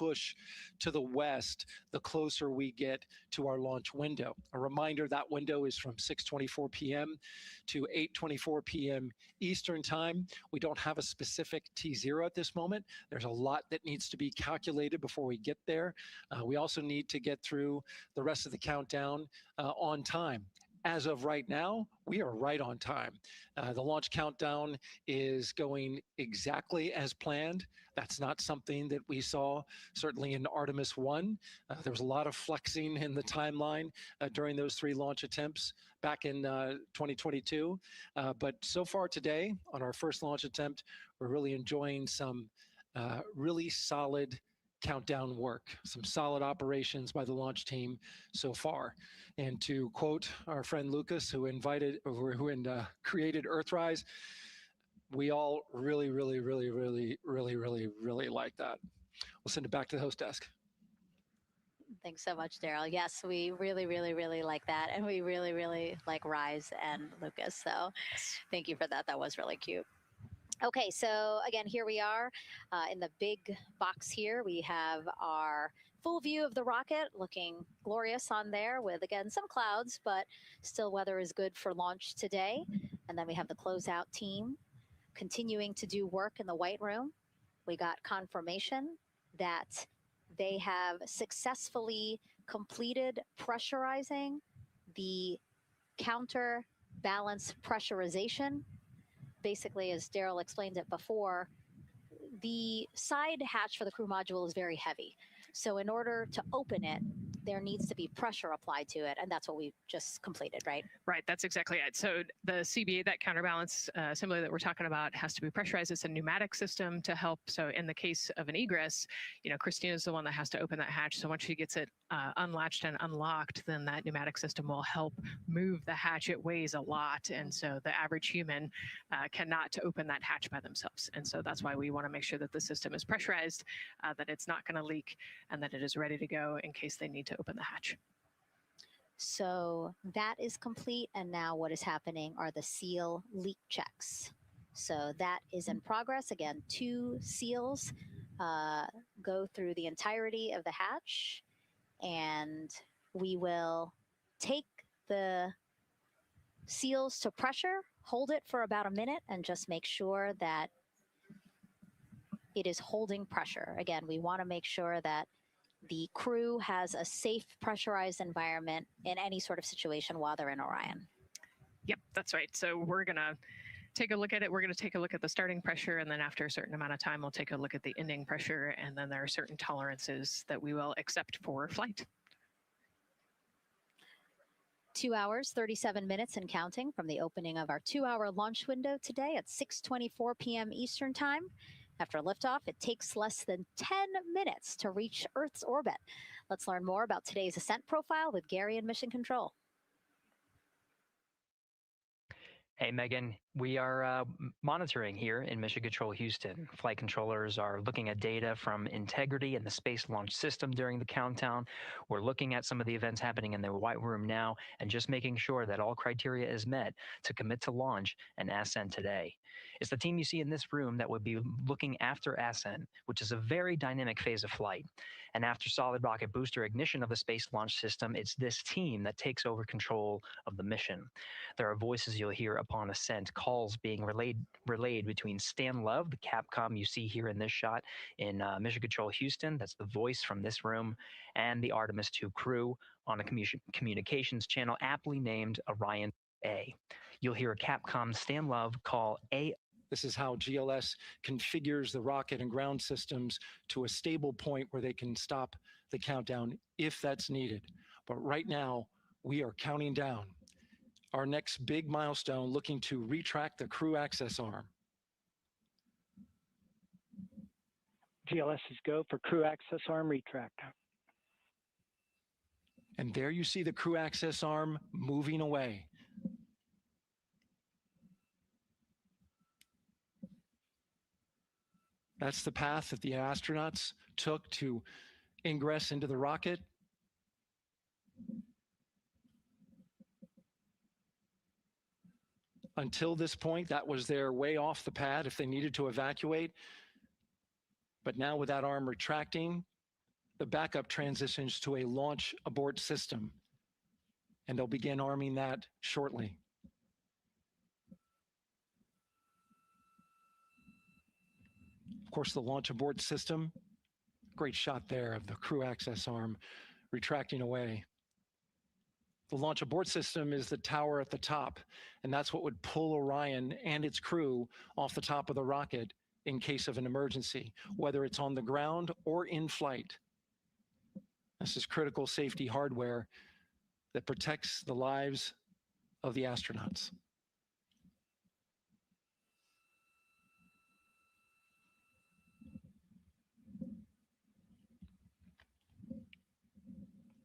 push to the west the closer we get to our launch window. A reminder, that window is from 6:24 p.m. to 8:24 p.m. Eastern time. We don't have a specific T0 at this moment. There's a lot that needs to be calculated before we get there. We also need to get through the rest of the countdown on time. As of right now, we are right on time. The launch countdown is going exactly as planned. That's not something that we saw certainly in Artemis I. There was a lot of flexing in the timeline during those 3 launch attempts back in 2022. But so far today, on our first launch attempt, we're really enjoying some really solid countdown work, some solid operations by the launch team so far. And to quote our friend Lucas, who created Earthrise, we all really like that. We'll send it back to the host desk. Thanks so much, Daryl. Yes, we really like that. And we really like Rise and Lucas. So thank you for that. That was really cute. Okay, so again, here we are in the big box here. We have our full view of the rocket looking glorious on there with, again, some clouds, but still weather is good for launch today. And then we have the closeout team continuing to do work in the White Room. We got confirmation that they have successfully completed pressurizing the counterbalance pressurization. Basically, as Daryl explained it before, the side hatch for the crew module is very heavy. So in order to open it, there needs to be pressure applied to it, and that's what we just completed, right? Right, that's exactly it. So the CBA, that counterbalance assembly that we're talking about, has to be pressurized. It's a pneumatic system to help. So in the case of an egress, Christina's the one that has to open that hatch. So once she gets it unlatched and unlocked, then that pneumatic system will help move the hatch. It weighs a lot, and so the average human cannot open that hatch by themselves. And so that's why we want to make sure that the system is pressurized, that it's not going to leak, and that it is ready to go in case they need to open the hatch. So that is complete, and now what is happening are the seal leak checks. So that is in progress. Again, 2 seals go through the entirety of the hatch, and we will take the seals to pressure, hold it for about a minute, and just make sure that it is holding pressure. Again, we want to make sure that the crew has a safe, pressurized environment in any sort of situation while they're in Orion. Yep, that's right. So we're going to take a look at it. We're going to take a look at the starting pressure, and then after a certain amount of time, we'll take a look at the ending pressure, and then there are certain tolerances that we will accept for flight. 2 hours, 37 minutes and counting from the opening of our 2-hour launch window today at 6:24 p.m. Eastern Time. After liftoff, it takes less than 10 minutes to reach Earth's orbit. Let's learn more about today's Ascent profile with Gary in Mission Control. Hey, Megan, we are monitoring here in Mission Control Houston. Flight controllers are looking at data from integrity in the Space Launch System during the countdown. We're looking at some of the events happening in the White Room now and just making sure that all criteria is met to commit to launch and Ascent today. It's the team you see in this room that would be looking after Ascent, which is a very dynamic phase of flight. And after solid rocket booster ignition of the Space Launch System, it's this team that takes over control of the mission. There are voices you'll hear upon ascent, calls being relayed between Stan Love, the Capcom you see here in this shot in Mission Control Houston, that's the voice from this room, and the Artemis II crew on a communications channel aptly named Orion A. You'll hear a Capcom Stan Love call A. This is how GLS configures the rocket and ground systems to a stable point where they can stop the countdown if that's needed. But right now, we are counting down our next big milestone, looking to retract the crew access arm. GLS is go for crew access arm retract. And there you see the crew access arm moving away. That's the path that the astronauts took to ingress into the rocket. Until this point, that was their way off the pad if they needed to evacuate. But now with that arm retracting, the backup transitions to a launch abort system, and they'll begin arming that shortly. Of course, the launch abort system, great shot there of the crew access arm retracting away. The launch abort system is the tower at the top, and that's what would pull Orion and its crew off the top of the rocket in case of an emergency, whether it's on the ground or in flight. This is critical safety hardware that protects the lives of the astronauts.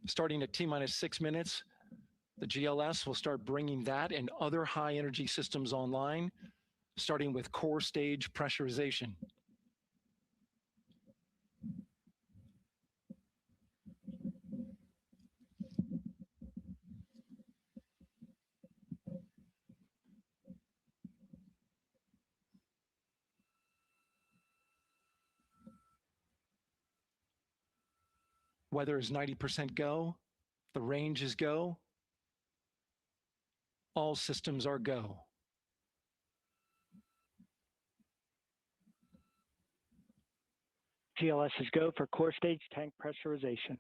Starting at T-minus 6 minutes, the GLS will start bringing that and other high energy systems online, starting with core stage pressurization. Weather is 90% go, the range is go, all systems are go. GLS is go for core stage tank pressurization.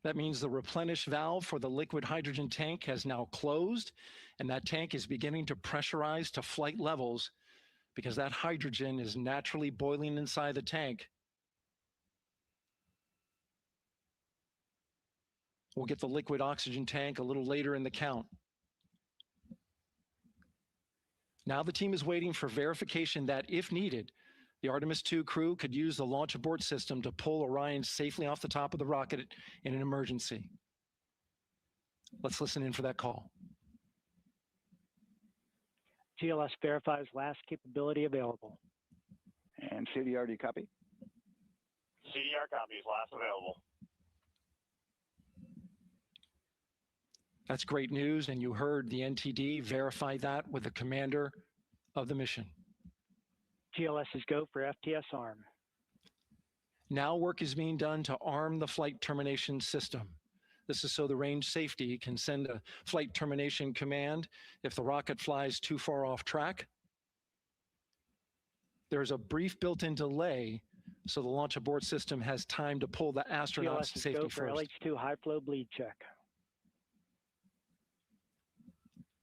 That means the replenish valve for the liquid hydrogen tank has now closed, and that tank is beginning to pressurize to flight levels because that hydrogen is naturally boiling inside the tank. We'll get the liquid oxygen tank a little later in the count. Now the team is waiting for verification that, if needed, the Artemis II crew could use the launch abort system to pull Orion safely off the top of the rocket in an emergency. Let's listen in for that call. GLS verifies last capability available. And CDR, do you copy? CDR copies, last available. That's great news, and you heard the NTD verify that with the commander of the mission. GLS is go for FTS arm. Now work is being done to arm the flight termination system. This is so the range safety can send a flight termination command if the rocket flies too far off track. There's a brief built-in delay, so the launch abort system has time to pull the astronauts to GLS is safety go for first. LH2 high flow bleed check.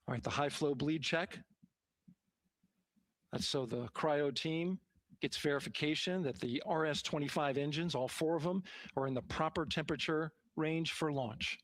All right, the high flow bleed check. That's so the cryo team gets verification that the RS-25 engines, all 4 of them, are in the proper temperature range for launch.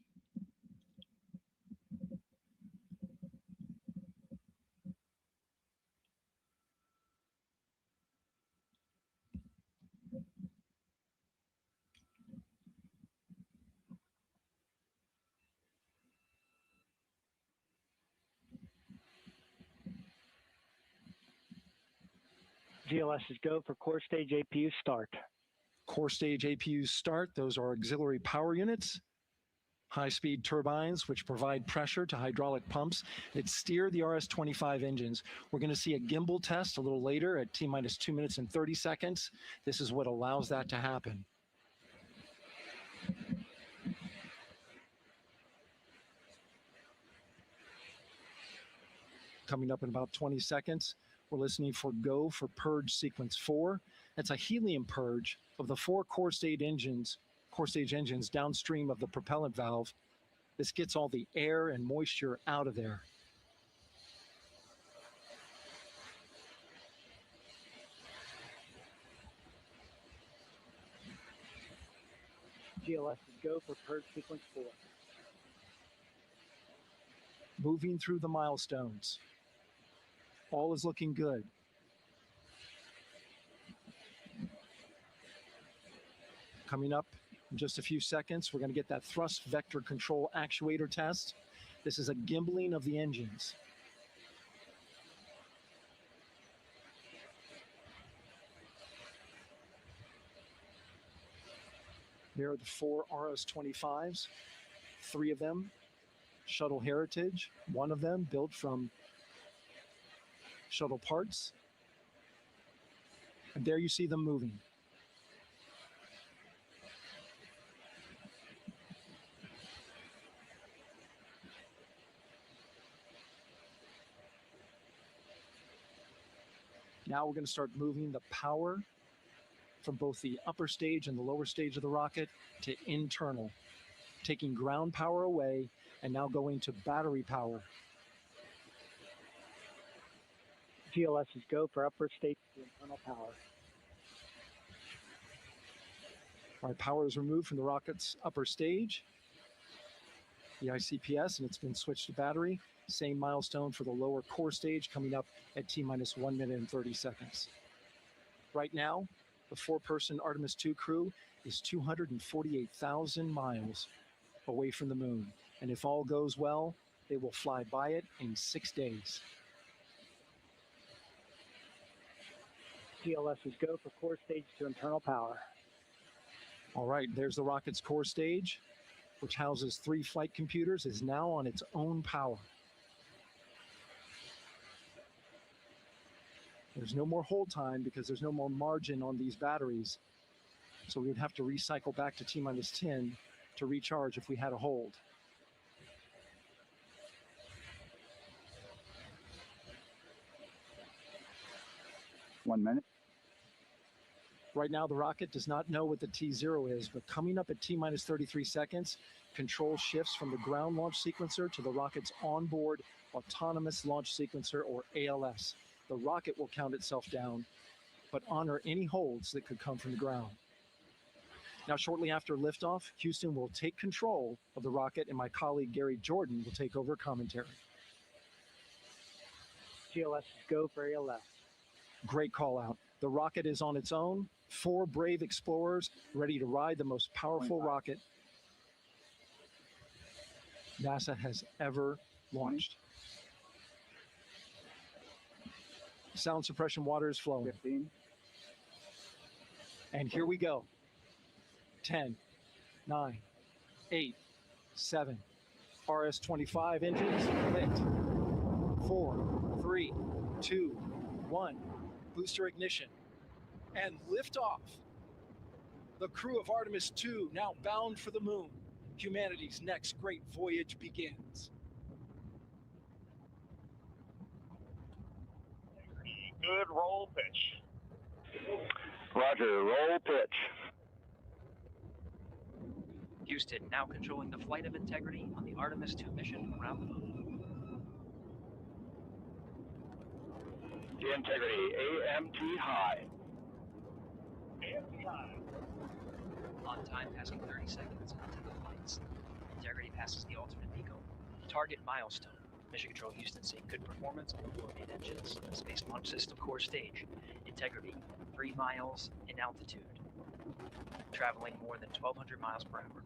GLS is go for core stage APU start. Core stage APUs start. Those are auxiliary power units, high-speed turbines, which provide pressure to hydraulic pumps that steer the RS-25 engines. We're going to see a gimbal test a little later at T-minus 2 minutes and 30 seconds. This is what allows that to happen. Coming up in about 20 seconds, we're listening for go for purge sequence 4. That's a helium purge of the 4 core stage engines downstream of the propellant valve. This gets all the air and moisture out of there. GLS is go for purge sequence 4. Moving through the milestones. All is looking good. Coming up in just a few seconds, we're going to get that thrust vector control actuator test. This is a gimbaling of the engines. There are the 4 RS-25s, 3 of them shuttle heritage, 1 of them built from shuttle parts. And there you see them moving. Now we're going to start moving the power from both the upper stage and the lower stage of the rocket to internal, taking ground power away and now going to battery power. GLS is go for upper stage to internal power. All right, power is removed from the rocket's upper stage, the ICPS, and it's been switched to battery. Same milestone for the lower core stage coming up at T-minus 1 minute and 30 seconds. Right now, the 4-person Artemis II crew is 248,000 miles away from the moon. And if all goes well, they will fly by it in 6 days. GLS is go for core stage to internal power. All right, there's the rocket's core stage, which houses 3 flight computers, is now on its own power. There's no more hold time because there's no more margin on these batteries. So we would have to recycle back to T-minus 10 to recharge if we had a hold. One minute. Right now, the rocket does not know what the T0 is, but coming up at T-minus 33 seconds, control shifts from the ground launch sequencer to the rocket's onboard autonomous launch sequencer, or ALS. The rocket will count itself down, but honor any holds that could come from the ground. Now, shortly after liftoff, Houston will take control of the rocket, and my colleague Gary Jordan will take over commentary. GLS is go for ALS. Great call out. The rocket is on its own. 4 brave explorers ready to ride the most powerful rocket NASA has ever launched. Sound suppression water is flowing. 15. And here we go. 10, 9, 8, 7. RS-25 engines lit. 4, 3, 2, 1. Booster ignition. And liftoff. The crew of Artemis II now bound for the moon. Humanity's next great voyage begins. Good roll pitch. Roger, roll pitch. Houston now controlling the flight of Integrity on the Artemis II mission around the moon. Integrity, AMT high. AMT high. On time passing 30 seconds into the flights. Integrity passes the alternate beacon. Target milestone. Mission Control Houston seeing good performance on the 4 main engines. Space Launch System core stage. Integrity, 3 miles in altitude. Traveling more than 1,200 miles per hour.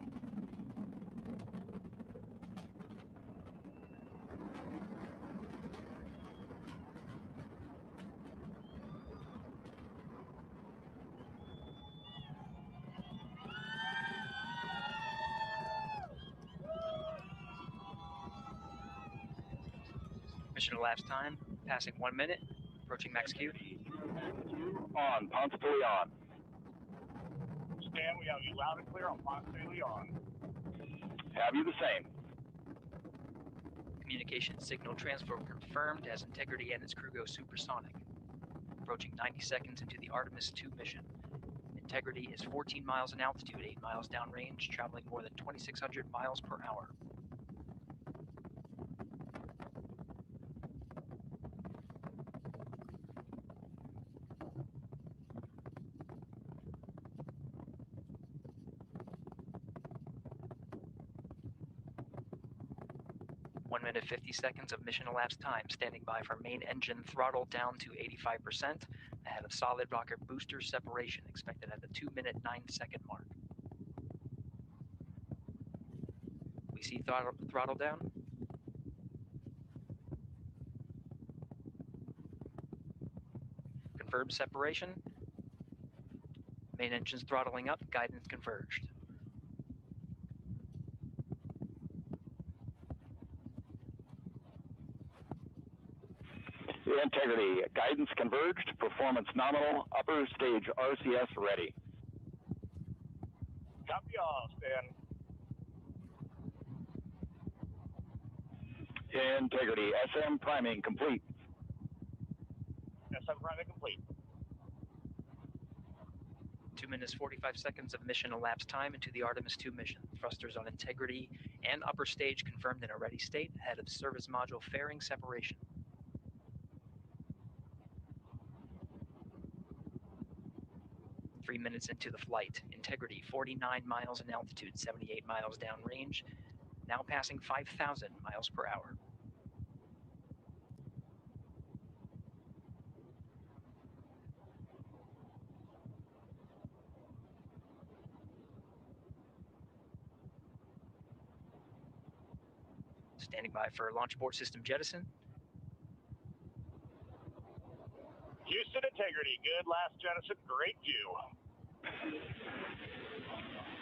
Mission elapsed time, passing 1 minute, approaching max Q. On, Ponce de Leon. Stan, we have you loud and clear on Ponce de Leon. Have you the same? Communication signal transfer confirmed as Integrity and its crew go supersonic. Approaching 90 seconds into the Artemis II mission. Integrity is 14 miles in altitude, 8 miles downrange, traveling more than 2,600 miles per hour. One minute 50 seconds of mission elapsed time, standing by for main engine throttle down to 85%, ahead of solid rocket booster separation expected at the 2-minute 9-second mark. We see throttle down. Confirmed separation. Main engine's throttling up, guidance converged. Integrity, guidance converged, performance nominal, upper stage RCS ready. Copy all, Stan. Integrity, SM priming complete. SM ascent priming complete. 2 minutes 45 seconds of mission elapsed time into the Artemis II mission. Thrusters on integrity and upper stage confirmed in a ready state ahead of service module fairing separation. Three minutes into the flight. Integrity 49 miles in altitude, 78 miles downrange, now passing 5,000 miles per hour. Standing by for launch abort system jettison. Houston integrity, good last jettison, great view.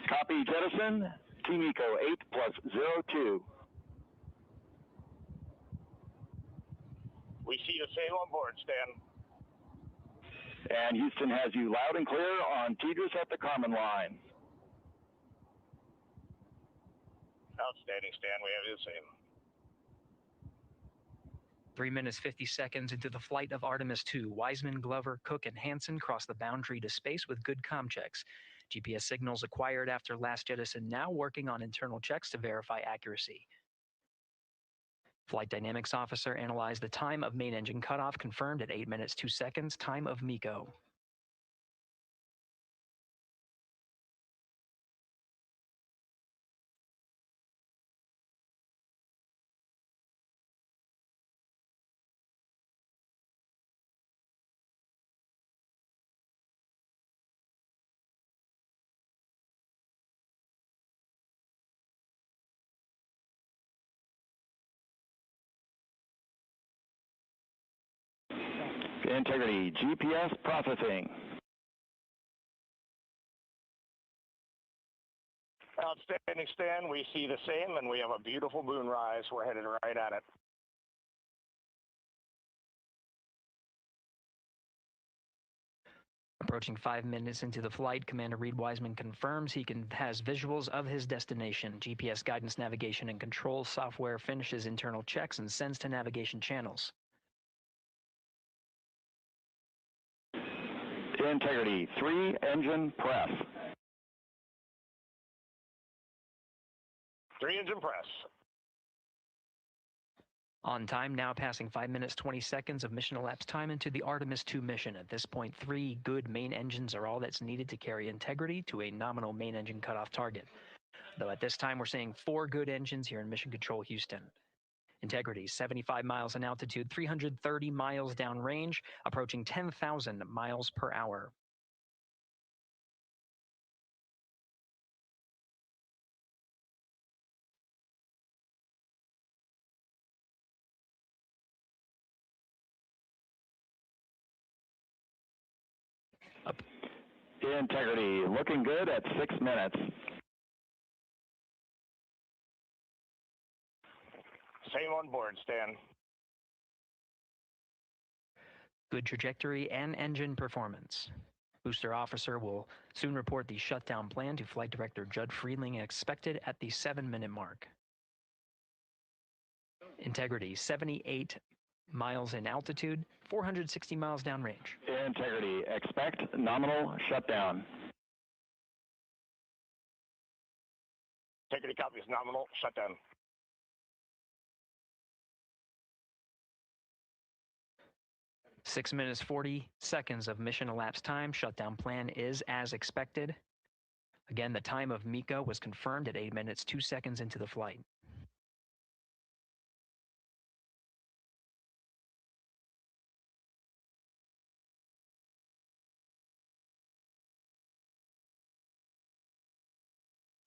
Copy jettison. Team Eco 8+02. We see the same on board, Stan. And Houston has you loud and clear on TDRS at the Carmen line. Outstanding, Stan, we have you the same. 3 minutes 50 seconds into the flight of Artemis II, Wiseman, Glover, Cook, and Hansen cross the boundary to space with good comm checks. GPS signals acquired after last jettison now working on internal checks to verify accuracy. Flight Dynamics Officer analyzed the time of main engine cutoff, confirmed at 8 minutes 2 seconds, time of MECO. Integrity GPS processing. Outstanding, Stan, we see the same, and we have a beautiful moonrise. We're headed right at it. Approaching 5 minutes into the flight, Commander Reed Wiseman confirms he has visuals of his destination. GPS guidance, navigation, and control software finishes internal checks and sends to navigation channels. Integrity 3 engine press. 3 engine press. On time, now passing 5 minutes 20 seconds of mission elapsed time into the Artemis II mission. At this point, 3 good main engines are all that's needed to carry integrity to a nominal main engine cutoff target. Though at this time, we're seeing 4 good engines here in Mission Control Houston. Integrity, 75 miles in altitude, 330 miles downrange, approaching 10,000 miles per hour. Integrity looking good at 6 minutes. Same on board, Stan. Good trajectory and engine performance. Booster officer will soon report the shutdown plan to Flight Director Judd Friedling, expected at the 7-minute mark. Integrity, 78 miles in altitude, 460 miles downrange. Integrity, expect nominal shutdown. Integrity copies nominal shutdown. Six minutes 40 seconds of mission elapsed time. Shutdown plan is as expected. Again, the time of MECO was confirmed at 8 minutes 2 seconds into the flight.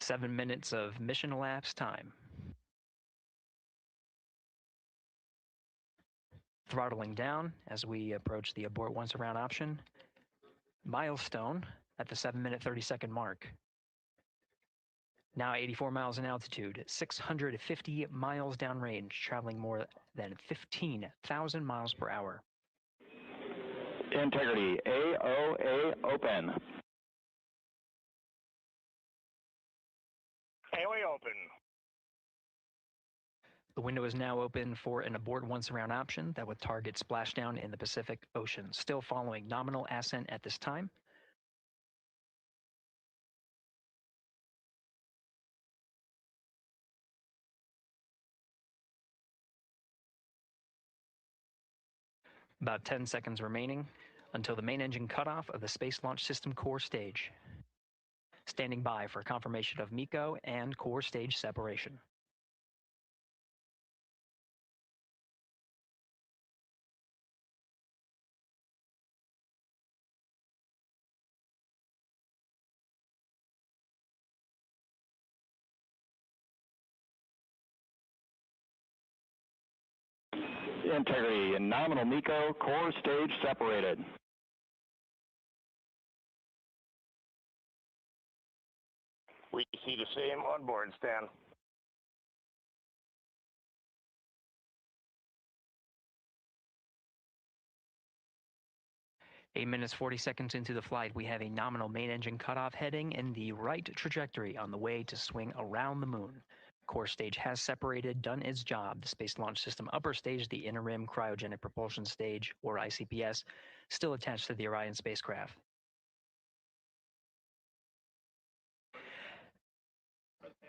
Seven minutes of mission elapsed time. Throttling down as we approach the abort once around option. Milestone at the 7-minute 30-second mark. Now 84 miles in altitude, 650 miles downrange, traveling more than 15,000 miles per hour. Integrity, AOA open. AOA open. The window is now open for an abort once around option that would target splashdown in the Pacific Ocean. Still following nominal ascent at this time. About 10 seconds remaining until the main engine cutoff of the Space Launch System core stage. Standing by for confirmation of MECO and core stage separation. Integrity and nominal MECO, core stage separated. We see the same on board, Stan. Eight minutes, 40 seconds into the flight, we have a nominal main engine cutoff heading in the right trajectory on the way to swing around the moon. Core stage has separated, done its job. The Space Launch System upper stage, the interim cryogenic propulsion stage, or ICPS, still attached to the Orion spacecraft.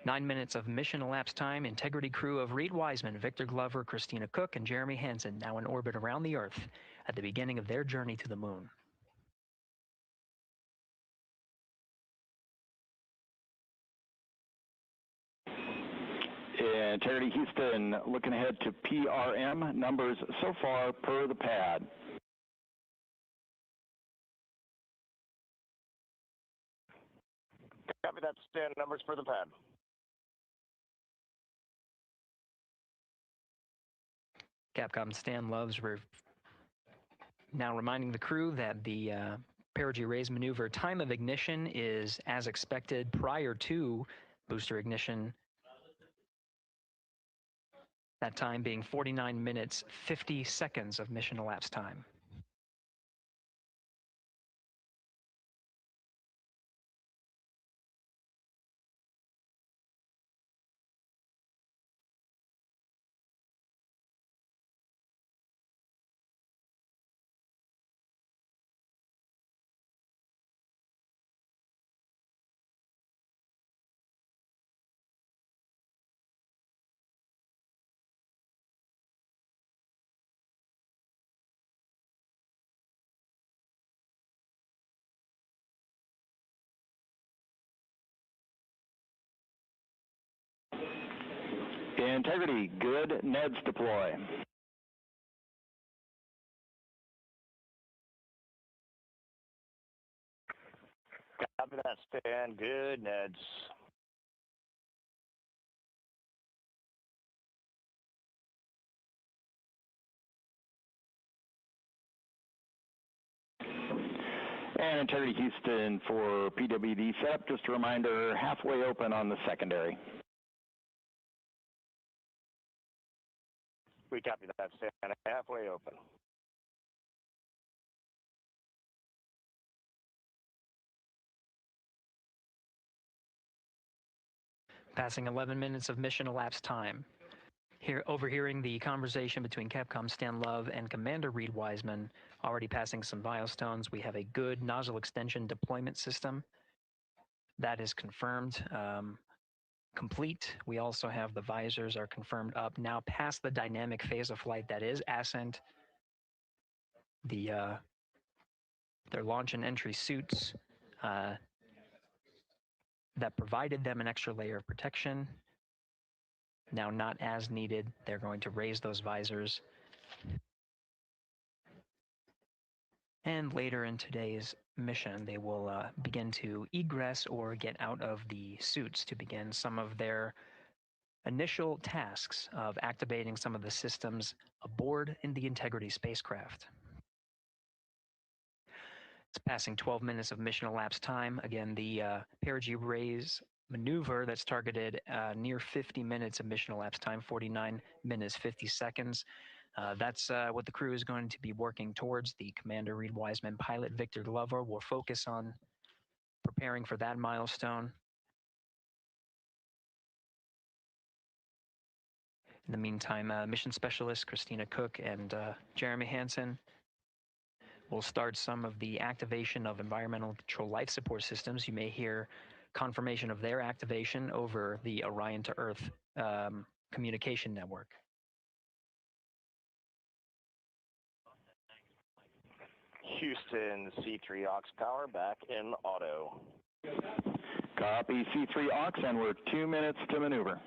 Nine minutes of mission elapsed time. Integrity crew of Reed Wiseman, Victor Glover, Christina Cook, and Jeremy Hansen now in orbit around the Earth at the beginning of their journey to the moon. Integrity Houston, looking ahead to PRM numbers so far per the pad. Copy that, Stan. Numbers for the pad. Capcom Stan Loves now reminding the crew that the Perigee raise maneuver time of ignition is as expected prior to booster ignition. That time being 49 minutes, 50 seconds of mission elapsed time. Integrity, good. NEDS deploy. Copy that, Stan. Good, Neds. And Integrity Houston for PWD setup. Just a reminder, halfway open on the secondary. We copy that, Stan. Halfway open. Passing 11 minutes of mission elapsed time. Here, overhearing the conversation between Capcom Stan Love and Commander Reed Wiseman, already passing some milestones. We have a good nozzle extension deployment system. That is confirmed. Complete. We also have the visors are confirmed up. Now past the dynamic phase of flight, that is Ascent. Their launch and entry suits that provided them an extra layer of protection. Now not as needed. They're going to raise those visors. And later in today's mission, they will begin to egress or get out of the suits to begin some of their initial tasks of activating some of the systems aboard in the Integrity spacecraft. It's passing 12 minutes of mission elapsed time. Again, the Perigee raise maneuver that's targeted near 50 minutes of mission elapsed time, 49 minutes, 50 seconds. That's what the crew is going to be working towards. The Commander Reed Wiseman, pilot Victor Glover will focus on preparing for that milestone. In the meantime, mission specialists Christina Cook and Jeremy Hansen will start some of the activation of environmental control life support systems. You may hear confirmation of their activation over the Orion to Earth communication network. Houston, C3 aux power back in auto. Copy C3 aux, and we're 2 minutes to maneuver.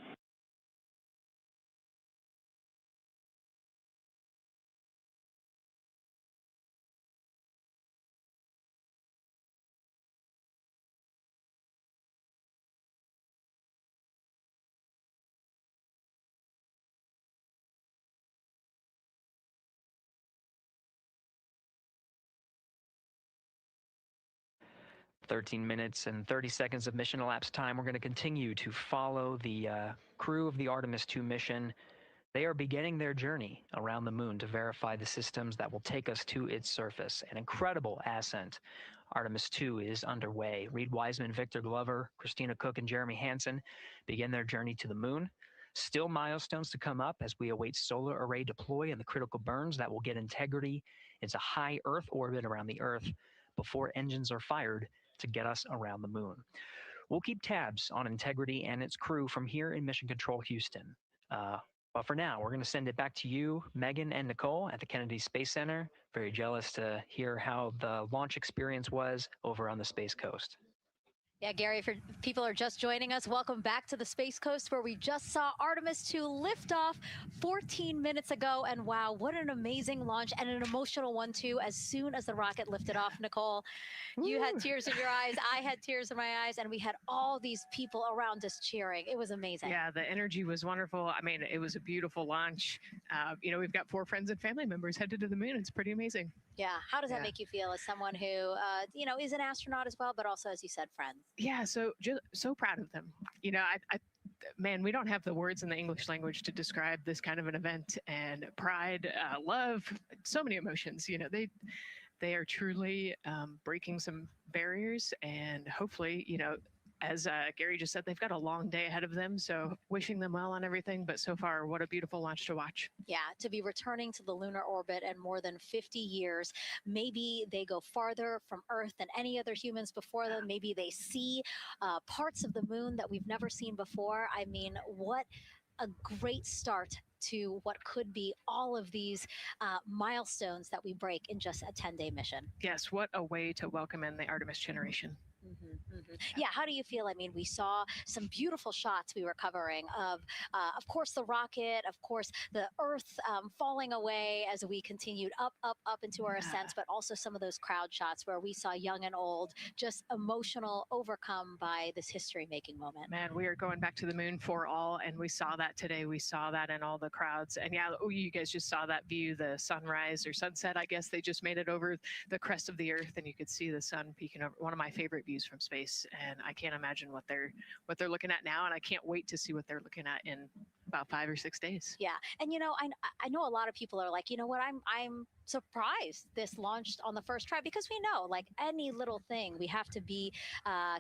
"13 minutes and 30 seconds of mission elapsed time. We're going to continue to follow the crew of the Artemis II mission. They are beginning their journey around the moon to verify the systems that will take us to its surface. An incredible ascent. Artemis II is underway. Reed Wiseman, Victor Glover, Christina Cook, and Jeremy Hansen begin their journey to the moon. Still milestones to come up as we await solar array deploy and the critical burns that will get integrity into high Earth orbit around the Earth before engines are fired to get us around the moon. We'll keep tabs on integrity and its crew from here in Mission Control Houston. But for now, we're going to send it back to you, Megan and Nicole at the Kennedy Space Center. Very jealous to hear how the launch experience was over on the Space Coast. Yeah, Gary, for people are just joining us, welcome back to the Space Coast, where we just saw Artemis II lift off 14 minutes ago. And wow, what an amazing launch, and an emotional one too. As soon as the rocket lifted off, Nicole, you had tears in your eyes, I had tears in my eyes, and we had all these people around us cheering. It was amazing. Yeah, the energy was wonderful. I mean, it was a beautiful launch. You know, we've got 4 friends and family members headed to the moon. It's pretty amazing. Yeah. How does that make you feel as someone who, you know, is an astronaut as well, but also, as you said, friends? Yeah, so proud of them. You know, man, we don't have the words in the English language to describe this kind of an event, and pride, love, so many emotions. You know, they are truly breaking some barriers, and hopefully, you know, as Gary just said, they've got a long day ahead of them. So wishing them well on everything. But so far, what a beautiful launch to watch. Yeah, to be returning to the lunar orbit in more than 50 years. Maybe they go farther from Earth than any other humans before them. Maybe they see parts of the moon that we've never seen before. I mean, what a great start to what could be all of these milestones that we break in just a 10-day mission. Yes, what a way to welcome in the Artemis generation. Yeah, how do you feel? I mean, we saw some beautiful shots we were covering of course, the rocket, of course, the Earth falling away as we continued up into our ascents, but also some of those crowd shots where we saw young and old, just emotional, overcome by this history-making moment. Man, we are going back to the moon for all, and we saw that today. We saw that in all the crowds. And yeah, you guys just saw that view, the sunrise or sunset, I guess. They just made it over the crest of the Earth, and you could see the sun peeking over. One of my favorite views from space, and I can't imagine what they're looking at now, and I can't wait to see what they're looking at in about 5 or 6 days. Yeah, and you know, I know a lot of people are like, you know what, I'm surprised this launched on the first try, because we know, like any little thing, we have to be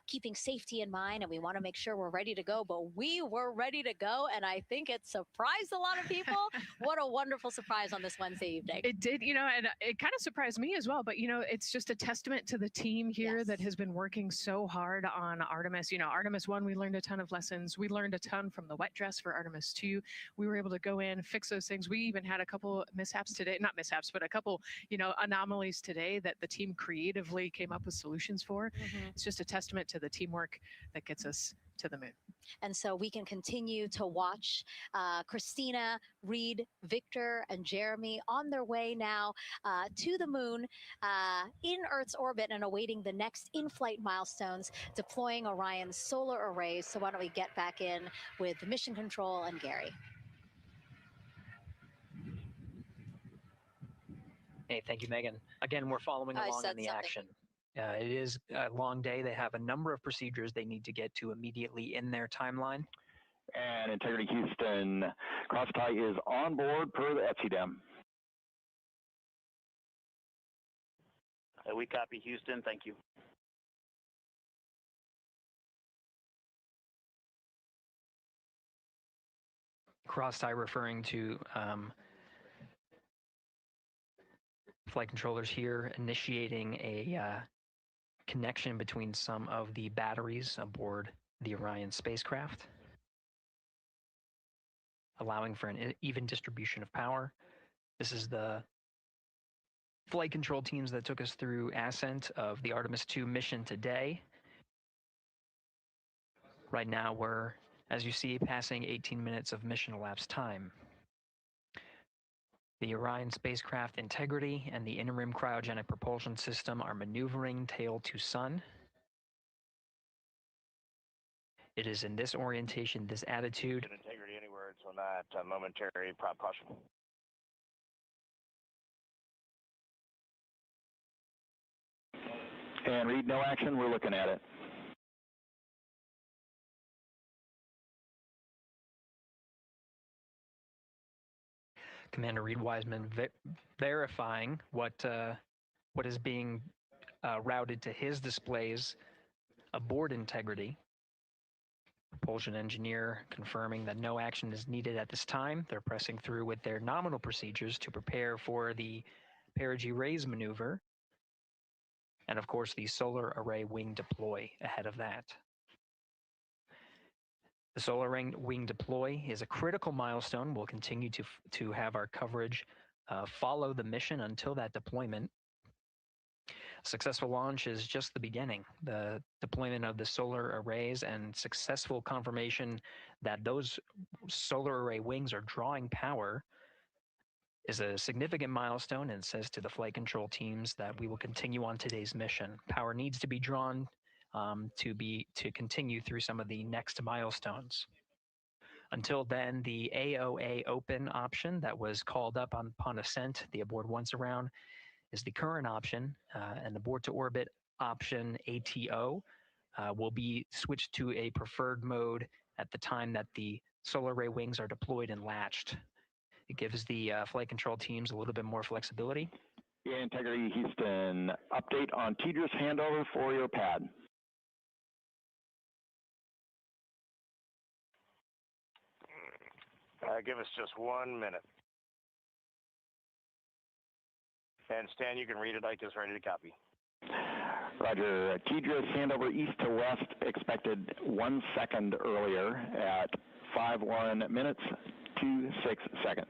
keeping safety in mind, and we want to make sure we're ready to go. But we were ready to go, and I think it surprised a lot of people. What a wonderful surprise on this Wednesday evening. It did, you know, and it kind of surprised me as well. But you know, it's just a testament to the team here that has been working so hard on Artemis. You know, Artemis 1, we learned a ton of lessons. We learned a ton from the wet dress for Artemis 2. We were able to go in, fix those things. We even had a couple mishaps today, not mishaps, but a couple, you know, anomalies today that the team creatively came up with solutions for. It's just a testament to the teamwork that gets us to the moon. And so we can continue to watch Christina, Reed, Victor, and Jeremy on their way now to the moon in Earth's orbit, and awaiting the next in-flight milestones, deploying Orion's solar arrays. So why don't we get back in with Mission Control and Gary. Hey, thank you, Megan. Again, we're following along in the action. It is a long day. They have a number of procedures they need to get to immediately in their timeline. And Integrity Houston, cross tie is on board per the ETSIDEM. We copy, Houston. Thank you. cross-tie referring to flight controllers here initiating a connection between some of the batteries aboard the Orion spacecraft, allowing for an even distribution of power. This is the flight control teams that took us through Ascent of the Artemis II mission today. Right now we're, as you see, passing 18 minutes of mission elapsed time. The Orion spacecraft integrity and the interim cryogenic propulsion system are maneuvering tail to sun. It is in this orientation, this attitude. Integrity, any words on that momentary prop caution? And Reed, no action, we're looking at it. Commander Reed Wiseman verifying what is being routed to his displays aboard integrity. Propulsion engineer confirming that no action is needed at this time. They're pressing through with their nominal procedures to prepare for the Perigee raise maneuver. And of course, the solar array wing deploy ahead of that. The solar wing deploy is a critical milestone. We'll continue to have our coverage follow the mission until that deployment. Successful launch is just the beginning. The deployment of the solar arrays and successful confirmation that those solar array wings are drawing power is a significant milestone and says to the flight control teams that we will continue on today's mission. Power needs to be drawn to continue through some of the next milestones. Until then, the AOA open option that was called up upon ascent, the aboard once around, is the current option, and the board to orbit option ATO will be switched to a preferred mode at the time that the solar array wings are deployed and latched. It gives the flight control teams a little bit more flexibility. Yeah, Integrity Houston, update on TDRS handover for your pad. Give us just 1 minute. And Stan, you can read it. Ike is ready to copy. Roger. TDRS handover east to west expected 1 second earlier at 5:1 minutes 26 seconds.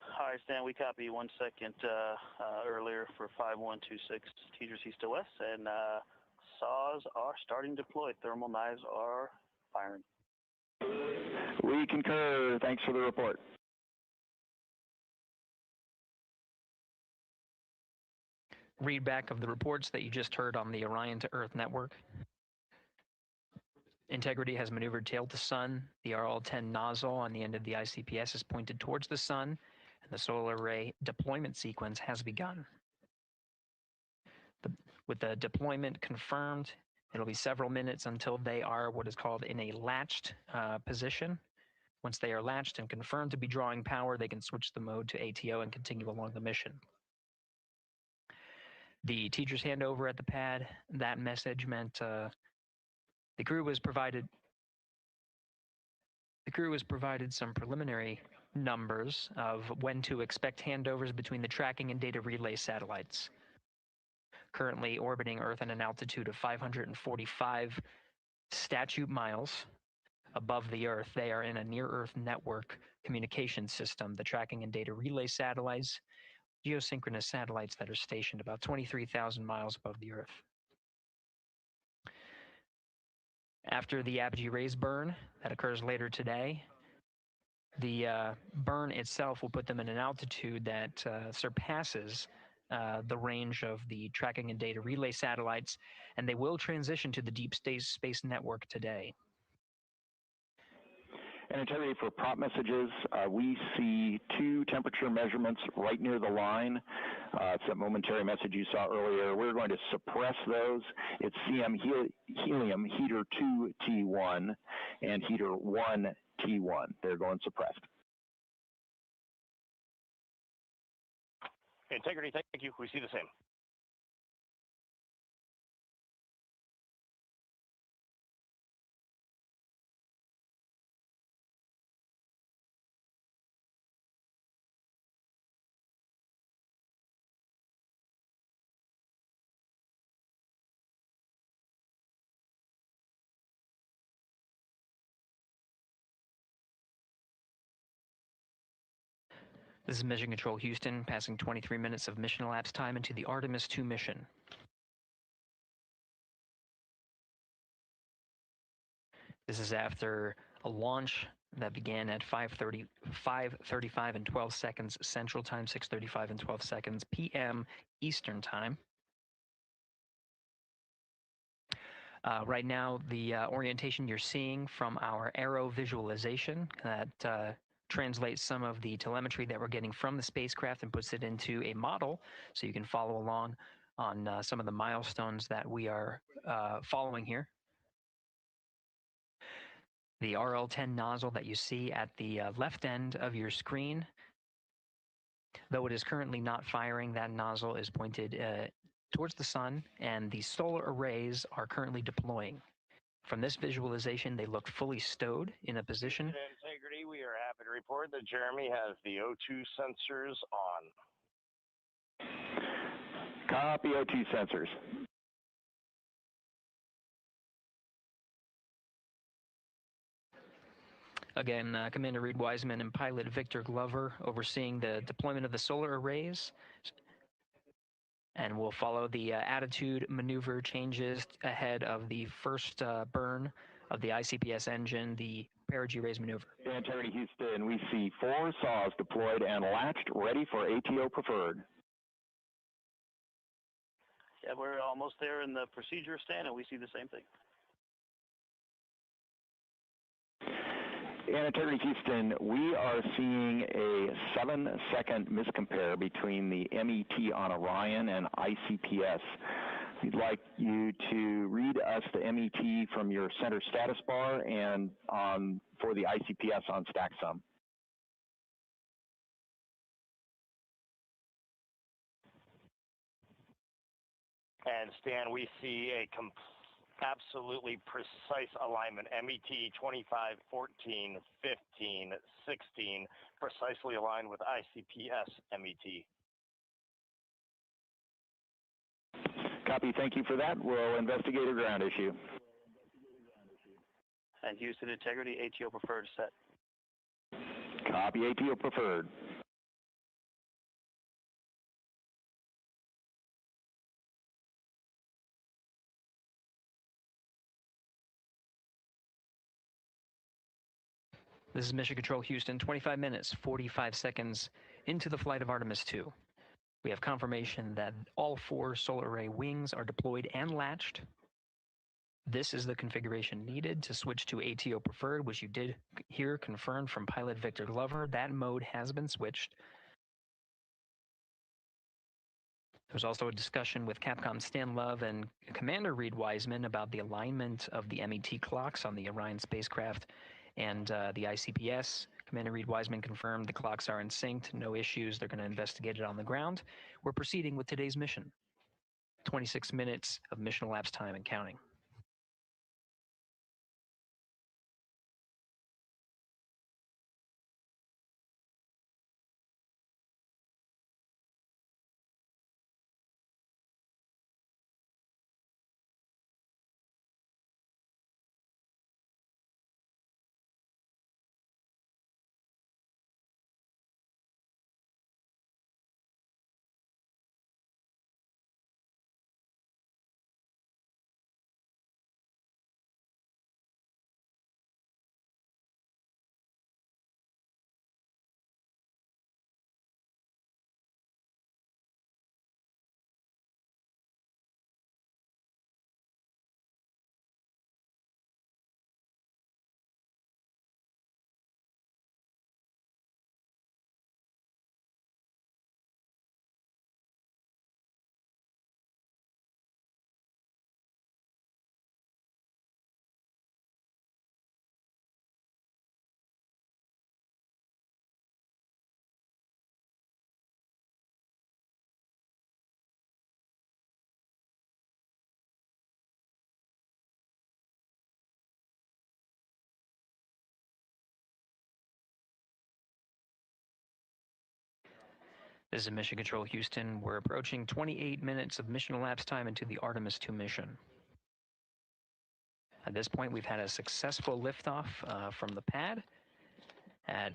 Hi, Stan. We copy 1 second earlier for 5126 TDRS east to west, and saws are starting to deploy. Thermal knives are firing. We concur. Thanks for the report. Read back of the reports that you just heard on the Orion to Earth network. Integrity has maneuvered tail to sun. The RL-10 nozzle on the end of the ICPS is pointed towards the sun, and the solar array deployment sequence has begun. With the deployment confirmed, it'll be several minutes until they are what is called in a latched position. Once they are latched and confirmed to be drawing power, they can switch the mode to ATO and continue along the mission. The teacher's handover at the pad, that message meant the crew was provided some preliminary numbers of when to expect handovers between the tracking and data relay satellites. Currently orbiting Earth at an altitude of 545 statute miles above the Earth. They are in a near-Earth network communication system. The tracking and data relay satellites, geosynchronous satellites that are stationed about 23,000 miles above the Earth. After the Apogee raise burn that occurs later today, the burn itself will put them in an altitude that surpasses the range of the tracking and data relay satellites, and they will transition to the deep space network today. And Integrity, for prop messages, we see 2 temperature measurements right near the line. It's that momentary message you saw earlier. We're going to suppress those. It's CM helium heater 2 T1 and heater 1 T1. They're going suppressed. Integrity, thank you. We see the same. This is Mission Control Houston, passing 23 minutes of mission elapsed time into the Artemis II mission. This is after a launch that began at 5:35 and 12 seconds Central Time, 6:35 and 12 seconds p.m. Eastern Time. Right now, the orientation you're seeing from our arrow visualization that translates some of the telemetry that we're getting from the spacecraft and puts it into a model so you can follow along on some of the milestones that we are following here. The RL-10 nozzle that you see at the left end of your screen, though it is currently not firing, that nozzle is pointed towards the sun, and the solar arrays are currently deploying. From this visualization, they look fully stowed in a position. Integrity, we are happy to report that Jeremy has the O2 sensors on. Copy O2 sensors. Again, Commander Reed Wiseman and pilot Victor Glover overseeing the deployment of the solar arrays. And we'll follow the attitude maneuver changes ahead of the first burn of the ICPS engine, the Perigee raise maneuver. Integrity Houston, we see 4 saws deployed and latched, ready for ATO preferred. Yeah, we're almost there in the procedure stand, and we see the same thing. And Integrity Houston, we are seeing a 7-second miscompare between the MET on Orion and ICPS. We'd like you to read us the MET from your center status bar and for the ICPS on StackSum. And Stan, we see a absolutely precise alignment. MET 25, 14, 15, 16, precisely aligned with ICPS MET. Copy, thank you for that. We'll investigate a ground issue. And Houston Integrity, ATO preferred set. Copy, ATO preferred. This is Mission Control Houston, 25 minutes, 45 seconds into the flight of Artemis II. We have confirmation that all 4 solar array wings are deployed and latched. This is the configuration needed to switch to ATO preferred, which you did hear confirmed from pilot Victor Glover. That mode has been switched. There's also a discussion with Capcom Stan Love and Commander Reed Wiseman about the alignment of the MET clocks on the Orion spacecraft and the ICPS. Commander Reed Wiseman confirmed the clocks are in sync, no issues. They're going to investigate it on the ground. We're proceeding with today's mission. 26 minutes of mission elapsed time and counting. This is Mission Control Houston. We're approaching 28 minutes of mission elapsed time into the Artemis II mission. At this point, we've had a successful liftoff from the pad at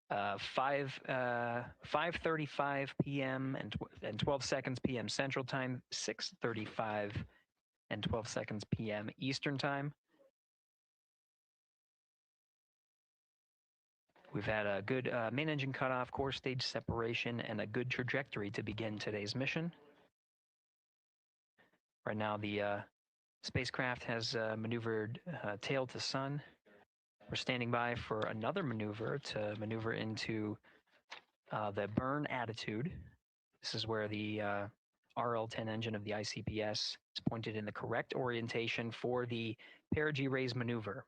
5:35 p.m. and 12 seconds p.m. Central Time, 6:35 and 12 seconds p.m. Eastern Time. We've had a good main engine cutoff, core stage separation, and a good trajectory to begin today's mission. Right now, the spacecraft has maneuvered tail to sun. We're standing by for another maneuver to maneuver into the burn attitude. This is where the RL-10 engine of the ICPS is pointed in the correct orientation for the Perigee raise maneuver.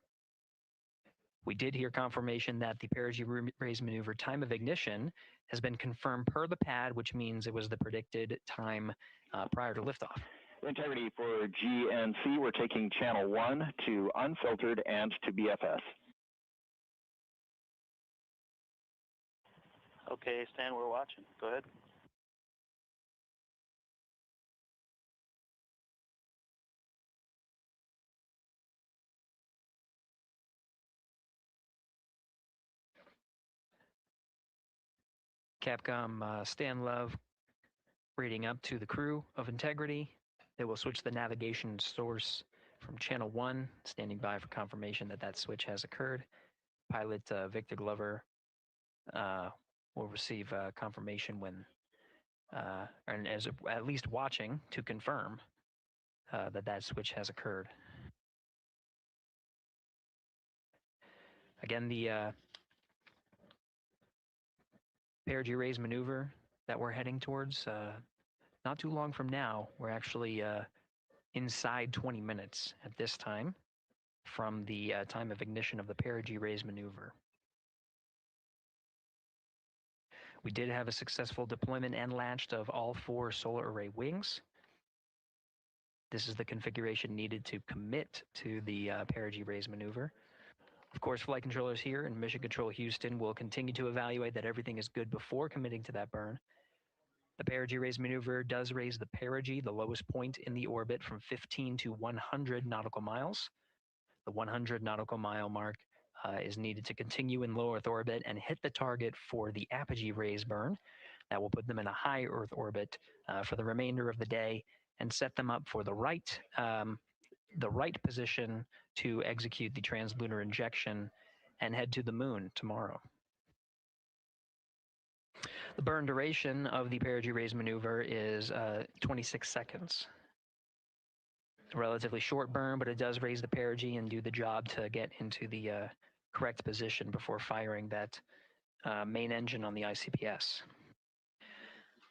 We did hear confirmation that the Perigee raise maneuver time of ignition has been confirmed per the pad, which means it was the predicted time prior to liftoff. Integrity for G and C, we're taking channel 1 to unfiltered and to BFS. Okay, Stan, we're watching. Go ahead. Capcom Stan Love reading up to the crew of Integrity. They will switch the navigation source from channel 1, standing by for confirmation that that switch has occurred. Pilot Victor Glover will receive confirmation when, and as at least watching to confirm that that switch has occurred. Again, the Perigee raise maneuver that we're heading towards, not too long from now, we're actually inside 20 minutes at this time from the time of ignition of the Perigee raise maneuver. We did have a successful deployment and latched of all 4 solar array wings. This is the configuration needed to commit to the Perigee raise maneuver. Of course, flight controllers here in Mission Control Houston will continue to evaluate that everything is good before committing to that burn. The Perigee raise maneuver does raise the perigee, the lowest point in the orbit, from 15 to 100 nautical miles. The 100 nautical mile mark is needed to continue in low Earth orbit and hit the target for the Apogee raise burn. That will put them in a high Earth orbit for the remainder of the day and set them up for the right position to execute the translunar injection and head to the moon tomorrow. The burn duration of the Perigee raise maneuver is 26 seconds. A relatively short burn, but it does raise the perigee and do the job to get into the correct position before firing that main engine on the ICPS.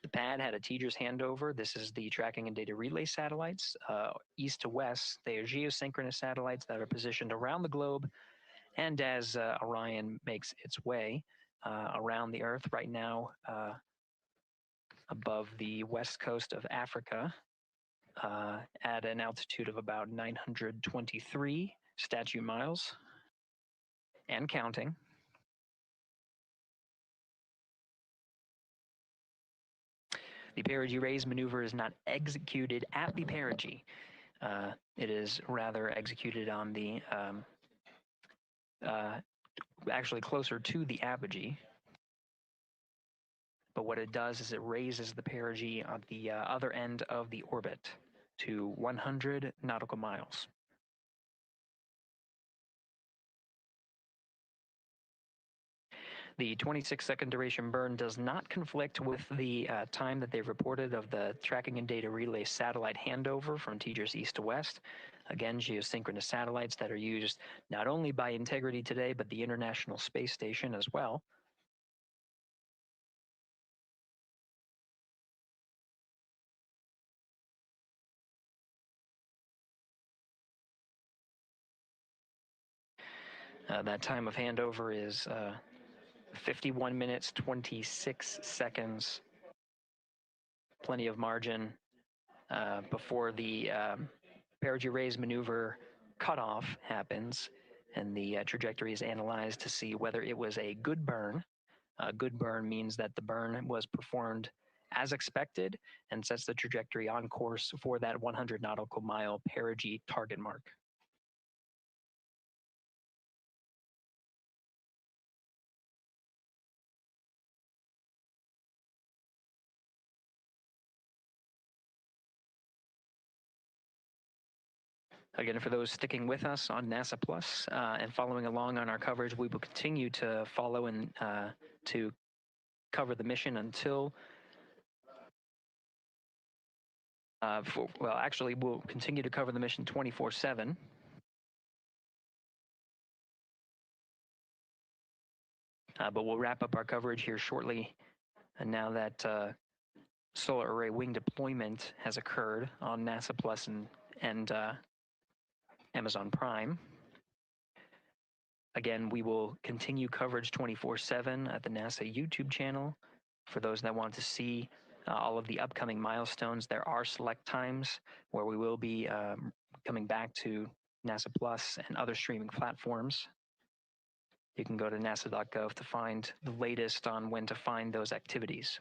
The pad had a teacher's handover. This is the tracking and data relay satellites. East to west, they are geosynchronous satellites that are positioned around the globe. And as Orion makes its way around the Earth right now, above the west coast of Africa, at an altitude of about 923 statute miles and counting. The Perigee raise maneuver is not executed at the Perigee. It is rather executed on the, actually closer to the Apogee. But what it does is it raises the perigee on the other end of the orbit to 100 nautical miles. The 26-second duration burn does not conflict with the time that they've reported of the tracking and data relay satellite handover from Tejas east to west. Again, geosynchronous satellites that are used not only by Integrity today, but the International Space Station as well. That time of handover is 51 minutes, 26 seconds. Plenty of margin before the Perigee raise maneuver cutoff happens, and the trajectory is analyzed to see whether it was a good burn Good burn means that the burn was performed as expected and sets the trajectory on course for that 100 nautical mile perigee target mark. Again, for those sticking with us on NASA Plus and following along on our coverage, we will continue to follow and to cover the mission until, actually, we'll continue to cover the mission 24/7. But we'll wrap up our coverage here shortly. And now that solar array wing deployment has occurred on NASA Plus and Amazon Prime. Again, we will continue coverage 24/7 at the NASA YouTube channel. For those that want to see all of the upcoming milestones, there are select times where we will be coming back to NASA Plus and other streaming platforms. You can go to nasa.gov to find the latest on when to find those activities.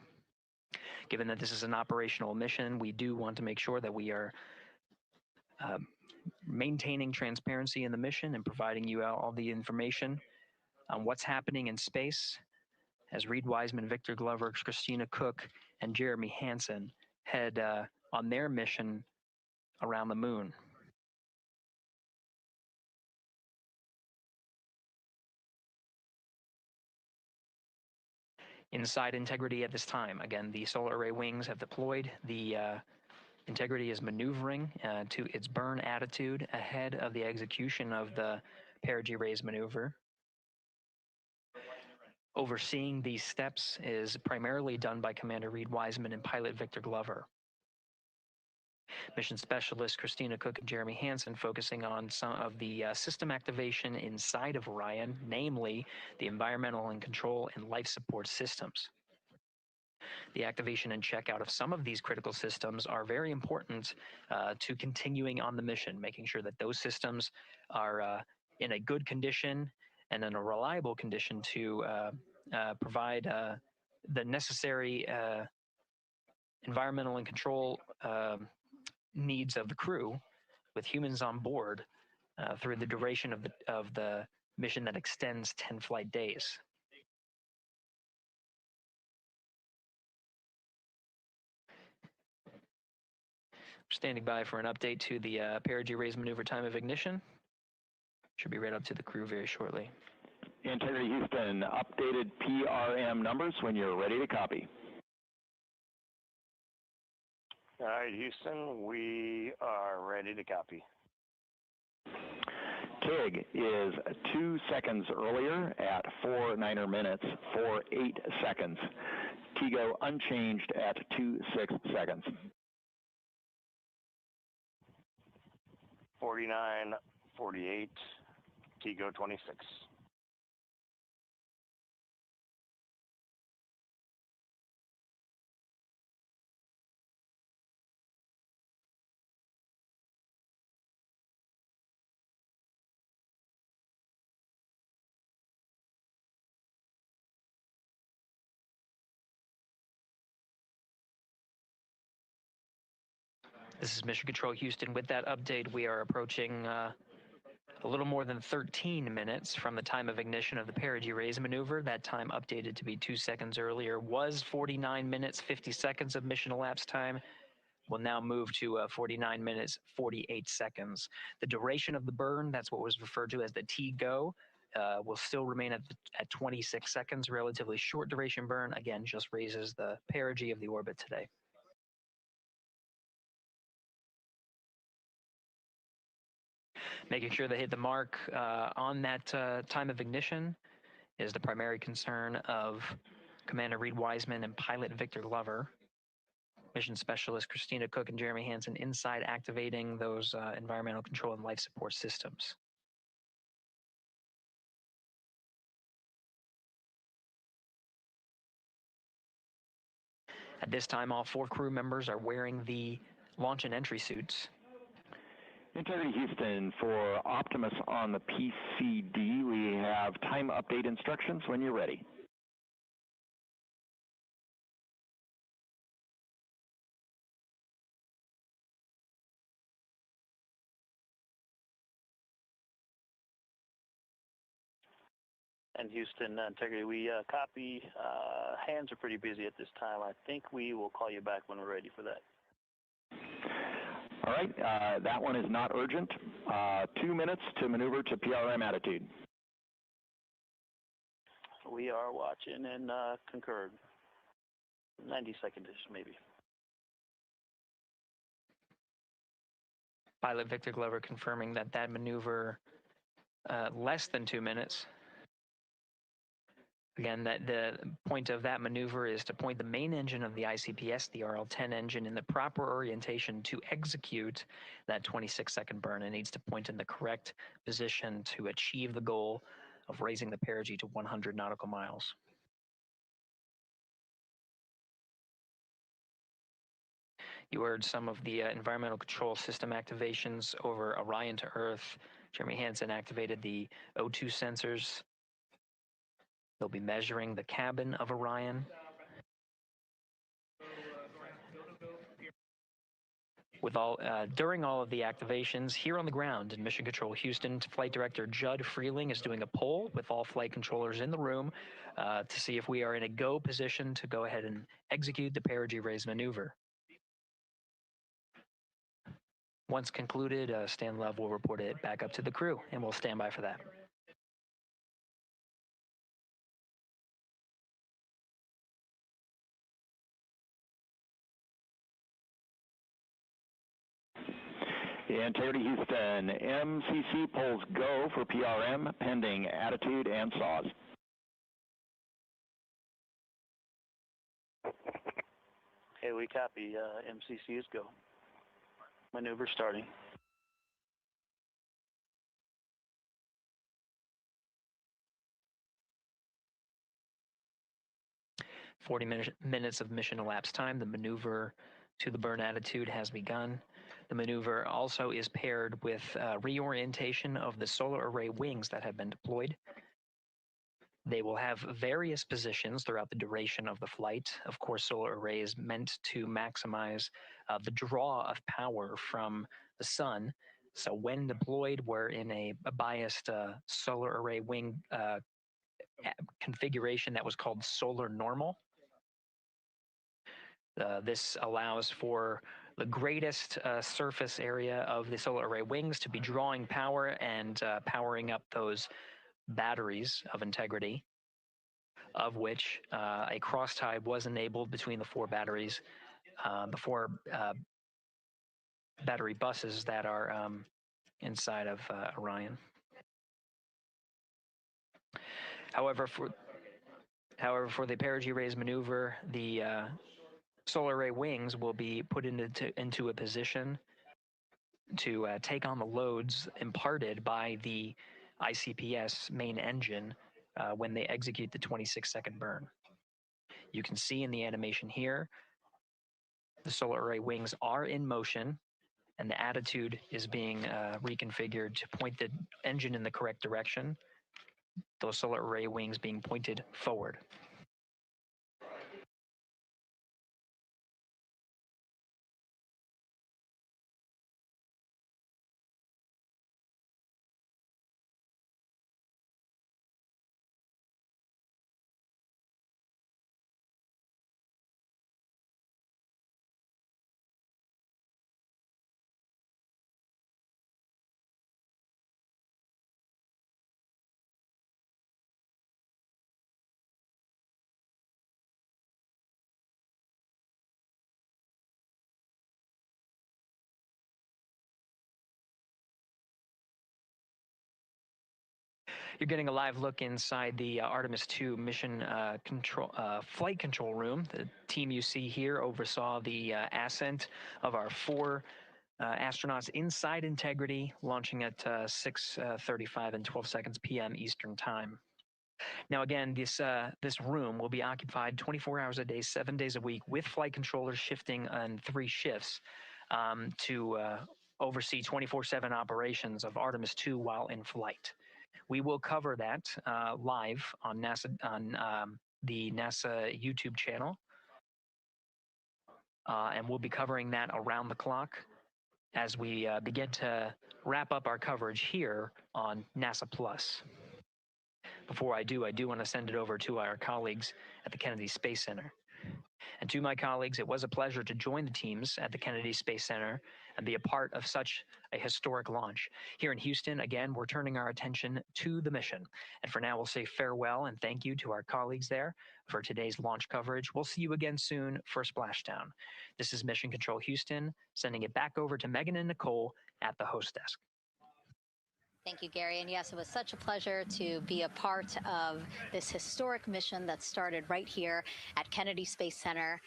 Given that this is an operational mission, we do want to make sure that we are maintaining transparency in the mission and providing you all the information on what's happening in space as Reed Wiseman, Victor Glover, Christina Cook, and Jeremy Hansen head on their mission around the moon. Inside integrity at this time, again, the solar array wings have deployed. The integrity is maneuvering to its burn attitude ahead of the execution of the Perigee raise maneuver. Overseeing these steps is primarily done by Commander Reed Wiseman and pilot Victor Glover. Mission specialists Christina Cook and Jeremy Hansen focusing on some of the system activation inside of Orion, namely the environmental and control and life support systems. The activation and checkout of some of these critical systems are very important to continuing on the mission, making sure that those systems are in a good condition and in a reliable condition to provide the necessary environmental and control needs of the crew with humans on board through the duration of the mission that extends 10 flight days. Standing by for an update to the Perigee raise maneuver time of ignition. Should be right up to the crew very shortly. Integrity Houston, updated PRM numbers when you're ready to copy. All right, Houston, we are ready to copy. TIG is 2 seconds earlier at 4 minutes, 48 seconds. TIGO unchanged at 26 seconds. 49, 48, TIGO 26. This is Mission Control Houston. With that update, we are approaching a little more than 13 minutes from the time of ignition of the Perigee raise maneuver. That time updated to be 2 seconds earlier was 49 minutes, 50 seconds of mission elapsed time. Will now move to 49 minutes, 48 seconds. The duration of the burn, that's what was referred to as the TGO, will still remain at 26 seconds, relatively short duration burn. Again, just raises the perigee of the orbit today. Making sure they hit the mark on that time of ignition is the primary concern of Commander Reed Wiseman and pilot Victor Glover. Mission specialist Christina Cook and Jeremy Hansen inside activating those environmental control and life support systems. At this time, all 4 crew members are wearing the launch and entry suits. Integrity Houston, for Optimus on the PCD, we have time update instructions when you're ready. And Houston, Integrity, we copy. Hands are pretty busy at this time. I think we will call you back when we're ready for that. All right, that one is not urgent. 2 minutes to maneuver to PRM attitude. We are watching and concurred. 90 seconds, maybe. Pilot Victor Glover confirming that that maneuver less than 2 minutes. Again, that the point of that maneuver is to point the main engine of the ICPS, the RL-10 engine, in the proper orientation to execute that 26-second burn. It needs to point in the correct position to achieve the goal of raising the perigee to 100 nautical miles. You heard some of the environmental control system activations over Orion to Earth. Jeremy Hansen activated the O2 sensors. They'll be measuring the cabin of Orion. During all of the activations here on the ground in Mission Control Houston, Flight Director Judd Freeling is doing a poll with all flight controllers in the room to see if we are in a go position to go ahead and execute the perigee raise maneuver. Once concluded, Stan Love will report it back up to the crew, and we'll stand by for that. Integrity Houston, MCC polls go for PRM pending attitude and saws. Okay, we copy. MCC is go. Maneuver starting. Minutes of mission elapsed time. The maneuver to the burn attitude has begun. The maneuver also is paired with reorientation of the solar array wings that have been deployed. They will have various positions throughout the duration of the flight. Of course, solar array is meant to maximize the draw of power from the sun. So when deployed, we're in a biased solar array wing configuration that was called solar normal. This allows for the greatest surface area of the solar array wings to be drawing power and powering up those batteries of integrity, of which a cross tie was enabled between the four batteries, the four battery buses that are inside of Orion. However, for the perigee raise maneuver, the solar array wings will be put into a position to take on the loads imparted by the ICPS main engine when they execute the 26-second burn. You can see in the animation here, the solar array wings are in motion, and the attitude is being reconfigured to point the engine in the correct direction, those solar array wings being pointed forward. You're getting a live look inside the Artemis II mission flight control room. The team you see here oversaw the ascent of our four astronauts inside Integrity, launching at 6:35 and 12 seconds p.m. Eastern Time. Now, again, this room will be occupied 24 hours a day, 7 days a week, with flight controllers shifting on 3 shifts to oversee 24/7 operations of Artemis II while in flight. We will cover that live on the NASA YouTube channel, and we'll be covering that around the clock as we begin to wrap up our coverage here on NASA Plus. Before I do want to send it over to our colleagues at the Kennedy Space Center. And to my colleagues, it was a pleasure to join the teams at the Kennedy Space Center and be a part of such a historic launch. Here in Houston, again, we're turning our attention to the mission. And for now, we'll say farewell and thank you to our colleagues there for today's launch coverage. We'll see you again soon for Splashdown. This is Mission Control Houston, sending it back over to Megan and Nicole at the host desk. Thank you, Gary. And yes, it was such a pleasure to be a part of this historic mission that started right here at Kennedy Space Center.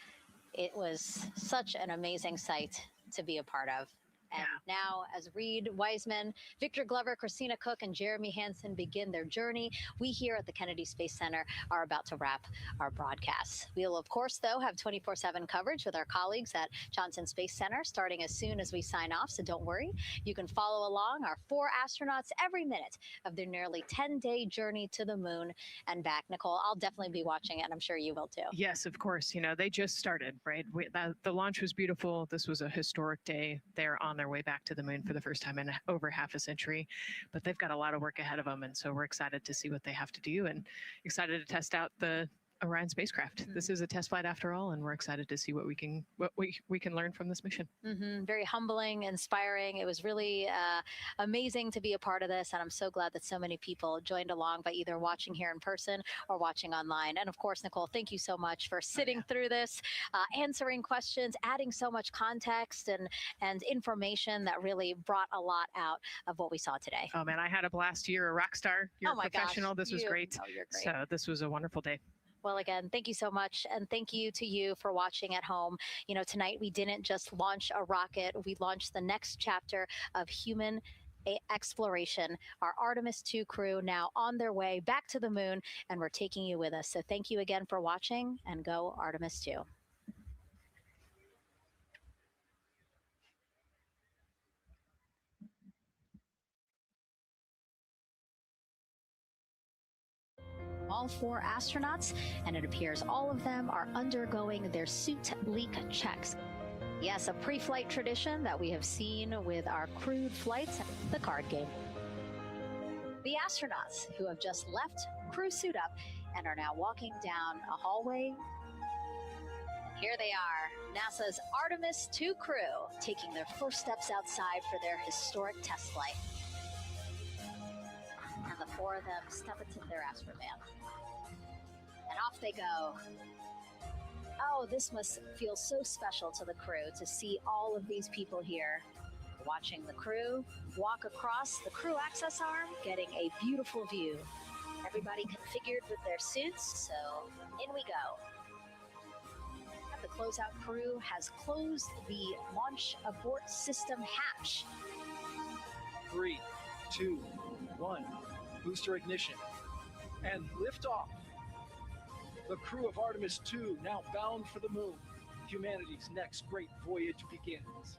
It was such an amazing sight to be a part of. And now, as Reed Wiseman, Victor Glover, Christina Cook, and Jeremy Hansen begin their journey, we here at the Kennedy Space Center are about to wrap our broadcast. We'll, of course, though, have 24/7 coverage with our colleagues at Johnson Space Center starting as soon as we sign off, so don't worry. You can follow along our 4 astronauts every minute of their nearly 10-day journey to the moon and back. Nicole, I'll definitely be watching it, and I'm sure you will too. Yes, of course. You know, they just started, right? The launch was beautiful. This was a historic day. They're on their way back to the moon for the first time in over half a century, but they've got a lot of work ahead of them, and so we're excited to see what they have to do and excited to test out the Orion spacecraft. This is a test flight after all, and we're excited to see what we can learn from this mission. Very humbling, inspiring. It was really amazing to be a part of this, and I'm so glad that so many people joined along by either watching here in person or watching online. And of course, Nicole, thank you so much for sitting through this, answering questions, adding so much context and information that really brought a lot out of what we saw today. Oh man, I had a blast. You're a rock star. You're a professional. Gosh, this was great. Oh, you're great. So this was a wonderful day. Well, again, thank you so much. And thank you to you for watching at home. You know, tonight we didn't just launch a rocket, we launched the next chapter of human exploration. Our Artemis II crew now on their way back to the moon, and we're taking you with us. So thank you again for watching, and go Artemis II. All 4 astronauts, and it appears all of them are undergoing their suit leak checks. Yes, a pre-flight tradition that we have seen with our crewed flights, the card game. The astronauts who have just left crew suit up and are now walking down a hallway. Here they are, NASA's Artemis II crew, taking their first steps outside for their historic test flight. And the 4 of them step into their astrovan. And off they go. Oh, this must feel so special to the crew to see all of these people here. Watching the crew walk across the crew access arm, getting a beautiful view. Everybody configured with their suits, so in we go. The closeout crew has closed the launch abort system hatch. 3, 2, 1. Booster ignition. And liftoff. The crew of Artemis II now bound for the moon. Humanity's next great voyage begins.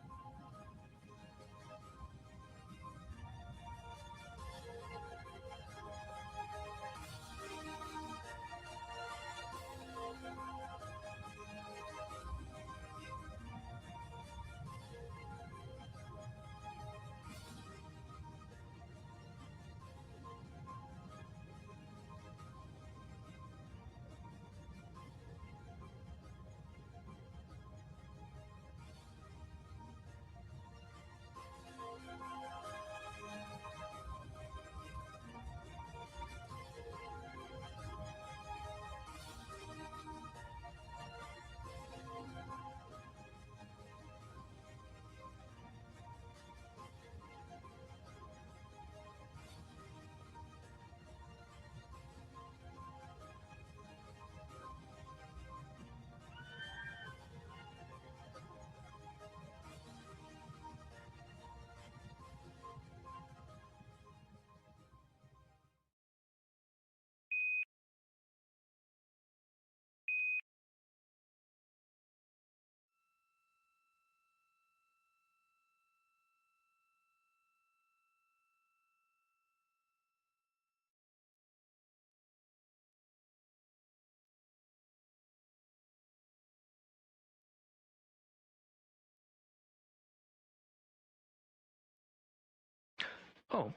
Oh,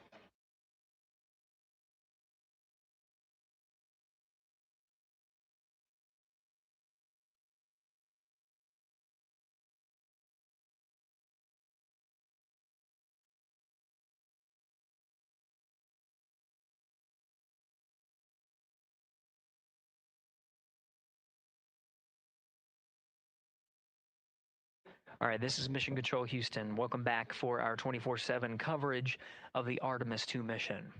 All right, this is Mission Control Houston. Welcome back for our 24/7 coverage of the Artemis II mission.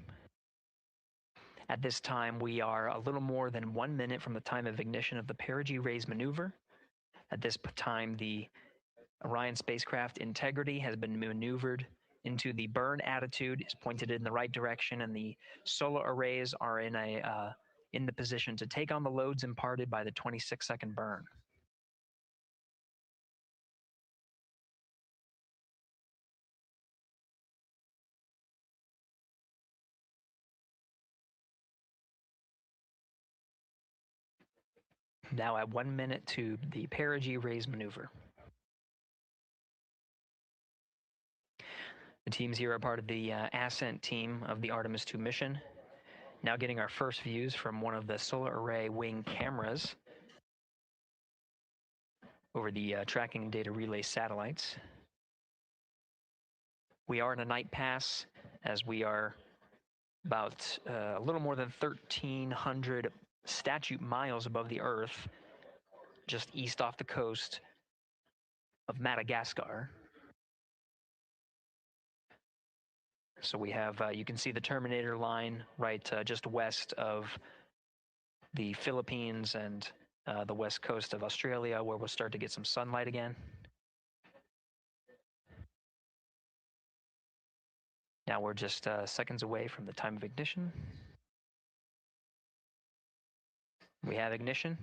At this time, we are a little more than 1 minute from the time of ignition of the Perigee raise maneuver. At this time, the Orion Spacecraft integrity has been maneuvered into the burn attitude, is pointed in the right direction, and the solar arrays are in the position to take on the loads imparted by the 26-second burn. Now at 1 minute to the Perigee raise maneuver. The teams here are part of the Ascent team of the Artemis II mission. Now getting our first views from one of the solar array wing cameras over the tracking data relay satellites. We are in a night pass as we are about a little more than 1,300 statute miles above the Earth, just east off the coast of Madagascar. So we have, you can see the Terminator line right just west of the Philippines and the west coast of Australia, where we'll start to get some sunlight again. Now we're just seconds away from the time of ignition. We have ignition.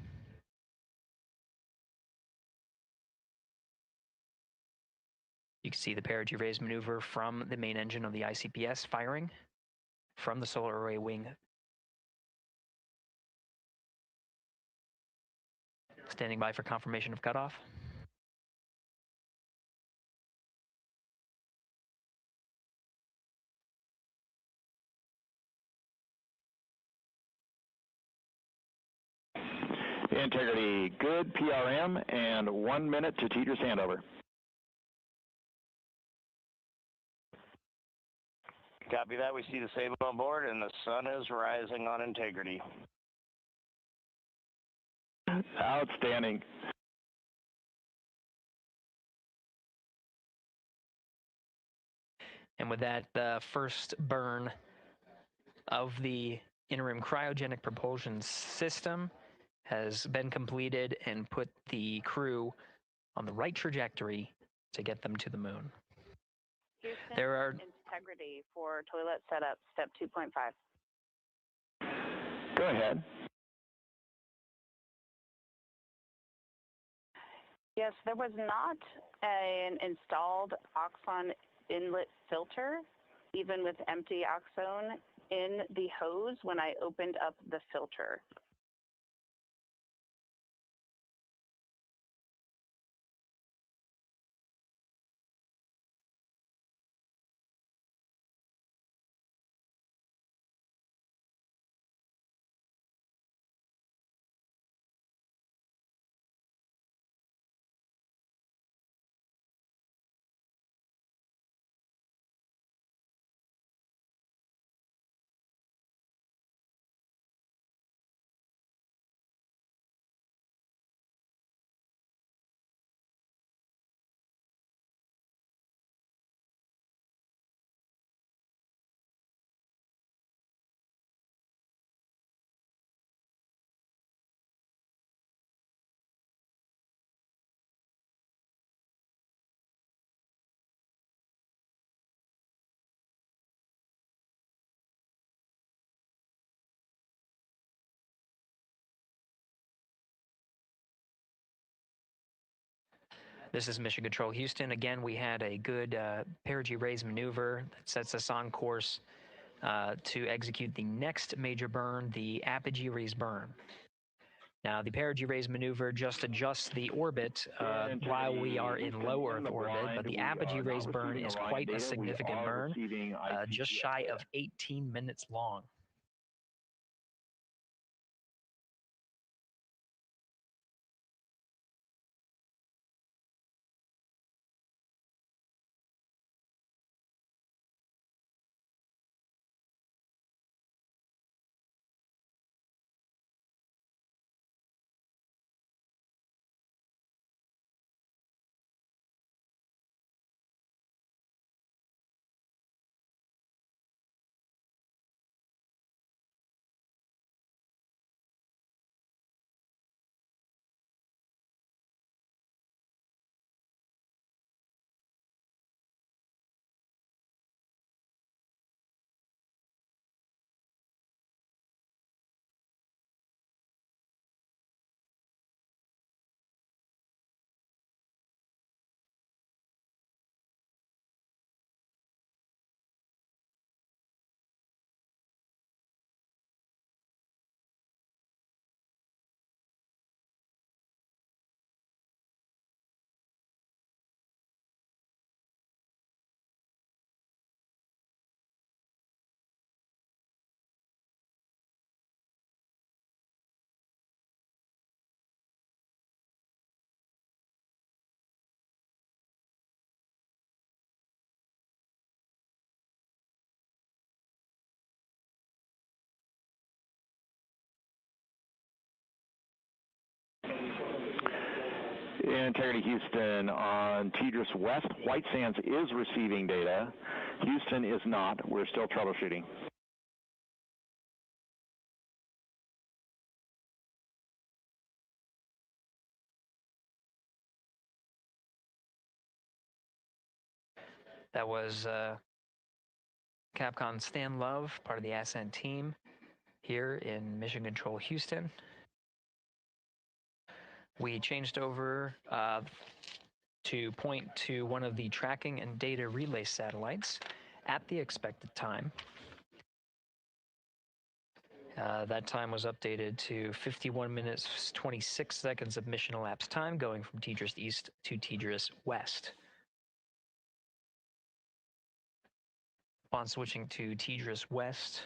You can see the Perigee raise maneuver from the main engine of the ICPS firing from the solar array wing. Standing by for confirmation of cutoff. Integrity, good PRM, and 1 minute to teeter's handover. Copy that. We see the Sable on board, and the sun is rising on integrity. Outstanding. And with that, the first burn of the interim cryogenic propulsion system has been completed and put the crew on the right trajectory to get them to the moon. Houston, There are integrity for toilet setup, step 2.5. Go ahead. Yes, there was not an installed oxon inlet filter, even with empty oxone in the hose when I opened up the filter. This is Mission Control Houston. Again, we had a good Perigee raise maneuver that sets us on course to execute the next major burn, the Apogee raise burn. Now, the Perigee raise maneuver just adjusts the orbit while we are in low Earth orbit, but the Apogee raise burn is quite a significant burn, just shy of 18 minutes long. Integrity Houston, on TDRS West, White Sands is receiving data. Houston is not. We're still troubleshooting. That was Capcom Stan Love, part of the Ascent team here in Mission Control Houston. We changed over to point to one of the tracking and data relay satellites at the expected time. That time was updated to 51 minutes, 26 seconds of mission elapsed time, going from TDRS East to TDRS West. Upon switching to TDRS West,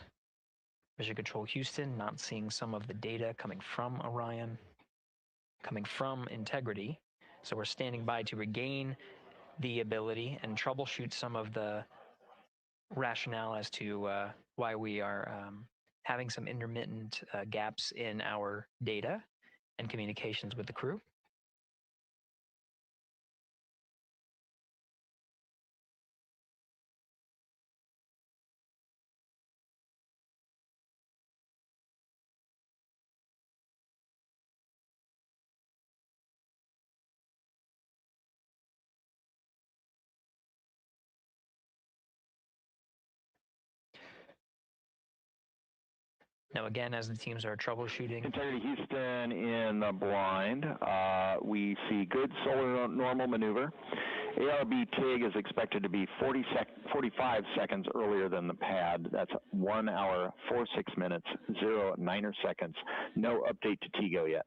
Mission Control Houston, not seeing some of the data coming from Orion, coming from Integrity. So we're standing by to regain the ability and troubleshoot some of the rationale as to why we are having some intermittent gaps in our data and communications with the crew. Now, again, as the teams are troubleshooting. Integrity Houston in the blind. We see good solar normal maneuver. ARB TIG is expected to be 45 seconds earlier than the pad. That's 1 hour, 46 minutes, 0.9 seconds. No update to TIGO yet.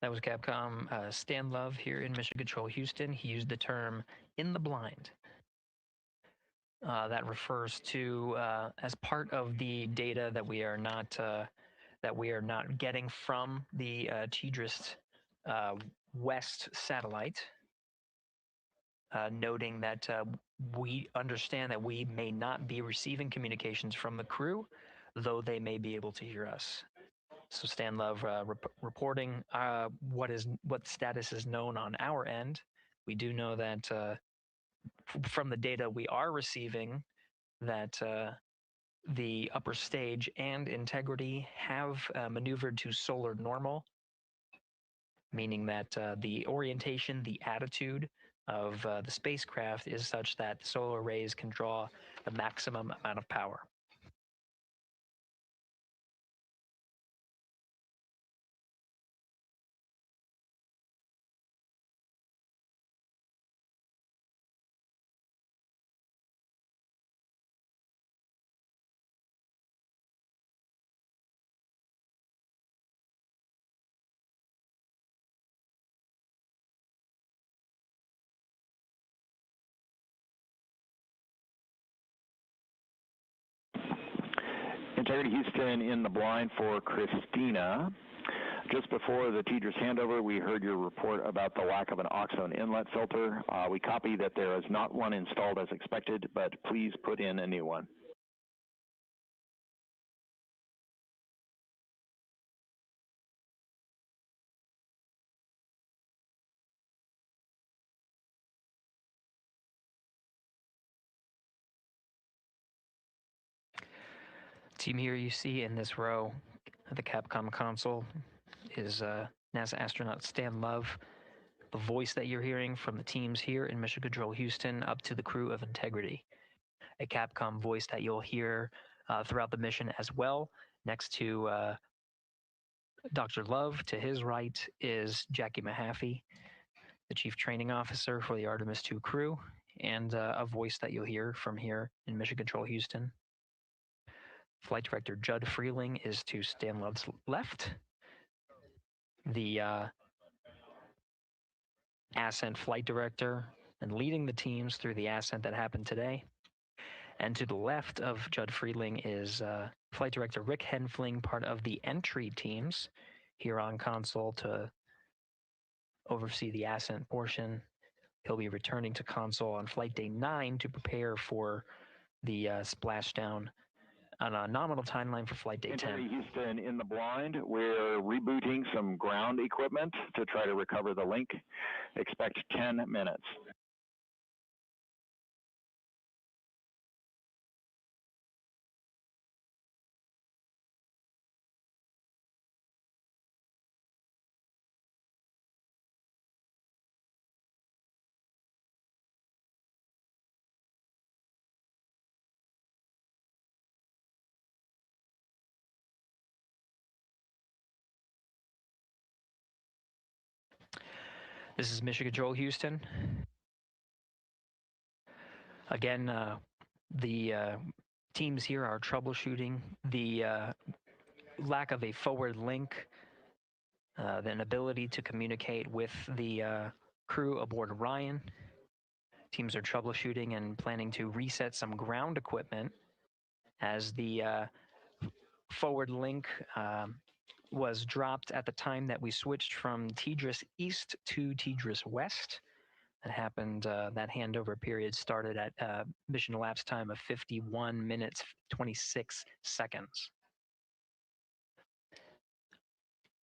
That was Capcom Stan Love here in Mission Control Houston. He used the term "in the blind." That refers to as part of the data that we are not getting from the TDRS West satellite. Noting that we understand that we may not be receiving communications from the crew, though they may be able to hear us. So Stan Love reporting what status is known on our end. We do know that from the data we are receiving that the upper stage and Integrity have maneuvered to solar normal, meaning that the orientation, the attitude of the spacecraft is such that the solar rays can draw the maximum amount of power. Integrity Houston in the blind for Christina. Just before the TDRS handover, we heard your report about the lack of an oxone inlet filter. We copy that there is not one installed as expected, but please put in a new one. Team here you see in this row of the Capcom console is NASA astronaut Stan Love. The voice that you're hearing from the teams here in Mission Control Houston up to the crew of Integrity. A Capcom voice that you'll hear throughout the mission as well. Next to Dr. Love, to his right is Jackie Mahaffey, the Chief Training Officer for the Artemis II crew, and a voice that you'll hear from here in Mission Control Houston. Flight Director Judd Freeling is to Stan Love's left. The Ascent Flight Director and leading the teams through the Ascent that happened today. And to the left of Judd Freeling is Flight Director Rick Henfling, part of the entry teams here on console to oversee the Ascent portion. He'll be returning to console on Flight Day 9 to prepare for the splashdown on a nominal timeline for flight day 10. Integrity Houston in the blind. We're rebooting some ground equipment to try to recover the link. Expect 10 minutes. This is Mission Control Houston. Again, the teams here are troubleshooting the lack of a forward link, the inability to communicate with the crew aboard Orion. Teams are troubleshooting and planning to reset some ground equipment as the forward link was dropped at the time that we switched from TDRS East to TDRS West. That happened, that handover period started at mission elapsed time of 51 minutes, 26 seconds.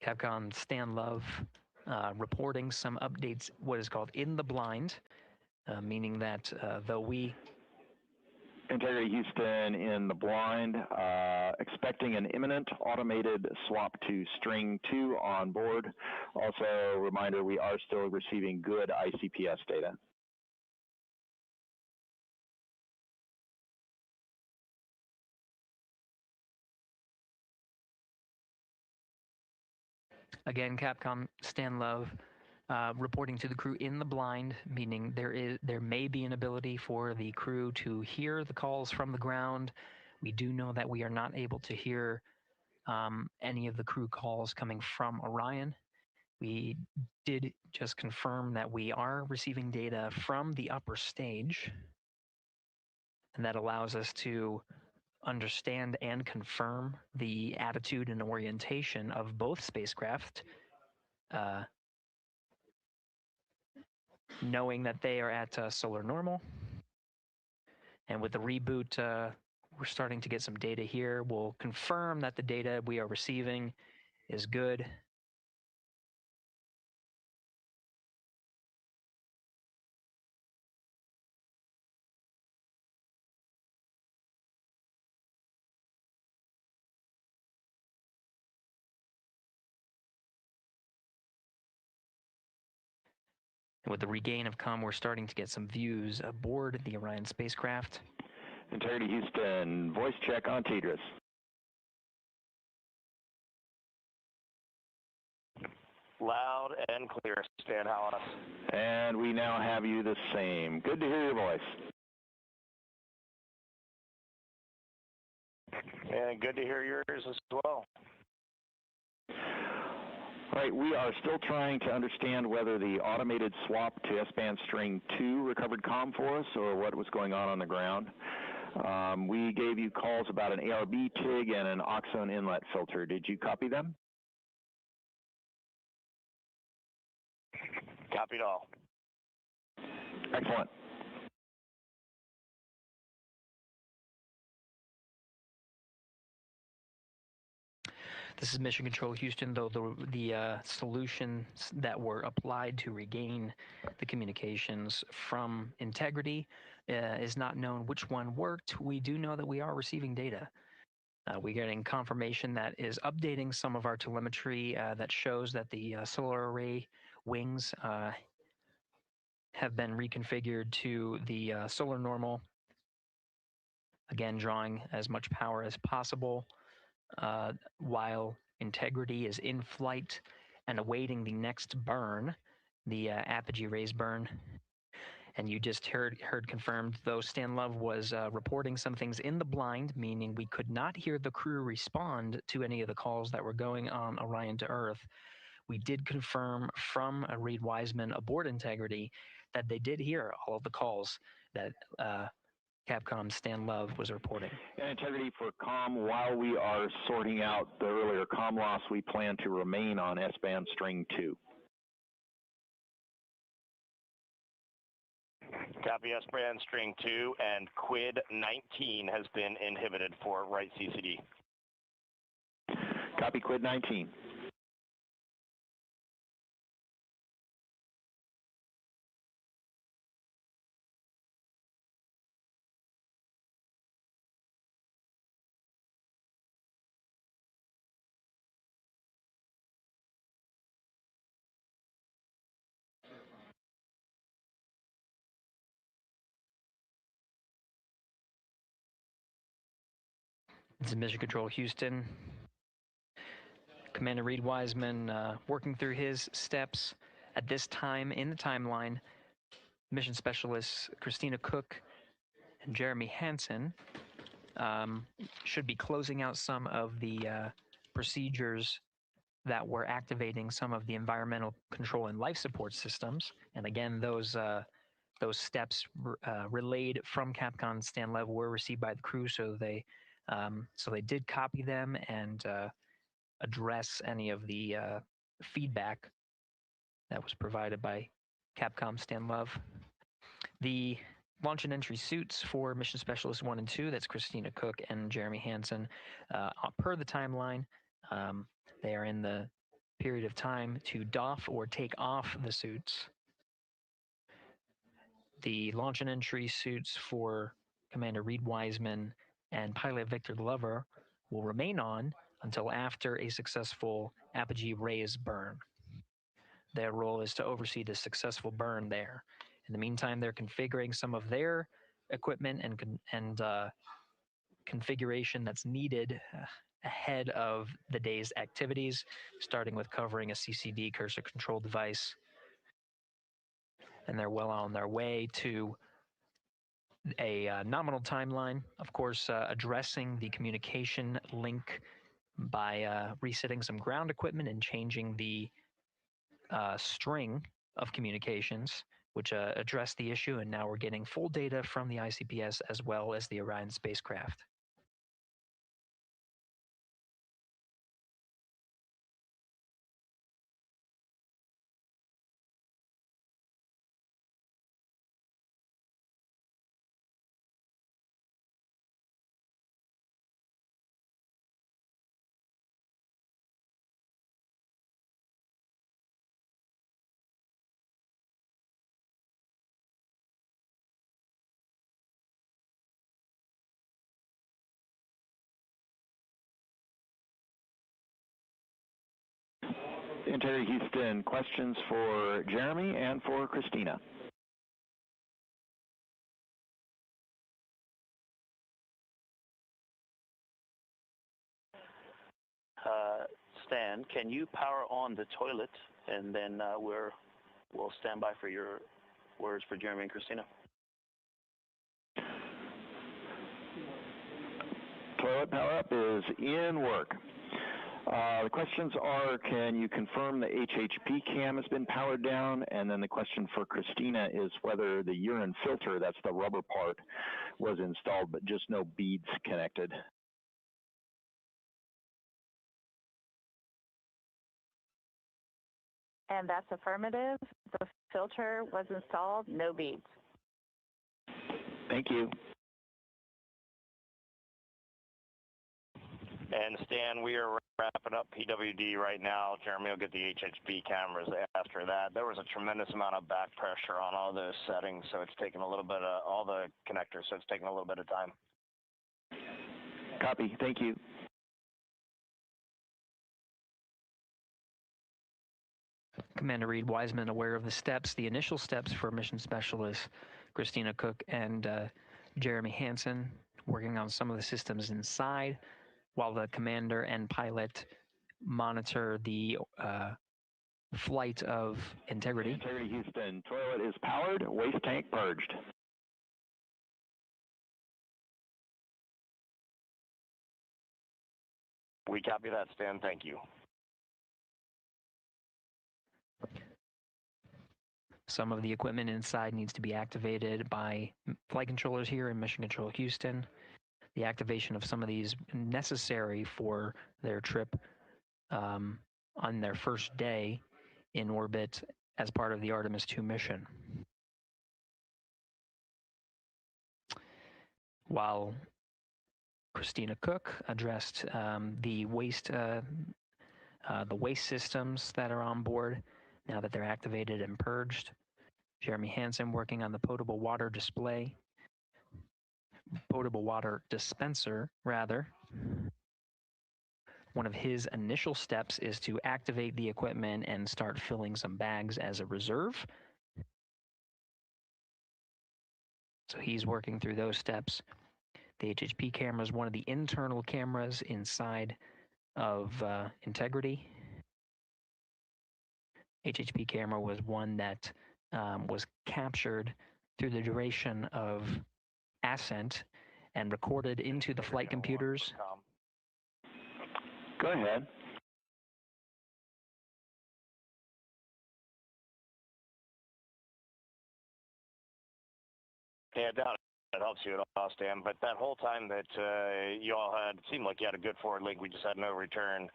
Capcom Stan Love reporting some updates, what is called in the blind, meaning that though we... Integrity Houston in the blind, expecting an imminent automated swap to string 2 on board. Also, reminder, we are still receiving good ICPS data. Again, Capcom Stan Love reporting to the crew in the blind, meaning there may be an ability for the crew to hear the calls from the ground. We do know that we are not able to hear any of the crew calls coming from Orion. We did just confirm that we are receiving data from the upper stage, and that allows us to understand and confirm the attitude and orientation of both spacecraft, knowing that they are at solar normal. And with the reboot, we're starting to get some data here. We'll confirm that the data we are receiving is good. And with the regain of comm, we're starting to get some views aboard the Orion spacecraft. Integrity Houston, voice check on TDRS. Loud and clear, Stan Hollis. And we now have you the same. Good to hear your voice. And good to hear yours as well. All right, we are still trying to understand whether the automated swap to S-band string 2 recovered comm for us or what was going on the ground. We gave you calls about an ARB TIG and an oxone inlet filter. Did you copy them? Copied all. Excellent. This is Mission Control Houston, though the solutions that were applied to regain the communications from Integrity is not known which one worked. We do know that we are receiving data. We're getting confirmation that is updating some of our telemetry that shows that the solar array wings have been reconfigured to the solar normal. Again, drawing as much power as possible. While Integrity is in flight and awaiting the next burn, the Apogee raise burn. And you just heard confirmed, though Stan Love was reporting some things in the blind, meaning we could not hear the crew respond to any of the calls that were going on Orion to Earth. We did confirm from Reed Wiseman aboard Integrity that they did hear all of the calls that Capcom Stan Love was reporting. And Integrity for comm, while we are sorting out the earlier comm loss, we plan to remain on S-band string 2. Copy S band string 2 and quid 19 has been inhibited for right CCD. Copy quid 19. This is Mission Control Houston. Commander Reed Wiseman working through his steps. At this time in the timeline, mission specialists Christina Cook and Jeremy Hansen should be closing out some of the procedures that were activating some of the environmental control and life support systems. And again, those steps relayed from Capcom stand level were received by the crew, so they did copy them and address any of the feedback that was provided by Capcom Stan Love. The launch and entry suits for Mission Specialist 1 and 2, that's Christina Cook and Jeremy Hansen, per the timeline, they are in the period of time to doff or take off the suits. The launch and entry suits for Commander Reed Wiseman and pilot Victor Glover will remain on until after a successful Apogee raise burn. Their role is to oversee the successful burn there. In the meantime, they're configuring some of their equipment and configuration that's needed ahead of the day's activities, starting with covering a CCD cursor control device. And they're well on their way to a nominal timeline, of course, addressing the communication link by resetting some ground equipment and changing the string of communications, which addressed the issue, and now we're getting full data from the ICPS as well as the Orion spacecraft. Integrity Houston, questions for Jeremy and for Christina? Stan, can you power on the toilet, and then we'll stand by for your words for Jeremy and Christina. Toilet power up is in work. The questions are, can you confirm the HHP cam has been powered down? And then the question for Christina is whether the urine filter, that's the rubber part, was installed, but just no beads connected. And that's affirmative. The filter was installed, no beads. Thank you. And Stan, we are wrapping up PWD right now. Jeremy will get the HHP cameras after that. There was a tremendous amount of back pressure on all those settings, so it's taken a little bit of all the connectors, so it's taken a little bit of time. Copy. Thank you. Commander Reed Wiseman aware of the steps, the initial steps for mission specialists Christina Cook and Jeremy Hansen, working on some of the systems inside, while the commander and pilot monitor the flight of Integrity. Integrity Houston, toilet is powered, waste tank purged. We copy that, Stan. Thank you. Some of the equipment inside needs to be activated by flight controllers here in Mission Control Houston. The activation of some of these necessary for their trip on their first day in orbit as part of the Artemis II mission. while Christina Cook addressed the waste systems that are on board now that they're activated and purged. Jeremy Hansen working on the potable water dispenser rather. One of his initial steps is to activate the equipment and start filling some bags as a reserve. So he's working through those steps. The HHP camera is one of the internal cameras inside of Integrity. HHP camera was one that was captured through the duration of Ascent and recorded into the flight computers. Go ahead. Yeah, that helps you at all, Stan. But that whole time that you all had, it seemed like you had a good forward link. We just had no return.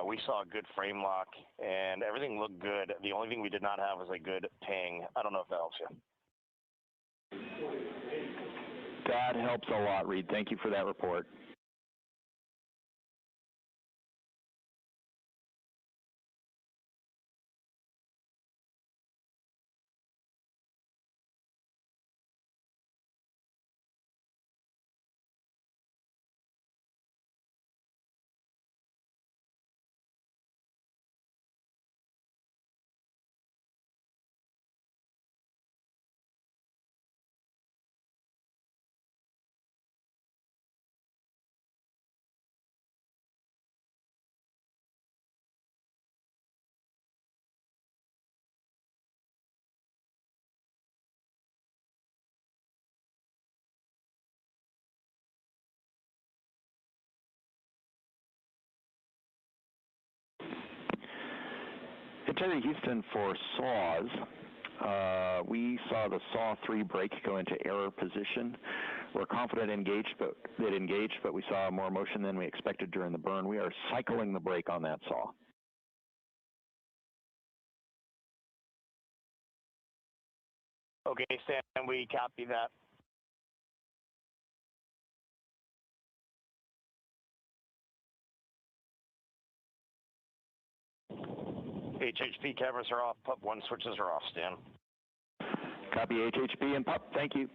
We saw a good frame lock, and everything looked good. The only thing we did not have was a good ping. I don't know if that helps you. That helps a lot, Reed. Thank you for that report. Terry Houston for SAW. We saw the SAW 3 brake go into error position. We're confident it engaged, but we saw more motion than we expected during the burn. We are cycling the brake on that SAW. Okay, Stan, we copy that. HHP cameras are off, PUP 1 switches are off, Stan. Copy HHP and PUP, thank you.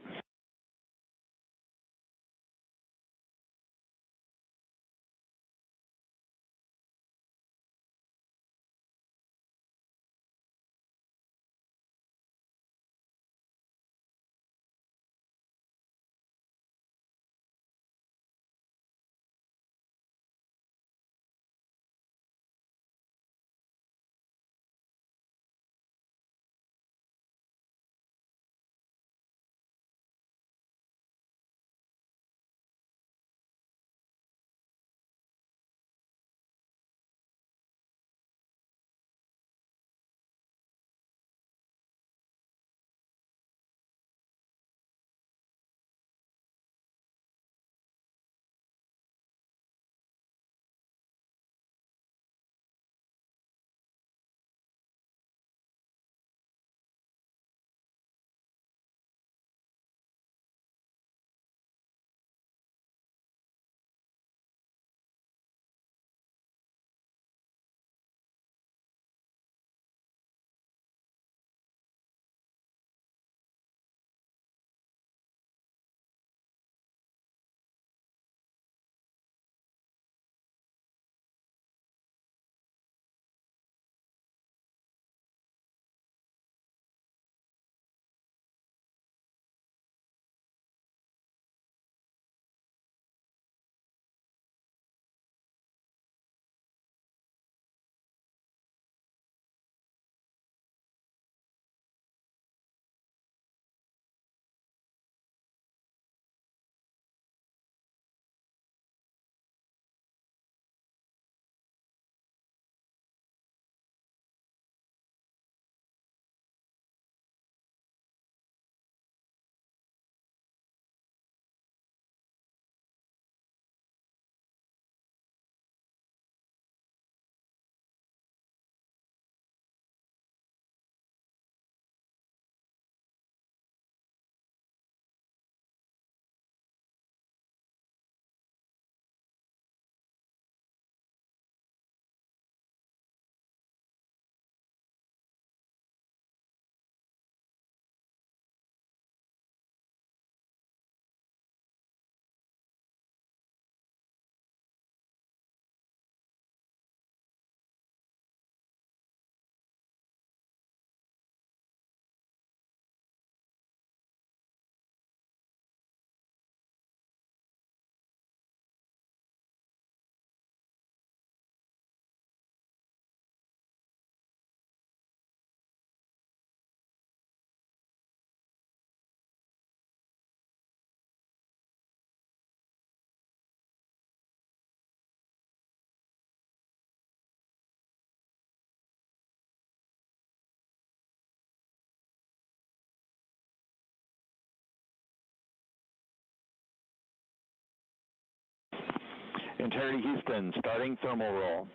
Integrity Houston, starting thermal roll.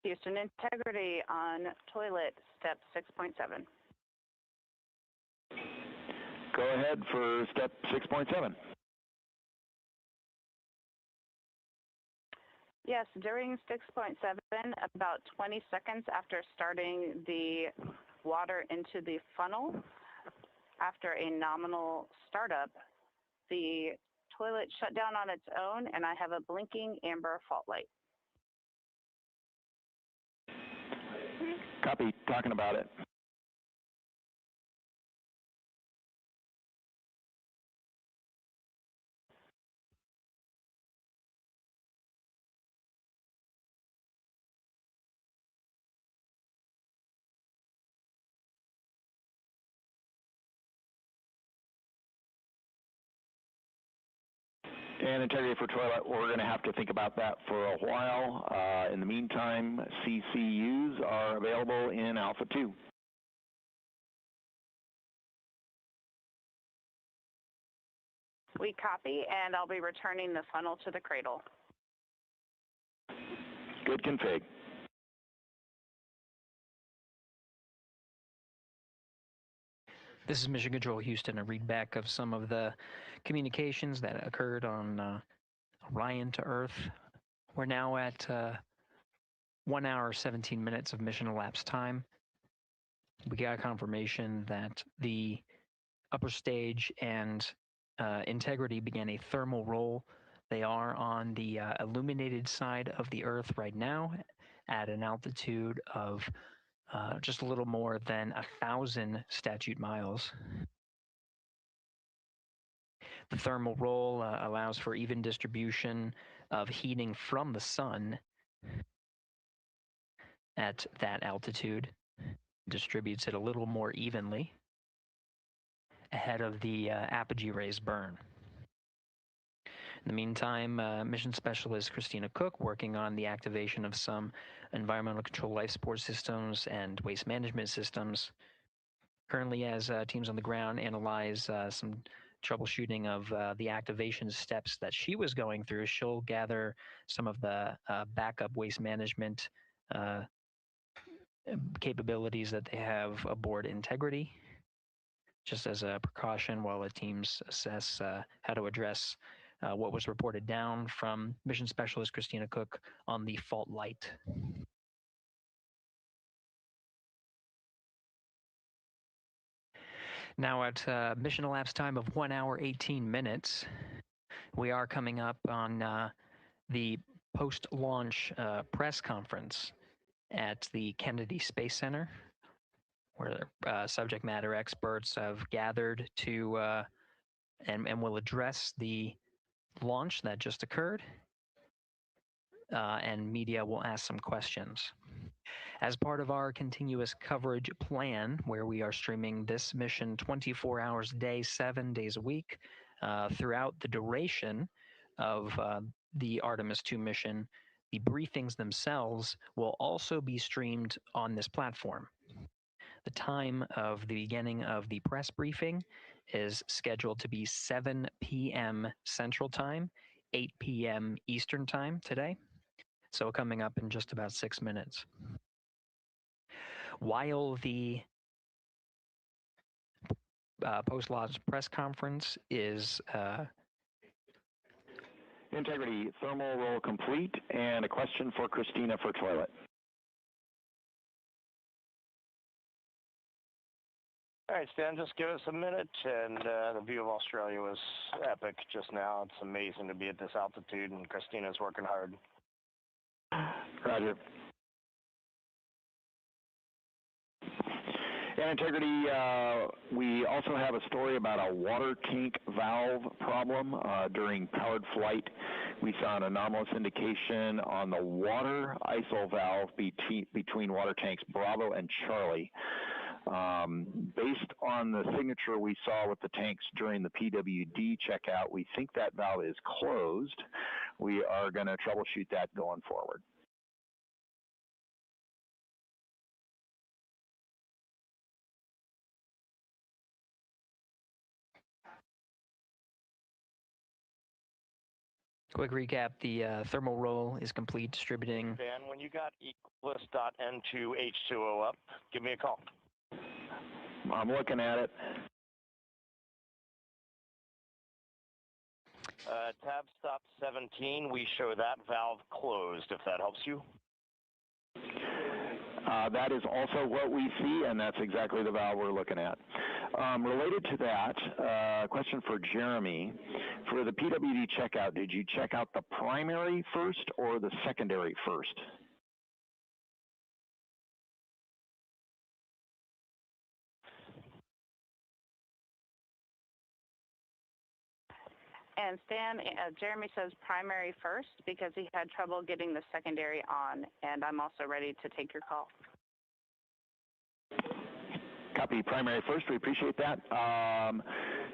Houston Integrity on toilet, step 6.7. Go ahead for step 6.7. Yes, during 6.7, about 20 seconds after starting the water into the funnel, after a nominal startup, the toilet shut down on its own, and I have a blinking amber fault light. Copy, talking about it. And integrity for toilet, we're going to have to think about that for a while. In the meantime, CCUs are available in Alpha 2. We copy, and I'll be returning the funnel to the cradle. Good config. This is Mission Control Houston, a readback of some of the communications that occurred on Orion to Earth. We're now at 1 hour, 17 minutes of mission elapsed time. We got confirmation that the upper stage and Integrity began a thermal roll. They are on the illuminated side of the Earth right now at an altitude of just a little more than 1,000 statute miles. The thermal roll allows for even distribution of heating from the sun at that altitude, distributes it a little more evenly ahead of the apogee rays burn. In the meantime, mission specialist Christina Cook working on the activation of some environmental control life support systems and waste management systems. Currently, as teams on the ground analyze some troubleshooting of the activation steps that she was going through, she'll gather some of the backup waste management capabilities that they have aboard Integrity, just as a precaution while the teams assess how to address what was reported down from mission specialist Christina Cook on the fault light. Now at mission elapsed time of 1 hour, 18 minutes, we are coming up on the post-launch press conference at the Kennedy Space Center, where subject matter experts have gathered to and will address the launch that just occurred, and media will ask some questions. As part of our continuous coverage plan, where we are streaming this mission 24 hours a day, 7 days a week, throughout the duration of the Artemis II mission, the briefings themselves will also be streamed on this platform. The time of the beginning of the press briefing is scheduled to be 7 p.m. Central Time, 8 p.m. Eastern Time today. So coming up in just about 6 minutes. While the post-launch press conference is Integrity thermal roll complete, and a question for Christina for toilet. All right, Stan, just give us a minute, and the view of Australia was epic just now. It's amazing to be at this altitude, and Christina's working hard. Roger. And Integrity, we also have a story about a water tank valve problem during powered flight. We saw an anomalous indication on the water ISO valve between water tanks Bravo and Charlie. Based on the signature we saw with the tanks during the PWD checkout, we think that valve is closed. We are going to troubleshoot that going forward. Quick recap, the thermal roll is complete, distributing. Dan, when you got Equus.N2H2O up, give me a call. I'm looking at it. Tab stop 17, we show that valve closed, if that helps you. That is also what we see, and that's exactly the valve we're looking at. Related to that, question for Jeremy. For the PWD checkout, did you check out the primary first or the secondary first? And Stan, Jeremy says primary first because he had trouble getting the secondary on, and I'm also ready to take your call. Copy primary first, we appreciate that.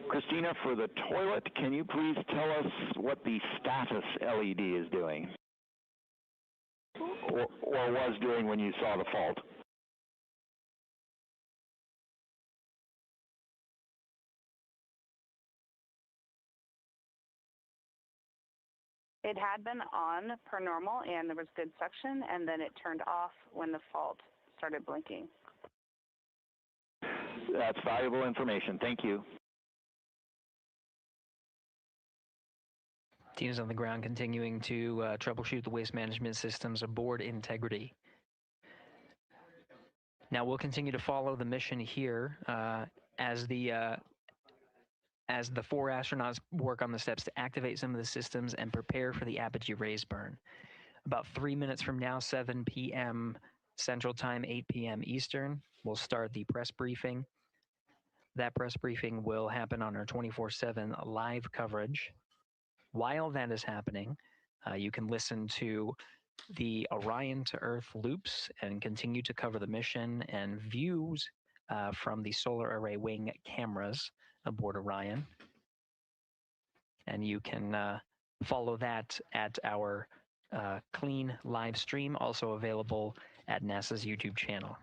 Christina, for the toilet, can you please tell us what the status LED is doing? Or was doing when you saw the fault? It had been on per normal, and there was good suction, and then it turned off when the fault started blinking. That's valuable information. Thank you. Teams on the ground continuing to troubleshoot the waste management systems aboard Integrity. Now we'll continue to follow the mission here as the 4 astronauts work on the steps to activate some of the systems and prepare for the Apogee raise burn. About 3 minutes from now, 7 p.m. Central Time, 8 p.m. Eastern, we'll start the press briefing. That press briefing will happen on our 24/7 live coverage. While that is happening, you can listen to the Orion to Earth loops and continue to cover the mission and views from the solar array wing cameras aboard Orion. And you can follow that at our clean live stream, also available at NASA's YouTube channel.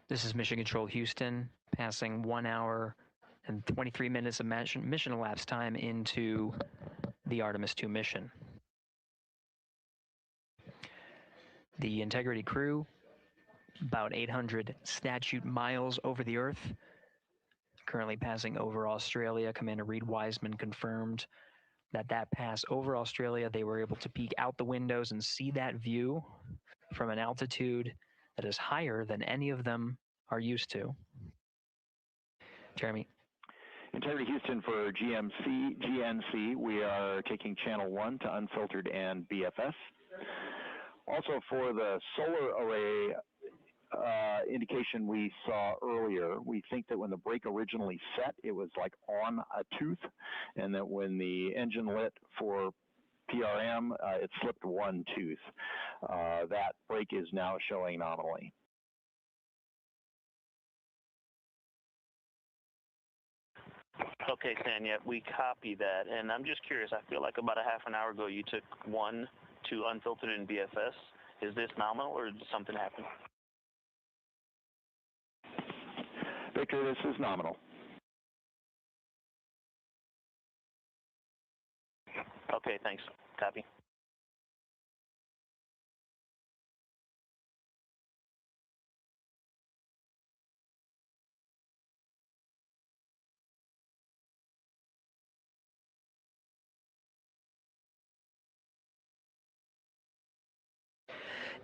This is Mission Control Houston, passing 1 hour and 23 minutes of mission elapsed time into the Artemis II mission. The Integrity crew, about 800 statute miles over the Earth, currently passing over Australia. Commander Reed Wiseman confirmed that pass over Australia, they were able to peek out the windows and see that view from an altitude that is higher than any of them are used to. Jeremy. Integrity Houston for GNC, we are taking channel 1 to unfiltered and BFS. Also for the solar array indication we saw earlier, we think that when the brake originally set, it was like on a tooth, and that when the engine lit for PRM, it slipped one tooth. That brake is now showing nominally. Okay, Tanya, we copy that, and I'm just curious. I feel like about a half an hour ago you took 1 to unfiltered in BFS. Is this nominal, or did something happen? Victor, this is nominal. Okay, thanks. Copy.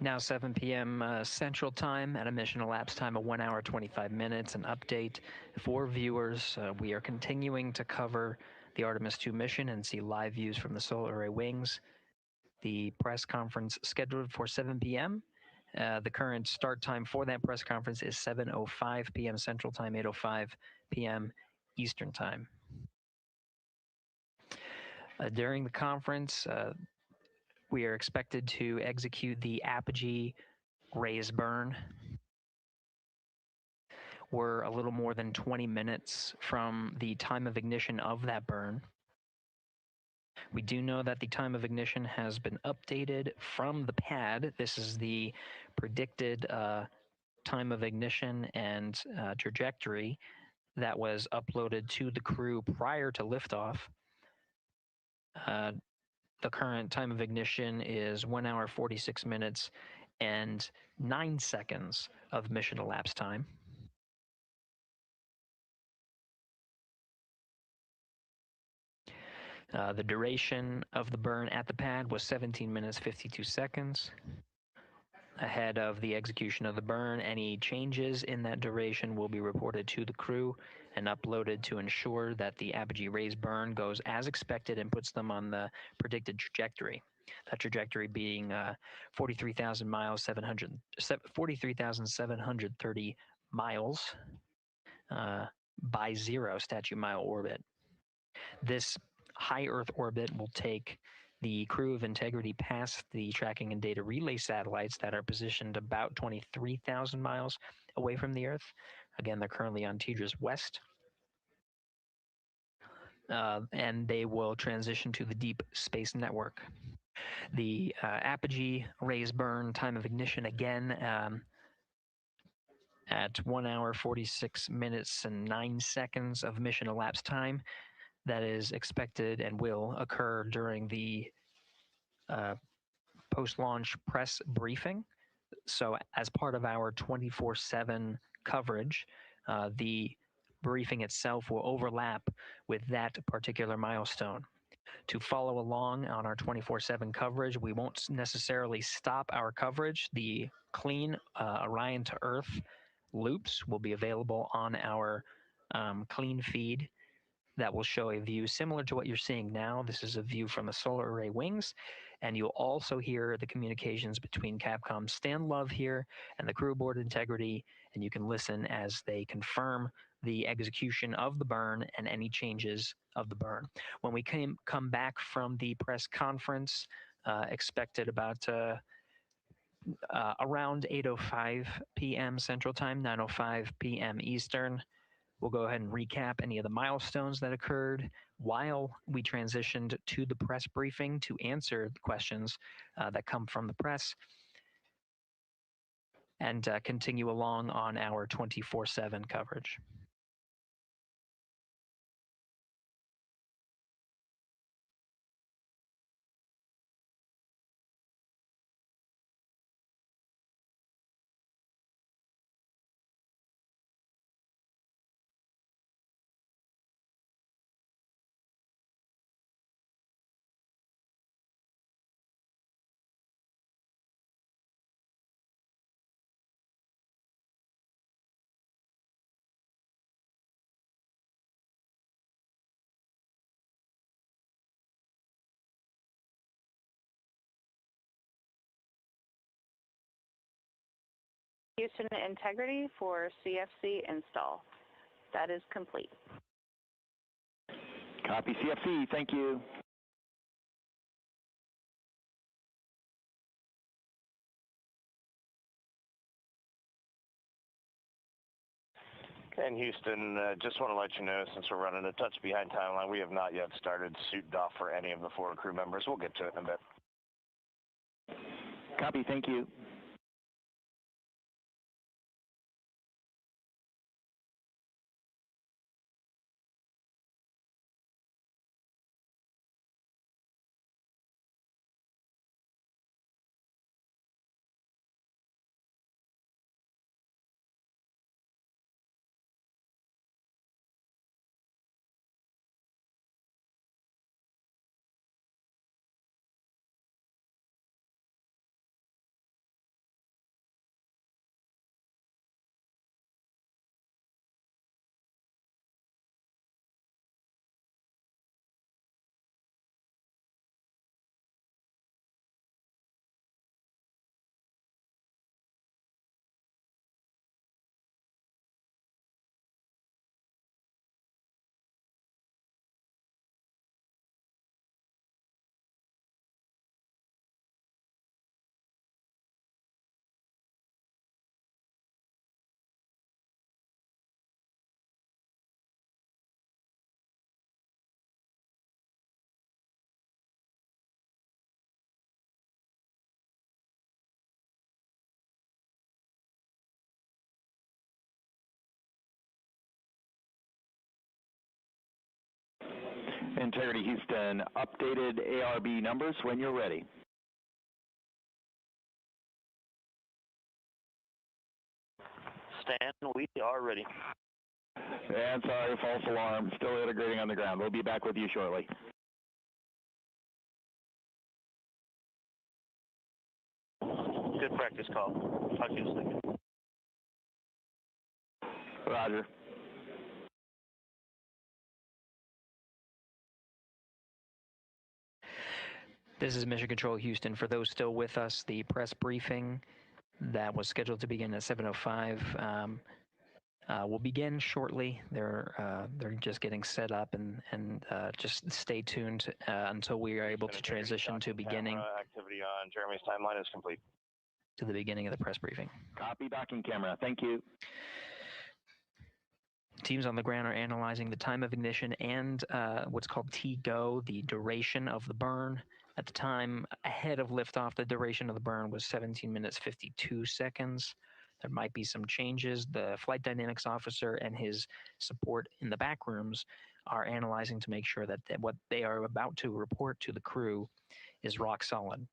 Now 7 p.m. Central Time at a mission elapsed time of 1 hour 25 minutes. An update for viewers. We are continuing to cover the Artemis II mission and see live views from the solar array wings. The press conference scheduled for 7 p.m. The current start time for that press conference is 7:05 p.m. Central Time, 8:05 p.m. Eastern Time. During the conference, we are expected to execute the Apogee raise burn. We're a little more than 20 minutes from the time of ignition of that burn. We do know that the time of ignition has been updated from the pad. This is the predicted time of ignition and trajectory that was uploaded to the crew prior to liftoff. The current time of ignition is 1 hour 46 minutes and 9 seconds of mission elapsed time. The duration of the burn at the pad was 17 minutes 52 seconds. Ahead of the execution of the burn, any changes in that duration will be reported to the crew and uploaded to ensure that the Apogee raise burn goes as expected and puts them on the predicted trajectory. That trajectory being 43,000 miles, 43,730 miles by 0 statute mile orbit. This high Earth orbit will take the crew of Integrity past the tracking and data relay satellites that are positioned about 23,000 miles away from the Earth. Again, they're currently on TDRS West. And they will transition to the Deep Space Network. The Apogee raise burn time of ignition again at 1 hour 46 minutes and 9 seconds of mission elapsed time. That is expected and will occur during the post-launch press briefing. So as part of our 24/7 coverage, the briefing itself will overlap with that particular milestone. To follow along on our 24/7 coverage, we won't necessarily stop our coverage. The clean Orion to Earth loops will be available on our clean feed that will show a view similar to what you're seeing now. This is a view from the solar array wings, and you'll also hear the communications between Capcom's Stan Love here and the crew aboard Integrity, and you can listen as they confirm the execution of the burn and any changes of the burn. When we come back from the press conference, expected about around 8:05 p.m. Central Time, 9:05 p.m. Eastern, we'll go ahead and recap any of the milestones that occurred while we transitioned to the press briefing to answer the questions that come from the press, and continue along on our 24/7 coverage. Houston Integrity for CFC install. That is complete. Copy CFC, thank you. Okay, in Houston, just want to let you know, since we're running a touch behind timeline, we have not yet started suit doff for any of the 4 crew members. We'll get to it in a bit. Copy, thank you. Integrity Houston, updated ARB numbers when you're ready. Stan, we are ready. And sorry, false alarm. Still integrating on the ground. We'll be back with you shortly. Good practice call. Talk to you in a second. Roger. This is Mission Control Houston. For those still with us, the press briefing that was scheduled to begin at 7:05 will begin shortly. They're just getting set up, and just stay tuned until we are able to transition to beginning. Activity on Jeremy's timeline is complete. To the beginning of the press briefing. Copy docking camera. Thank you. Teams on the ground are analyzing the time of ignition and what's called T-GO, the duration of the burn. At the time ahead of liftoff, the duration of the burn was 17 minutes 52 seconds. There might be some changes. The flight dynamics officer and his support in the back rooms are analyzing to make sure that what they are about to report to the crew is rock solid.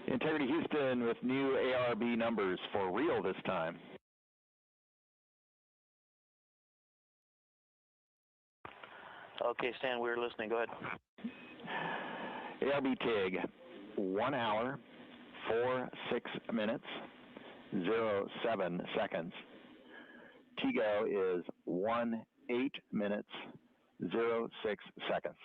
Integrity Houston with new ARB numbers for real this time. Okay, Stan, we're listening. Go ahead. ARB TIG, 1 hour, 46 minutes, 07 seconds. TGO is 18 minutes, 06 seconds.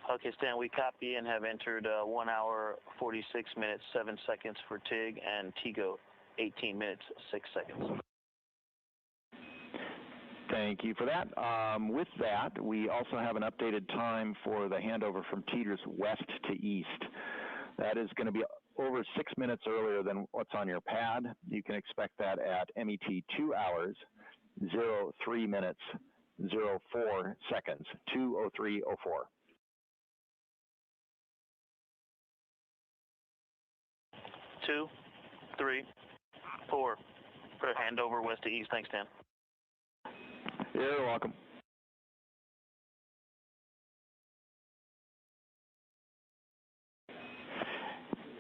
Okay, Stan, we copy and have entered 1 hour, 46 minutes, 7 seconds for TIG, and TGO, 18 minutes, 6 seconds. Thank you for that. With that, we also have an updated time for the handover from TDRS west to east. That is going to be over 6 minutes earlier than what's on your pad. You can expect that at MET 2 hours, 03 minutes, 04 seconds, 2:03:04. 2, 3, 4. For handover west to east. Thanks, Dan. You're welcome.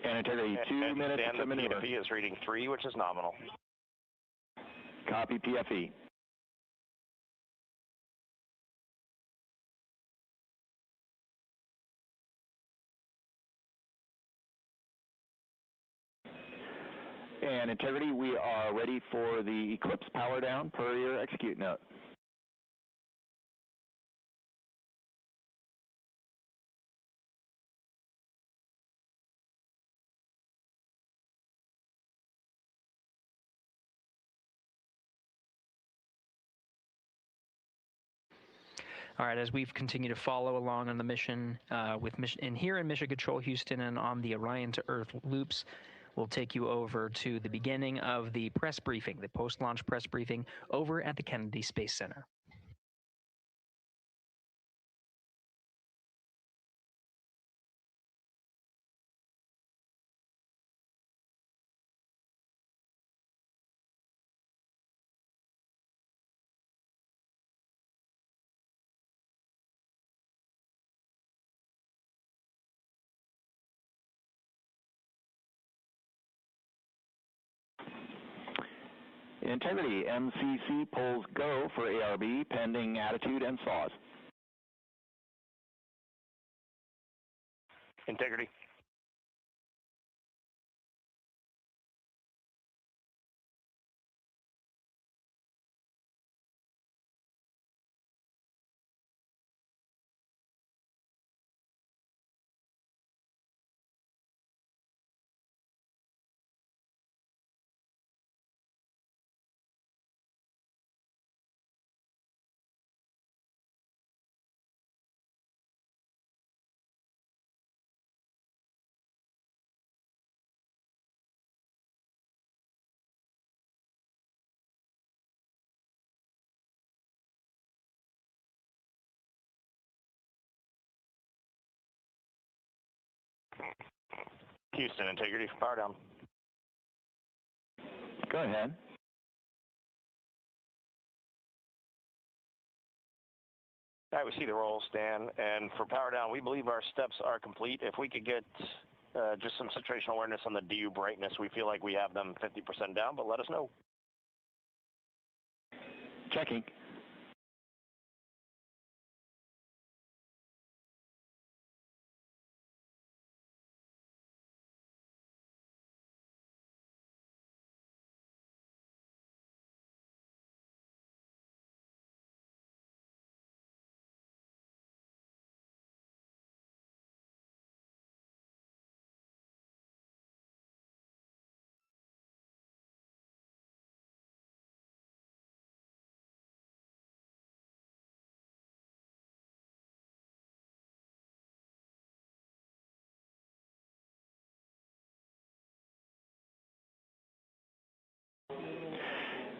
And integrity, 2 minutes to maneuver. PFE is reading 3, which is nominal. Copy PFE. And integrity, we are ready for the Eclipse power down per your execute note. All right, as we've continued to follow along on the mission and here in Mission Control Houston and on the Orion to Earth loops, we'll take you over to the beginning of the press briefing, the post-launch press briefing over at the Kennedy Space Center. Integrity, MCC pulls go for ARB pending attitude and saws. Integrity. Houston, integrity for power down. Go ahead. All right, we see the roll, Stan. And for power down, we believe our steps are complete. If we could get just some situational awareness on the DU brightness, we feel like we have them 50% down, but let us know. Checking.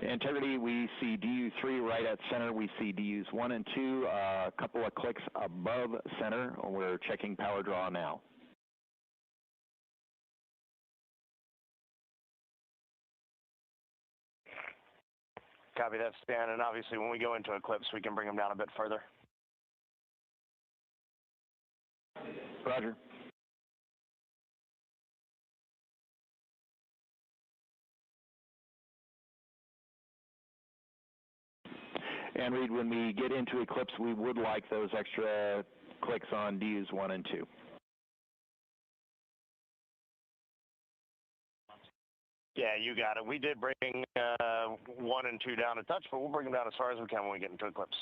Integrity, we see DU3 right at center. We see DUs 1 and 2, a couple of clicks above center. We're checking power draw now. Copy that, Stan. And obviously, when we go into eclipse, we can bring them down a bit further. Roger. And Reed, when we get into eclipse, we would like those extra clicks on DUs 1 and 2. Yeah, you got it. We did bring 1 and 2 down a touch, but we'll bring them down as far as we can when we get into eclipse.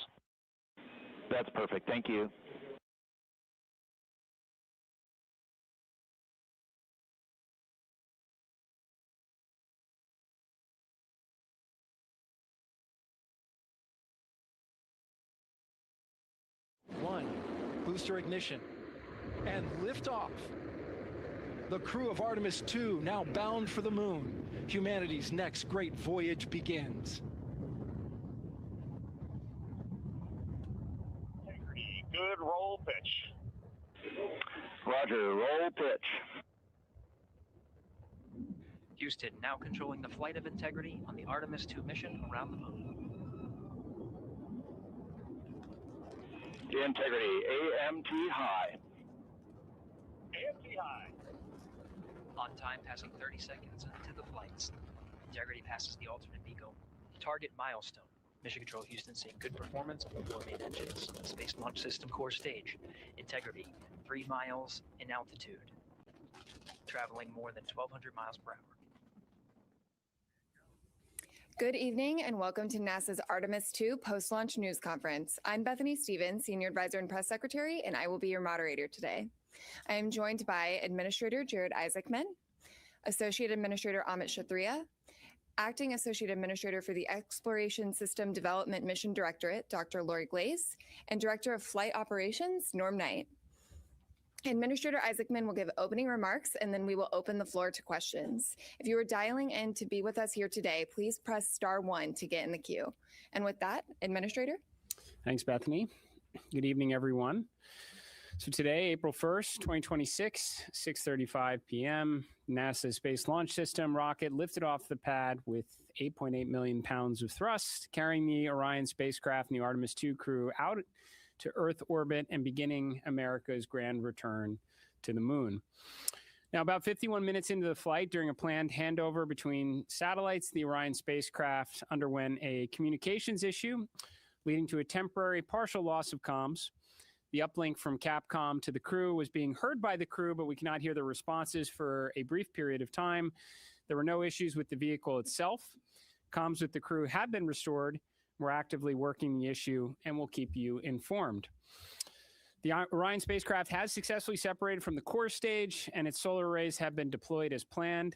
That's perfect. Thank you. Booster ignition, and liftoff. The crew of Artemis II now bound for the moon. Humanity's next great voyage begins. Good roll pitch. Roger, roll pitch. Houston now controlling the flight of Integrity on the Artemis II mission around the moon. Integrity, AMT high. AMT high. On time, passing 30 seconds into the flights. Integrity passes the alternate BEAGLE. Target milestone. Mission Control Houston seeing good performance on the 4 main engines. Space Launch System core stage. Integrity, 3 miles in altitude. Traveling more than 1,200 miles per hour. Good evening and welcome to NASA's Artemis II post-launch news conference. I'm Bethany Stevens, Senior Advisor and Press Secretary, and I will be your moderator today. I am joined by Administrator Jared Isaacman, Associate Administrator Amit Kshatriya, Acting Associate Administrator for the Exploration System Development Mission Directorate, Dr. Lori Glaze, and Director of Flight Operations, Norm Knight. Administrator Isaacman will give opening remarks, and then we will open the floor to questions. If you are dialing in to be with us here today, please press *1 to get in the queue. And with that, Administrator. Thanks, Bethany. Good evening, everyone. So today, April 1st, 2026, 6:35 p.m., NASA Space Launch System rocket lifted off the pad with 8.8 million pounds of thrust, carrying the Orion spacecraft and the Artemis II crew out to Earth orbit and beginning America's grand return to the moon. Now, about 51 minutes into the flight, during a planned handover between satellites, the Orion spacecraft underwent a communications issue, leading to a temporary partial loss of comms. The uplink from Capcom to the crew was being heard by the crew, but we cannot hear the responses for a brief period of time. There were no issues with the vehicle itself. Comms with the crew have been restored. We're actively working the issue and we'll keep you informed. The Orion spacecraft has successfully separated from the core stage and its solar arrays have been deployed as planned.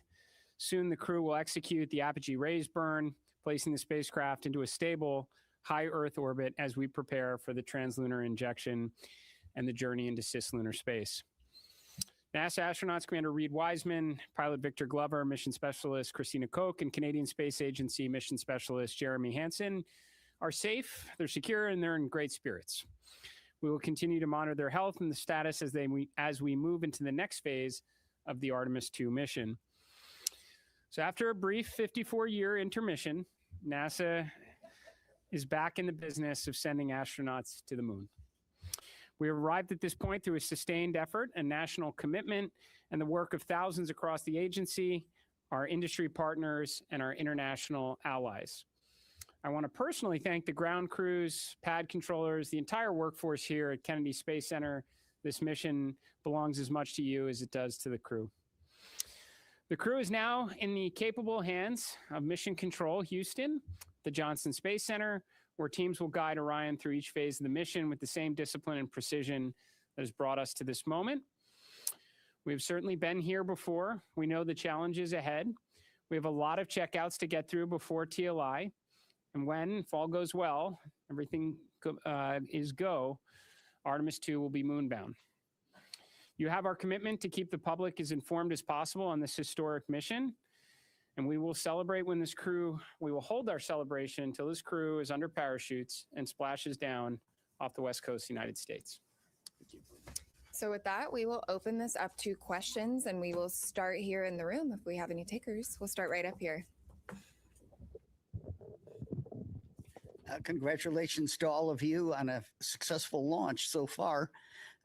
Soon the crew will execute the Apogee raise burn, placing the spacecraft into a stable high Earth orbit as we prepare for the translunar injection and the journey into cislunar space. NASA astronauts Commander Reed Wiseman, pilot Victor Glover, mission specialist Christina Koch, and Canadian Space Agency mission specialist Jeremy Hansen are safe, they're secure, and they're in great spirits. We will continue to monitor their health and the status as we move into the next phase of the Artemis II mission. So after a brief 54-year intermission, NASA is back in the business of sending astronauts to the moon. We have arrived at this point through a sustained effort and national commitment and the work of thousands across the agency, our industry partners, and our international allies. I want to personally thank the ground crews, pad controllers, the entire workforce here at Kennedy Space Center. This mission belongs as much to you as it does to the crew. The crew is now in the capable hands of Mission Control Houston, the Johnson Space Center, where teams will guide Orion through each phase of the mission with the same discipline and precision that has brought us to this moment. We've certainly been here before. We know the challenges ahead. We have a lot of checkouts to get through before TLI. And when, if all goes well, everything is go, Artemis II will be moonbound. You have our commitment to keep the public as informed as possible on this historic mission. And we will celebrate when this crew, we will hold our celebration until this crew is under parachutes and splashes down off the West Coast of the United States. Thank you. So with that, we will open this up to questions, and we will start here in the room. If we have any takers, we'll start right up here. Congratulations to all of you on a successful launch so far.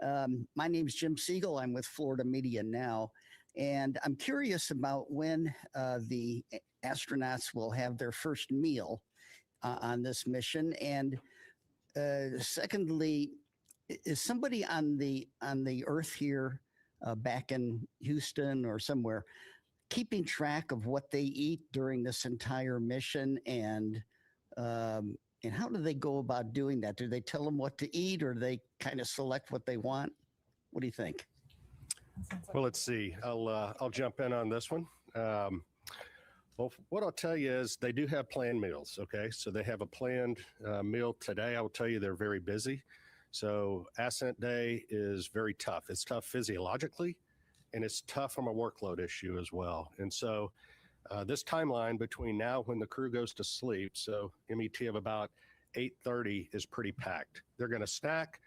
My name is Jim Siegel. I'm with Florida Media Now, and I'm curious about when the astronauts will have their first meal on this mission. And secondly, is somebody on the Earth here, back in Houston or somewhere, keeping track of what they eat during this entire mission? And how do they go about doing that? Do they tell them what to eat, or do they kind of select what they want? What do you think? Well, let's see. I'll jump in on this one. Well, what I'll tell you is they do have planned meals. Okay, so they have a planned meal today. I will tell you they're very busy. So Ascent Day is very tough. It's tough physiologically, and it's tough from a workload issue as well. And so this timeline between now when the crew goes to sleep, so MET of about 8:30 is pretty packed. They're going to snack.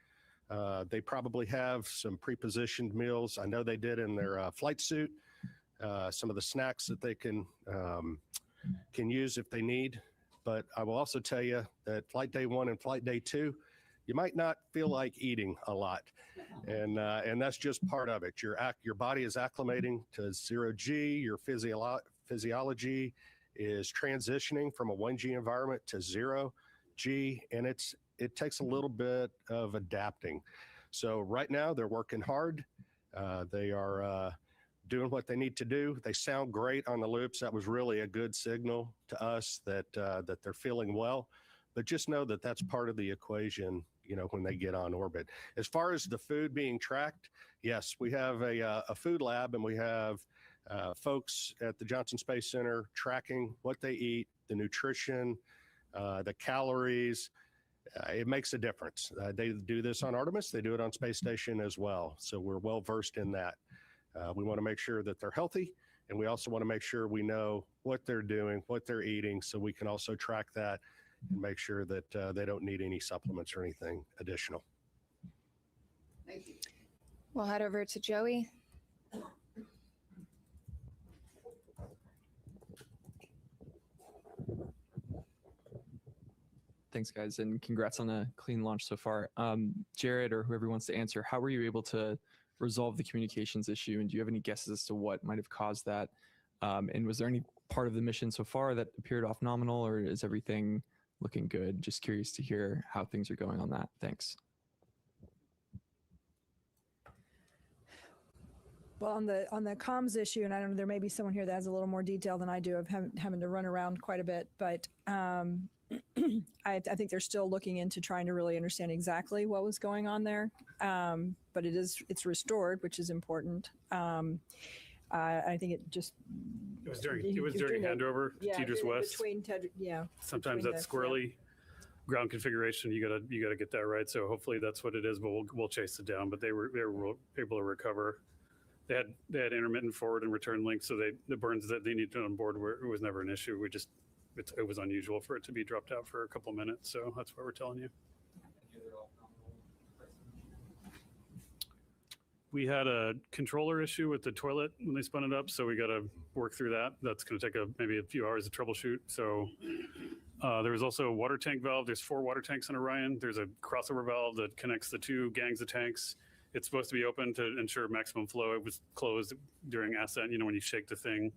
They probably have some pre-positioned meals. I know they did in their flight suit. Some of the snacks that they can use if they need. But I will also tell you that flight day 1 and flight day 2, you might not feel like eating a lot, and that's just part of it. Your body is acclimating to 0G. Your physiology is transitioning from a 1G environment to 0G, and it takes a little bit of adapting. So right now they're working hard. They are doing what they need to do. They sound great on the loops. That was really a good signal to us that they're feeling well. But just know that that's part of the equation, when they get on orbit. As far as the food being tracked, yes, we have a food lab, and we have folks at the Johnson Space Center tracking what they eat, the nutrition, the calories. It makes a difference. They do this on Artemis. They do it on Space Station as well. So we're well versed in that. We want to make sure that they're healthy, and we also want to make sure we know what they're doing, what they're eating, so we can also track that and make sure that they don't need any supplements or anything additional. Thank you. We'll head over to Joey. Thanks, guys, and congrats on a clean launch so far. Jared, or whoever wants to answer, how were you able to resolve the communications issue, and do you have any guesses as to what might have caused that? And was there any part of the mission so far that appeared off nominal, or is everything looking good? Just curious to hear how things are going on that. Thanks. Well, on the comms issue, and I don't know, there may be someone here that has a little more detail than I do of having to run around quite a bit, but I think they're still looking into trying to really understand exactly what was going on there. But it's restored, which is important. I think it was during handover. Yeah, Tedra's West. Between sometimes that's squirrely ground configuration. You gotta get that right. So hopefully that's what it is. But we'll chase it down. But they were able to recover. They had intermittent forward and return links, so the burns that they needed on board it was never an issue. It was unusual for it to be dropped out for a couple minutes. So that's what we're telling you. We had a controller issue with the toilet when they spun it up, so we got to work through that. That's going to take maybe a few hours to troubleshoot. So there was also a water tank valve. There's 4 water tanks in Orion. There's a crossover valve that connects the 2 gangs of tanks. It's supposed to be open to ensure maximum flow. It was closed during Ascent. You know, when you shake the thing,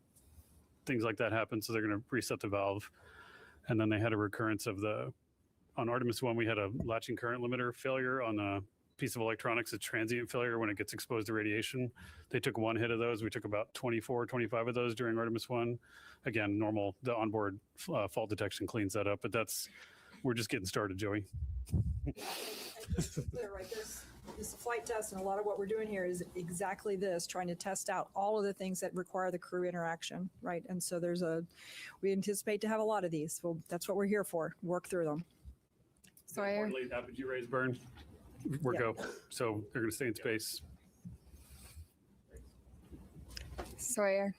things like that happen. So they're going to reset the valve. And then they had a recurrence of on Artemis 1, we had a latching current limiter failure on a piece of electronics, a transient failure when it gets exposed to radiation. They took 1 hit of those. We took about 24, 25 of those during Artemis 1. Again, normal, the onboard fault detection cleans that up, but we're just getting started, Joey. Right, this flight test and a lot of what we're doing here is exactly this, trying to test out all of the things that require the crew interaction, right? And so we anticipate to have a lot of these. Well, that's what we're here for, work through them. Sawyer. Apogee rays burn. We're go. So they're going to stay in space. Sawyer.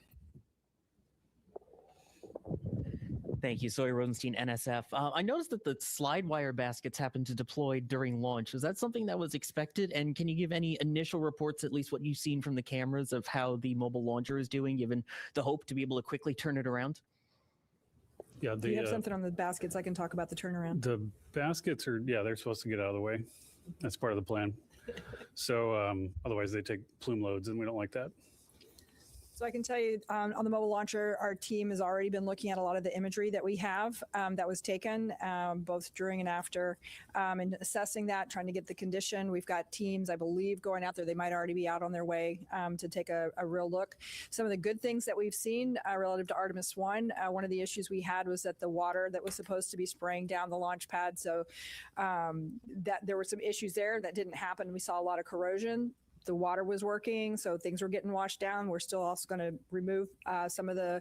Thank you, Sawyer Rosenstein, NSF. I noticed that the slide wire baskets happened to deploy during launch. Was that something that was expected? And can you give any initial reports, at least what you've seen from the cameras, of how the mobile launcher is doing, given the hope to be able to quickly turn it around? Yeah, Do you have something on the baskets? I can talk about the turnaround. The baskets they're supposed to get out of the way. That's part of the plan. So otherwise they take plume loads and we don't like that. So I can tell you on the mobile launcher, our team has already been looking at a lot of the imagery that we have that was taken both during and after and assessing that, trying to get the condition. We've got teams, I believe, going out there. They might already be out on their way to take a real look. Some of the good things that we've seen relative to Artemis 1, one of the issues we had was that the water that was supposed to be spraying down the launch pad, so that there were some issues there that didn't happen. We saw a lot of corrosion. The water was working, so things were getting washed down. We're still also going to remove some of the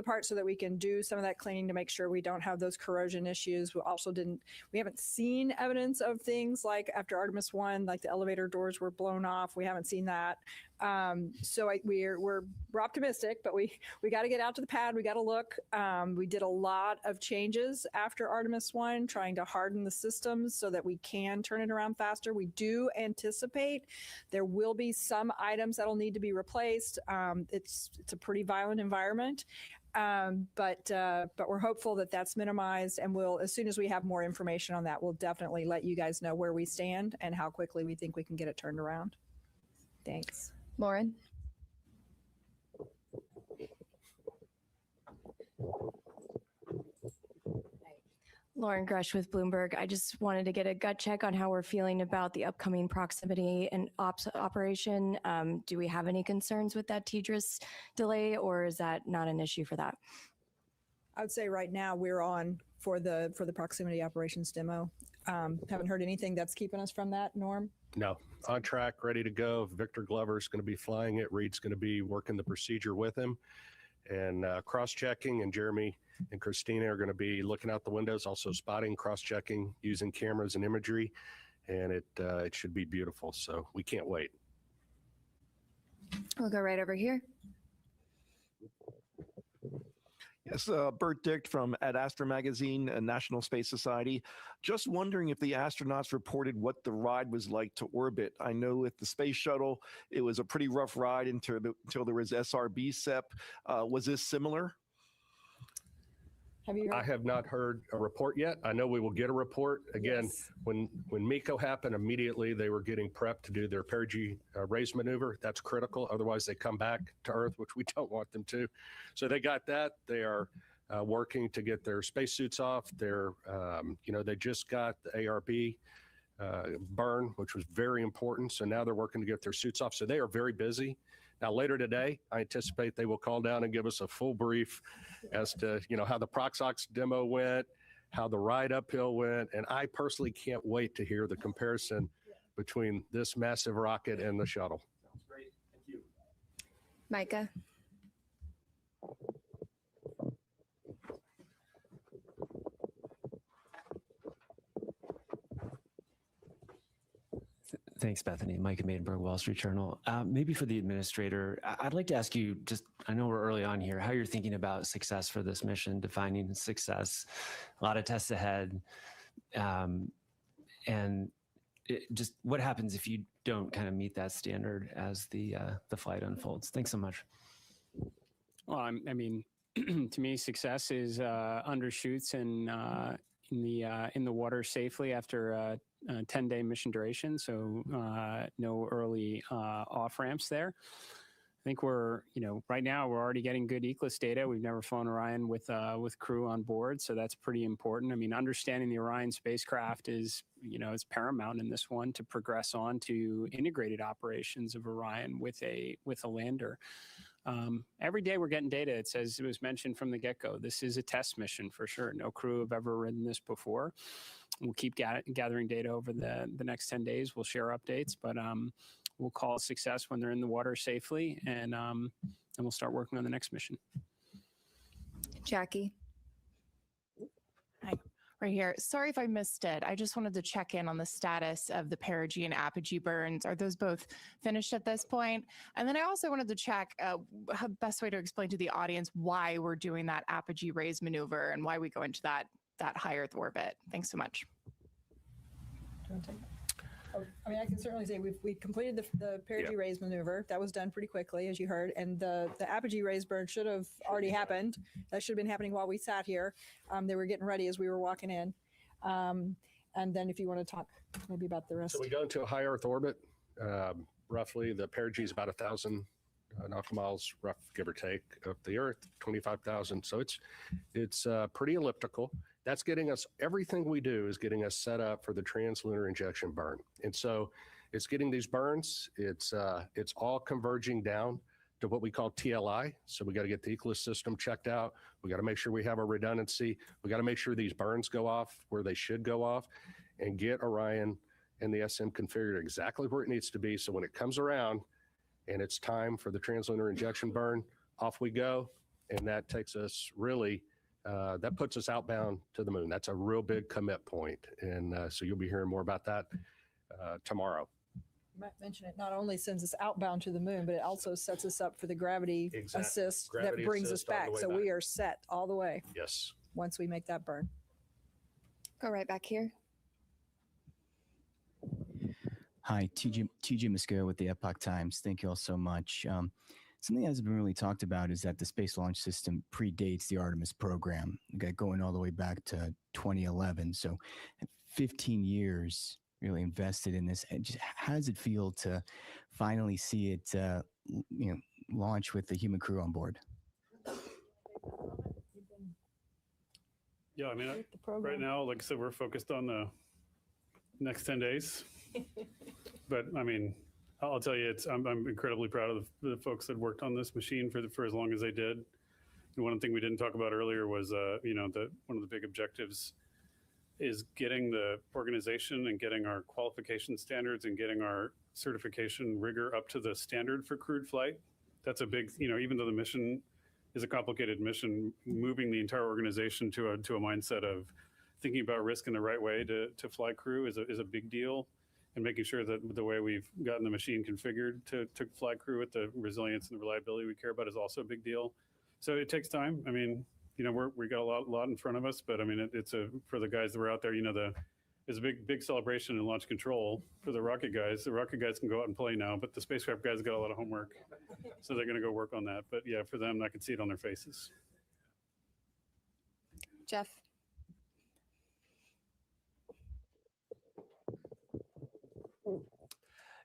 parts so that we can do some of that cleaning to make sure we don't have those corrosion issues. We haven't seen evidence of things like after Artemis 1, like the elevator doors were blown off. We haven't seen that. So we're optimistic, but we got to get out to the pad. We got to look. We did a lot of changes after Artemis 1, trying to harden the systems so that we can turn it around faster. We do anticipate there will be some items that'll need to be replaced. It's a pretty violent environment. But we're hopeful that that's minimized, and as soon as we have more information on that, we'll definitely let you guys know where we stand and how quickly we think we can get it turned around. Thanks. Lauren. Lauren Grush with Bloomberg. I just wanted to get a gut check on how we're feeling about the upcoming proximity and ops operation. Do we have any concerns with that TDRS delay, or is that not an issue for that? I would say right now we're on for the proximity operations demo. Haven't heard anything that's keeping us from that, Norm? No, on track, ready to go. Victor Glover's going to be flying it. Reed's going to be working the procedure with him and cross-checking, and Jeremy and Christina are going to be looking out the windows, also spotting, cross-checking, using cameras and imagery, and it should be beautiful. So we can't wait. We'll go right over here. Yes, Bert Dick from at Astra Magazine, National Space Society. Just wondering if the astronauts reported what the ride was like to orbit. I know with the space shuttle, it was a pretty rough ride until there was SRB SEP. Was this similar? I have not heard a report yet. I know we will get a report. Again, yes. When MECO happened, immediately they were getting prepped to do their Perigee raise maneuver. That's critical. Otherwise, they come back to Earth, which we don't want them to. So they got that. They are working to get their spacesuits off. They're, they just got the ARB burn, which was very important. So now they're working to get their suits off. So they are very busy. Now, later today, I anticipate they will call down and give us a full brief as to, how the Proxox demo went, how the ride uphill went. And I personally can't wait to hear the comparison between this massive rocket and the shuttle. Sounds great. Thank you. Micah. Thanks, Bethany. Micah Maidenberg, Wall Street Journal. Maybe for the administrator, I'd like to ask you, I know we're early on here, how you're thinking about success for this mission, defining success, a lot of tests ahead. And just what happens if you don't kind of meet that standard as the flight unfolds? Thanks so much. Well, I mean, to me, success is undershoots and in the water safely after a 10-day mission duration. So no early off ramps there. I think we're, right now we're already getting good ECLIS data. We've never flown Orion with crew on board, so that's pretty important. I mean, understanding the Orion spacecraft is, is paramount in this one to progress on to integrated operations of Orion with a lander. Every day we're getting data. It says, it was mentioned from the get-go, this is a test mission for sure. No crew have ever ridden this before. We'll keep gathering data over the next 10 days. We'll share updates, but we'll call it success when they're in the water safely, and we'll start working on the next mission. Jackie. Hi, right here. Sorry if I missed it. I just wanted to check in on the status of the Perigee and Apogee burns. Are those both finished at this point? And then I also wanted to check the best way to explain to the audience why we're doing that Apogee raise maneuver and why we go into that high Earth orbit. Thanks so much. I mean, I can certainly say we completed the Perigee raise maneuver. That was done pretty quickly, as you heard, and the Apogee raise burn should have already happened. That should have been happening while we sat here. They were getting ready as we were walking in. And then if you want to talk maybe about the rest. So we go into a high Earth orbit. Roughly, the Perigee is about 1,000 nautical miles, rough give or take, of the Earth, 25,000. So it's pretty elliptical. That's getting us, everything we do is getting us set up for the translunar injection burn. And so it's getting these burns, it's all converging down to what we call TLI. So we got to get the ECLIS system checked out. We got to make sure we have a redundancy. We got to make sure these burns go off where they should go off and get Orion and the SM configured exactly where it needs to be. So when it comes around and it's time for the translunar injection burn, off we go. And that takes us really, that puts us outbound to the moon. That's a real big commit point. And so you'll be hearing more about that tomorrow. You might mention it not only sends us outbound to the moon, but it also sets us up for the gravity assist that brings us back. So we are set all the way. Yes. Once we make that burn. Go right back here. Hi, TJ Musco with the Epoch Times. Thank you all so much. Something that hasn't been really talked about is that the Space Launch System predates the Artemis program, going all the way back to 2011. So 15 years really invested in this. And just how does it feel to finally see it launch with the human crew on board? Yeah, I mean, right now, like I said, we're focused on the next 10 days. But I mean, I'll tell you, I'm incredibly proud of the folks that worked on this machine for as long as they did. And one thing we didn't talk about earlier was, one of the big objectives is getting the organization and getting our qualification standards and getting our certification rigor up to the standard for crewed flight. That's a big, even though the mission is a complicated mission, moving the entire organization to a mindset of thinking about risk in the right way to fly crew is a big deal. And making sure that the way we've gotten the machine configured to fly crew with the resilience and the reliability we care about is also a big deal. So it takes time. I mean, we got a lot in front of us, but I mean, it's for the guys that were out there, there's a big celebration in launch control for the rocket guys. The rocket guys can go out and play now, but the spacecraft guys got a lot of homework. So they're going to go work on that. But yeah, for them, I can see it on their faces. Jeff.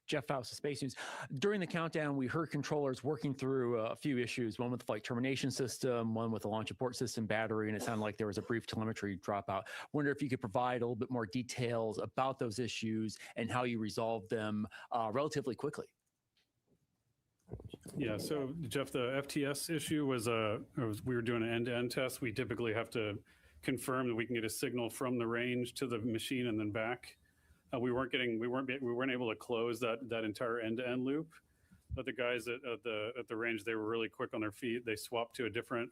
Jeff Faust of Space News. During the countdown, we heard controllers working through a few issues, one with the flight termination system, one with the launch abort system battery, and it sounded like there was a brief telemetry dropout. Wonder if you could provide a little bit more details about those issues and how you resolved them relatively quickly. Yeah, so Jeff, the FTS issue was we were doing an end-to-end test. We typically have to confirm that we can get a signal from the range to the machine and then back. We weren't able to close that entire end-to-end loop, but the guys at the range, they were really quick on their feet. They swapped to a different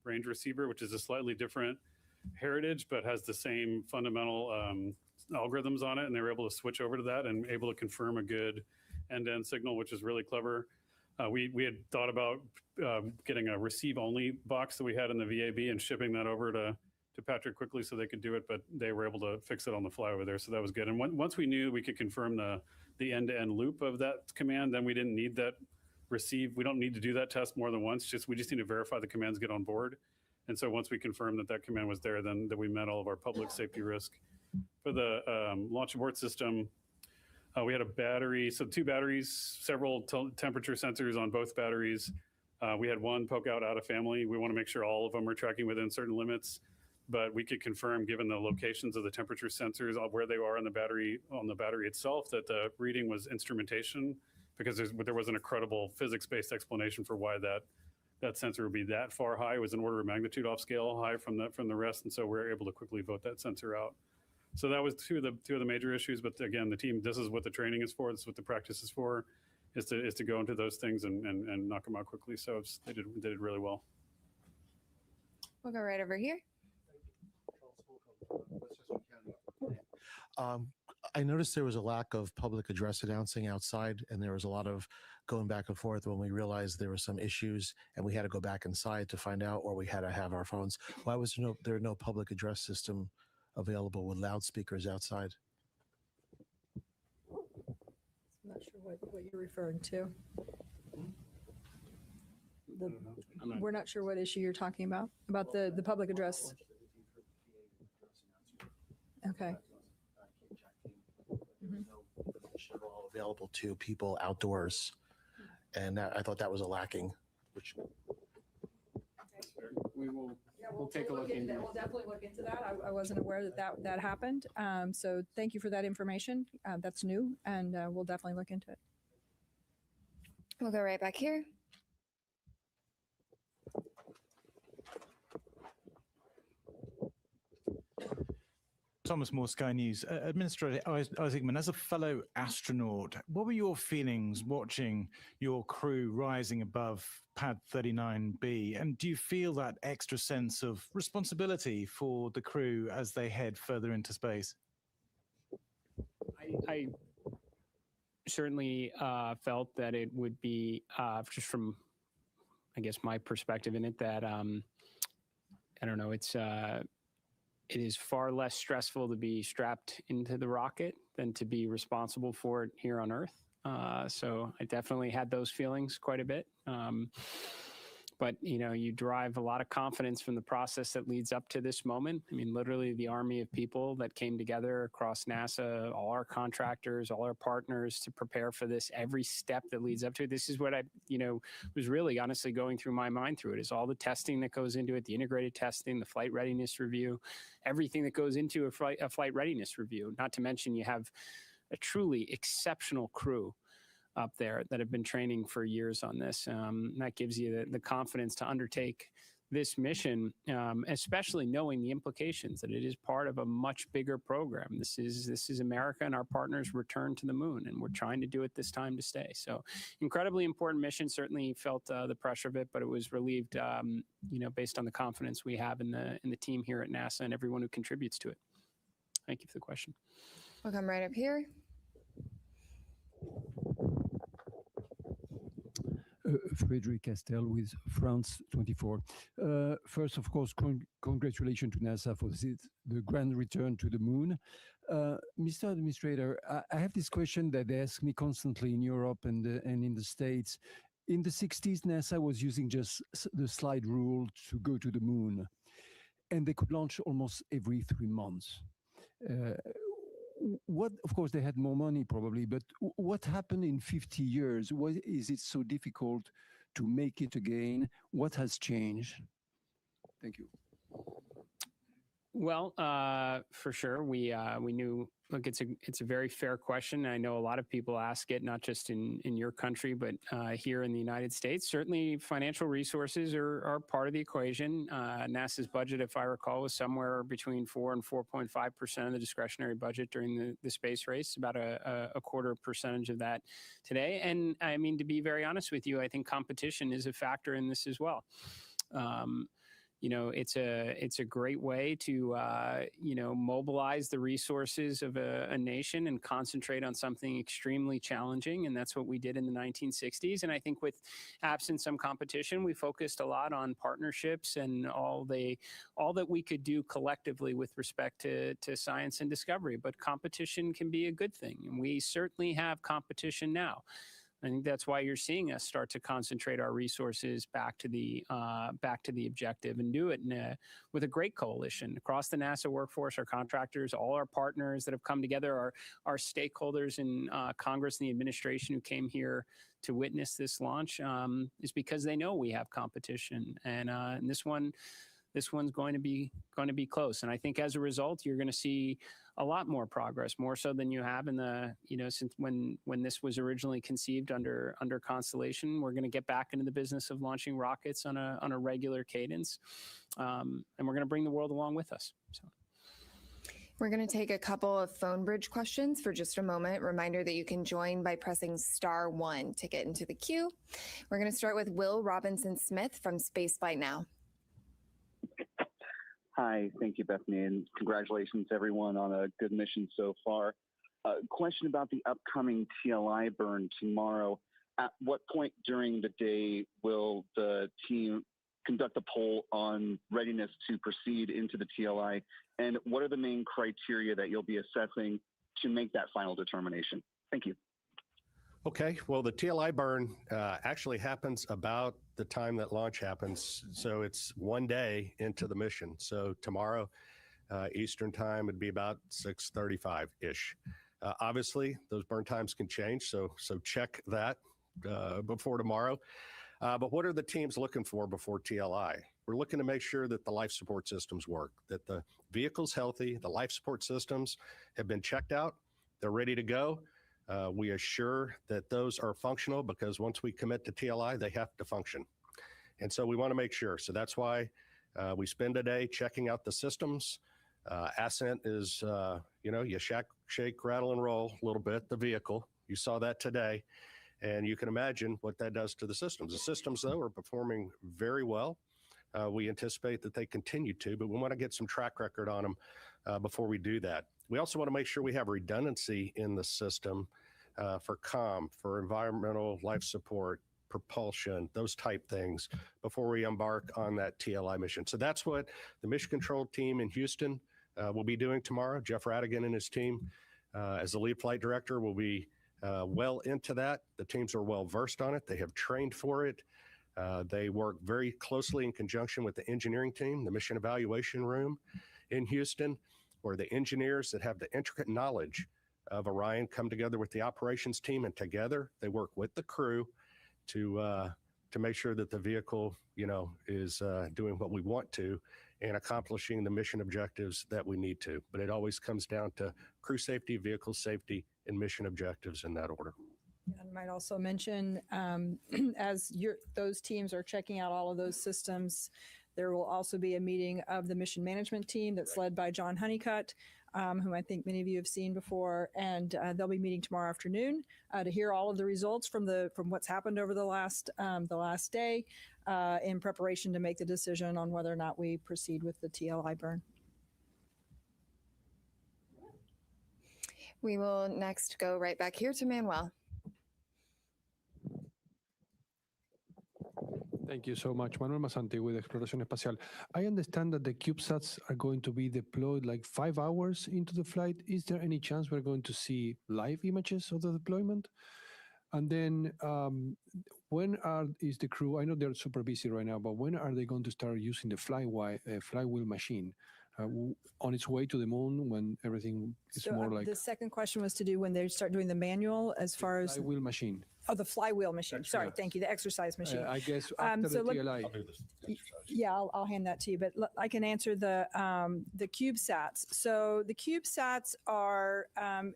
range receiver, which is a slightly different heritage, but has the same fundamental algorithms on it, and they were able to switch over to that and able to confirm a good end-to-end signal, which is really clever. We had thought about getting a receive-only box that we had in the VAB and shipping that over to Patrick quickly so they could do it, but they were able to fix it on the fly over there. So that was good. And once we knew we could confirm the end-to-end loop of that command, then we didn't need that receive. We don't need to do that test more than once. We just need to verify the commands get on board. And so once we confirmed that command was there, then that we met all of our public safety risk. For the launch abort system, we had a battery, so 2 batteries, several temperature sensors on both batteries. We had one poke out of family. We want to make sure all of them are tracking within certain limits, but we could confirm, given the locations of the temperature sensors, where they are on the battery itself, that the reading was instrumentation, because there wasn't a credible physics-based explanation for why that sensor would be that far high. It was an order of magnitude off scale high from the rest, and so we're able to quickly vote that sensor out. So that was two of the major issues. But again, the team, this is what the training is for. This is what the practice is for, is to go into those things and knock them out quickly. So they did really well. We'll go right over here. I noticed there was a lack of public address announcing outside, and there was a lot of going back and forth when we realized there were some issues and we had to go back inside to find out, or we had to have our phones. Why was there no public address system available with loudspeakers outside? I'm not sure what you're referring to. We're not sure what issue you're talking about the public address. Okay. All available to people outdoors, and I thought that was a lacking. Which We'll take a look into that. We'll definitely look into that. I wasn't aware that happened. So thank you for that information. That's new, and we'll definitely look into it. We'll go right back here. Thomas Moore, Sky News. Administrator Isaac, as a fellow astronaut, what were your feelings watching your crew rising above pad 39B? And do you feel that extra sense of responsibility for the crew as they head further into space? I certainly felt that it would be, just from, I guess, my perspective in it, that, I don't know, it is far less stressful to be strapped into the rocket than to be responsible for it here on Earth. So I definitely had those feelings quite a bit. But, you derive a lot of confidence from the process that leads up to this moment. I mean, literally the army of people that came together across NASA, all our contractors, all our partners to prepare for this, every step that leads up to it. This is what I, was really honestly going through my mind through it, is all the testing that goes into it, the integrated testing, the flight readiness review, everything that goes into a flight readiness review. Not to mention you have a truly exceptional crew up there that have been training for years on this. That gives you the confidence to undertake this mission, especially knowing the implications that it is part of a much bigger program. This is America and our partners' return to the moon, and we're trying to do it this time to stay. So incredibly important mission. Certainly felt the pressure of it, but it was relieved, based on the confidence we have in the team here at NASA and everyone who contributes to it. Thank you for the question. We'll come right up here. Frederic Castel with France 24. First, of course, congratulations to NASA for the grand return to the moon. Mr. Administrator, I have this question that they ask me constantly in Europe and in the States. In the 60s, NASA was using just the slide rule to go to the moon, and they could launch almost every 3 months. Of course, they had more money probably, but what happened in 50 years? Why is it so difficult to make it again? What has changed? Thank you. Well, for sure, we knew. Look, it's a very fair question. I know a lot of people ask it, not just in your country, but here in the United States. Certainly, financial resources are part of the equation. NASA's budget, if I recall, was somewhere between 4 and 4.5% of the discretionary budget during the space race. About a quarter percentage of that today. And I mean, to be very honest with you, I think competition is a factor in this as well. it's a great way to mobilize the resources of a nation and concentrate on something extremely challenging, and that's what we did in the 1960s. And I think with absent some competition, we focused a lot on partnerships and all that we could do collectively with respect to science and discovery. But competition can be a good thing, and we certainly have competition now. I think that's why you're seeing us start to concentrate our resources back to the objective, and do it with a great coalition across the NASA workforce, our contractors, all our partners that have come together, our stakeholders in Congress and the administration who came here to witness this launch, is because they know we have competition, and this one's going to be close. And I think as a result, you're going to see a lot more progress, more so than you have in the, since when this was originally conceived under Constellation. We're going to get back into the business of launching rockets on a regular cadence, and we're going to bring the world along with us. So. We're going to take a couple of phone bridge questions for just a moment. Reminder that you can join by pressing *1 to get into the queue. We're going to start with Will Robinson Smith from Spaceflight Now. Hi, thank you, Bethany, and congratulations, everyone, on a good mission so far. Question about the upcoming TLI burn tomorrow. At what point during the day will the team conduct a poll on readiness to proceed into the TLI, and what are the main criteria that you'll be assessing to make that final determination? Thank you. Okay, well, the TLI burn actually happens about the time that launch happens. So it's one day into the mission. So tomorrow, Eastern time, would be about 6:35-ish. Obviously, those burn times can change, so check that before tomorrow. But what are the teams looking for before TLI? We're looking to make sure that the life support systems work, that the vehicle's healthy, the life support systems have been checked out, they're ready to go. We assure that those are functional, because once we commit to TLI, they have to function. And so we want to make sure. So that's why we spend a day checking out the systems. Ascent is, you shake, rattle, and roll a little bit, the vehicle. You saw that today. And you can imagine what that does to the systems. The systems, though, are performing very well. We anticipate that they continue to, but we want to get some track record on them before we do that. We also want to make sure we have redundancy in the system for comm, for environmental life support, propulsion, those type things before we embark on that TLI mission. So that's what the mission control team in Houston will be doing tomorrow. Jeff Radigan and his team, as the lead flight director, will be well into that. The teams are well versed on it. They have trained for it. They work very closely in conjunction with the engineering team, the mission evaluation room in Houston, where the engineers that have the intricate knowledge of Orion come together with the operations team, and together they work with the crew to make sure that the vehicle, is doing what we want to and accomplishing the mission objectives that we need to. But it always comes down to crew safety, vehicle safety, and mission objectives in that order. I might also mention, as those teams are checking out all of those systems, there will also be a meeting of the mission management team that's led by John Honeycutt, whom I think many of you have seen before, and they'll be meeting tomorrow afternoon to hear all of the results from what's happened over the last day, in preparation to make the decision on whether or not we proceed with the TLI burn. We will next go right back here to Manuel. Thank you so much. Manuel Masante with Exploración Espacial. I understand that the CubeSats are going to be deployed like 5 hours into the flight. Is there any chance we're going to see live images of the deployment? And then when is the crew, I know they're super busy right now, but when are they going to start using the flywheel machine on its way to the moon, when everything is more like... The second question was to do when they start doing the manual as far as... Flywheel machine. Oh, the flywheel machine. Sorry, thank you. The exercise machine. I guess after the TLI. I'll do this. Yeah, I'll hand that to you. But I can answer the CubeSats. So the CubeSats are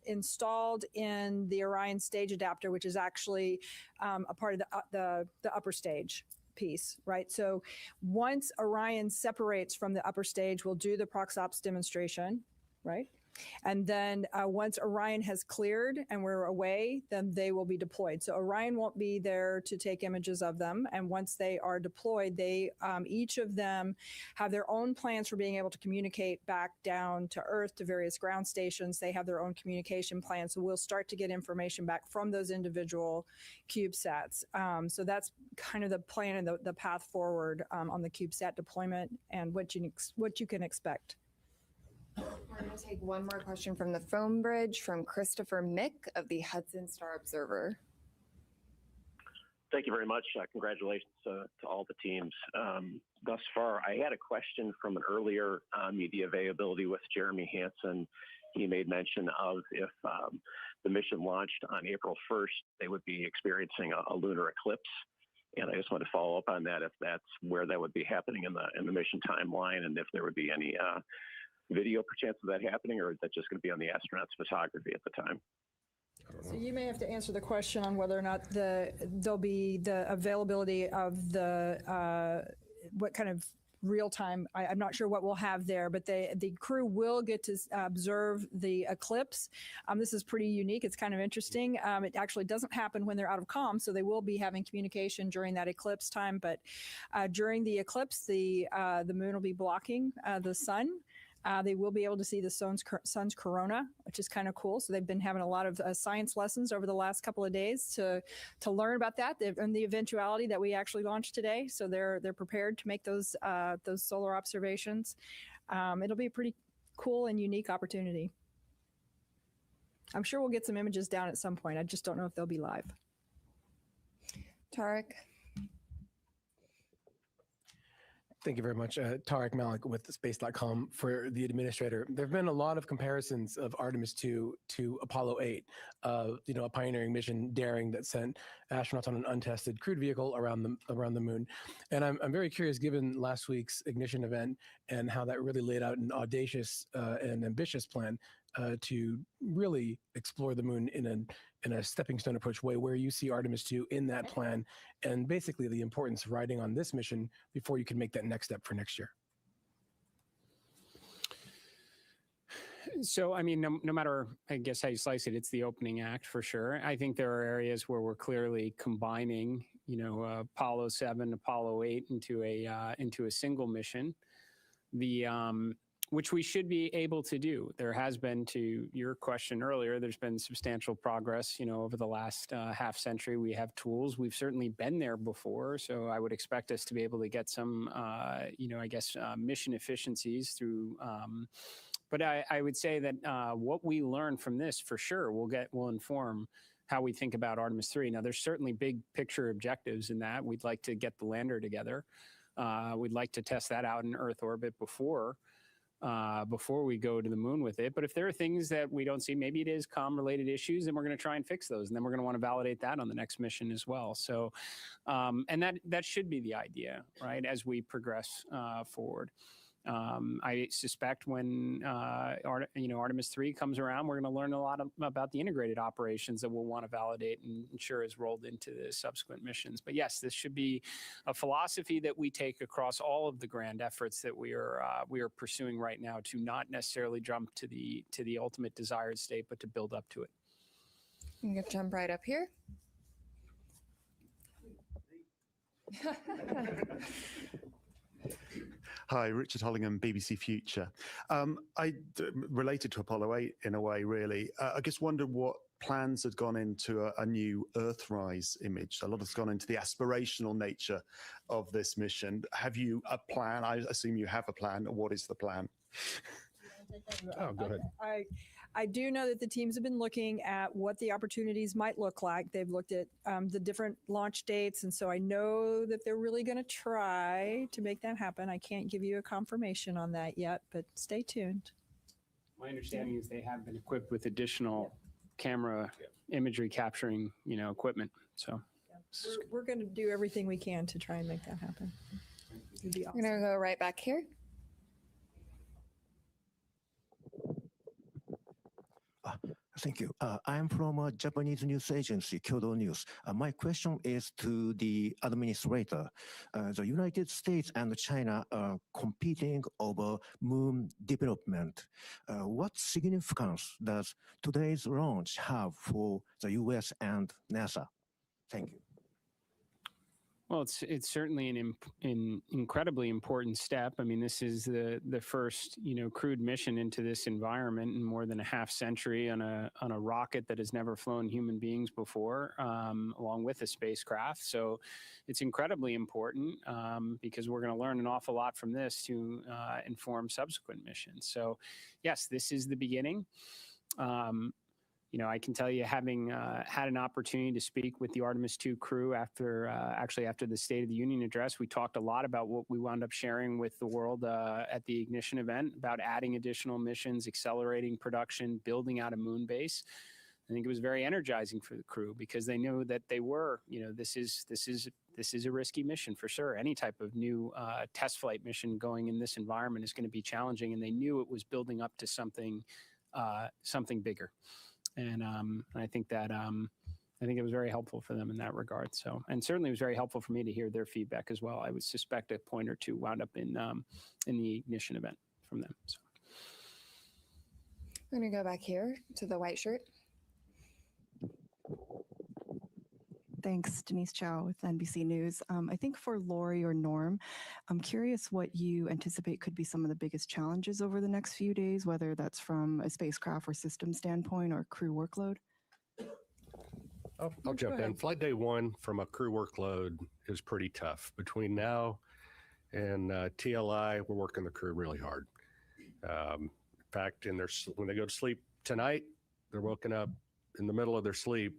installed in the Orion stage adapter, which is actually a part of the upper stage piece, right? So once Orion separates from the upper stage, we'll do the ProxOps demonstration, right? And then once Orion has cleared and we're away, then they will be deployed. So Orion won't be there to take images of them. And once they are deployed, they each of them have their own plans for being able to communicate back down to Earth to various ground stations. They have their own communication plans. So we'll start to get information back from those individual CubeSats. So that's kind of the plan and the path forward on the CubeSat deployment and what you can expect. We're going to take one more question from the phone bridge from Christopher Mick of the Hudson Star Observer. Thank you very much. Congratulations to all the teams thus far. I had a question from an earlier media availability with Jeremy Hansen. He made mention of if the mission launched on April 1st, they would be experiencing a lunar eclipse. And I just want to follow up on that, if that's where that would be happening in the mission timeline, and if there would be any video perchance of that happening, or is that just going to be on the astronauts' photography at the time? So you may have to answer the question on whether or not there'll be the availability of the what kind of real time. I'm not sure what we'll have there, but the crew will get to observe the eclipse. This is pretty unique. It's kind of interesting. It actually doesn't happen when they're out of comm, so they will be having communication during that eclipse time. But during the eclipse, the moon will be blocking the sun. They will be able to see the sun's corona, which is kind of cool. So they've been having a lot of science lessons over the last couple of days to learn about that and the eventuality that we actually launched today. So they're prepared to make those solar observations. It'll be a pretty cool and unique opportunity. I'm sure we'll get some images down at some point. I just don't know if they'll be live. Tarek. Thank you very much. Tarek Malik with space.com for the administrator. There have been a lot of comparisons of Artemis II to Apollo 8, a pioneering mission daring that sent astronauts on an untested crewed vehicle around the moon. And I'm very curious, given last week's ignition event and how that really laid out an audacious and ambitious plan to really explore the moon in a stepping stone approach way, where you see Artemis II in that plan, and basically the importance of riding on this mission before you can make that next step for next year. So, I mean, no matter, I guess, how you slice it, it's the opening act for sure. I think there are areas where we're clearly combining, Apollo 7, Apollo 8 into a single mission. Which we should be able to do. There has been, to your question earlier, there's been substantial progress, over the last half century. We have tools. We've certainly been there before. So I would expect us to be able to get some, mission efficiencies through. But I would say that what we learn from this, for sure, will inform how we think about Artemis 3. Now, there's certainly big picture objectives in that. We'd like to get the lander together. We'd like to test that out in Earth orbit before we go to the moon with it. But if there are things that we don't see, maybe it is comm-related issues, then we're going to try and fix those. And then we're going to want to validate that on the next mission as well. So, and that should be the idea, right, as we progress forward. I suspect when Artemis 3 comes around, we're going to learn a lot about the integrated operations that we'll want to validate and ensure is rolled into the subsequent missions. But yes, this should be a philosophy that we take across all of the grand efforts that we are pursuing right now, to not necessarily jump to the ultimate desired state, but to build up to it. I'm going to jump right up here. Hi, Richard Hollingham, BBC Future. Related to Apollo 8 in a way, really. I just wondered what plans had gone into a new Earthrise image. A lot has gone into the aspirational nature of this mission. Have you a plan? I assume you have a plan. What is the plan? Oh, go ahead. I do know that the teams have been looking at what the opportunities might look like. They've looked at the different launch dates, and so I know that they're really going to try to make that happen. I can't give you a confirmation on that yet, but stay tuned. My understanding is they have been equipped with additional camera imagery capturing, equipment. So we're going to do everything we can to try and make that happen. It'd be awesome. We're going to go right back here. Thank you. I'm from a Japanese news agency, Kyodo News. My question is to the administrator. The United States and China are competing over moon development. What significance does today's launch have for the US and NASA? Thank you. Well, it's certainly an incredibly important step. I mean, this is the first crewed mission into this environment in more than a half century on a rocket that has never flown human beings before, along with a spacecraft. So it's incredibly important because we're going to learn an awful lot from this to inform subsequent missions. So yes, this is the beginning. I can tell you, having had an opportunity to speak with the Artemis II crew after the State of the Union address, we talked a lot about what we wound up sharing with the world at the ignition event about adding additional missions, accelerating production, building out a moon base. I think it was very energizing for the crew because they knew that they were, this is a risky mission for sure. Any type of new test flight mission going in this environment is going to be challenging, and they knew it was building up to something bigger. And I think that it was very helpful for them in that regard. So, and certainly it was very helpful for me to hear their feedback as well. I would suspect a point or two wound up in the ignition event from them. So. I'm going to go back here to the white shirt. Thanks, Denise Chow with NBC News. I think for Lori or Norm, I'm curious what you anticipate could be some of the biggest challenges over the next few days, whether that's from a spacecraft or system standpoint or crew workload. I'll jump in. Flight day one from a crew workload is pretty tough. Between now and TLI, we're working the crew really hard. In fact, when they go to sleep tonight, they're woken up in the middle of their sleep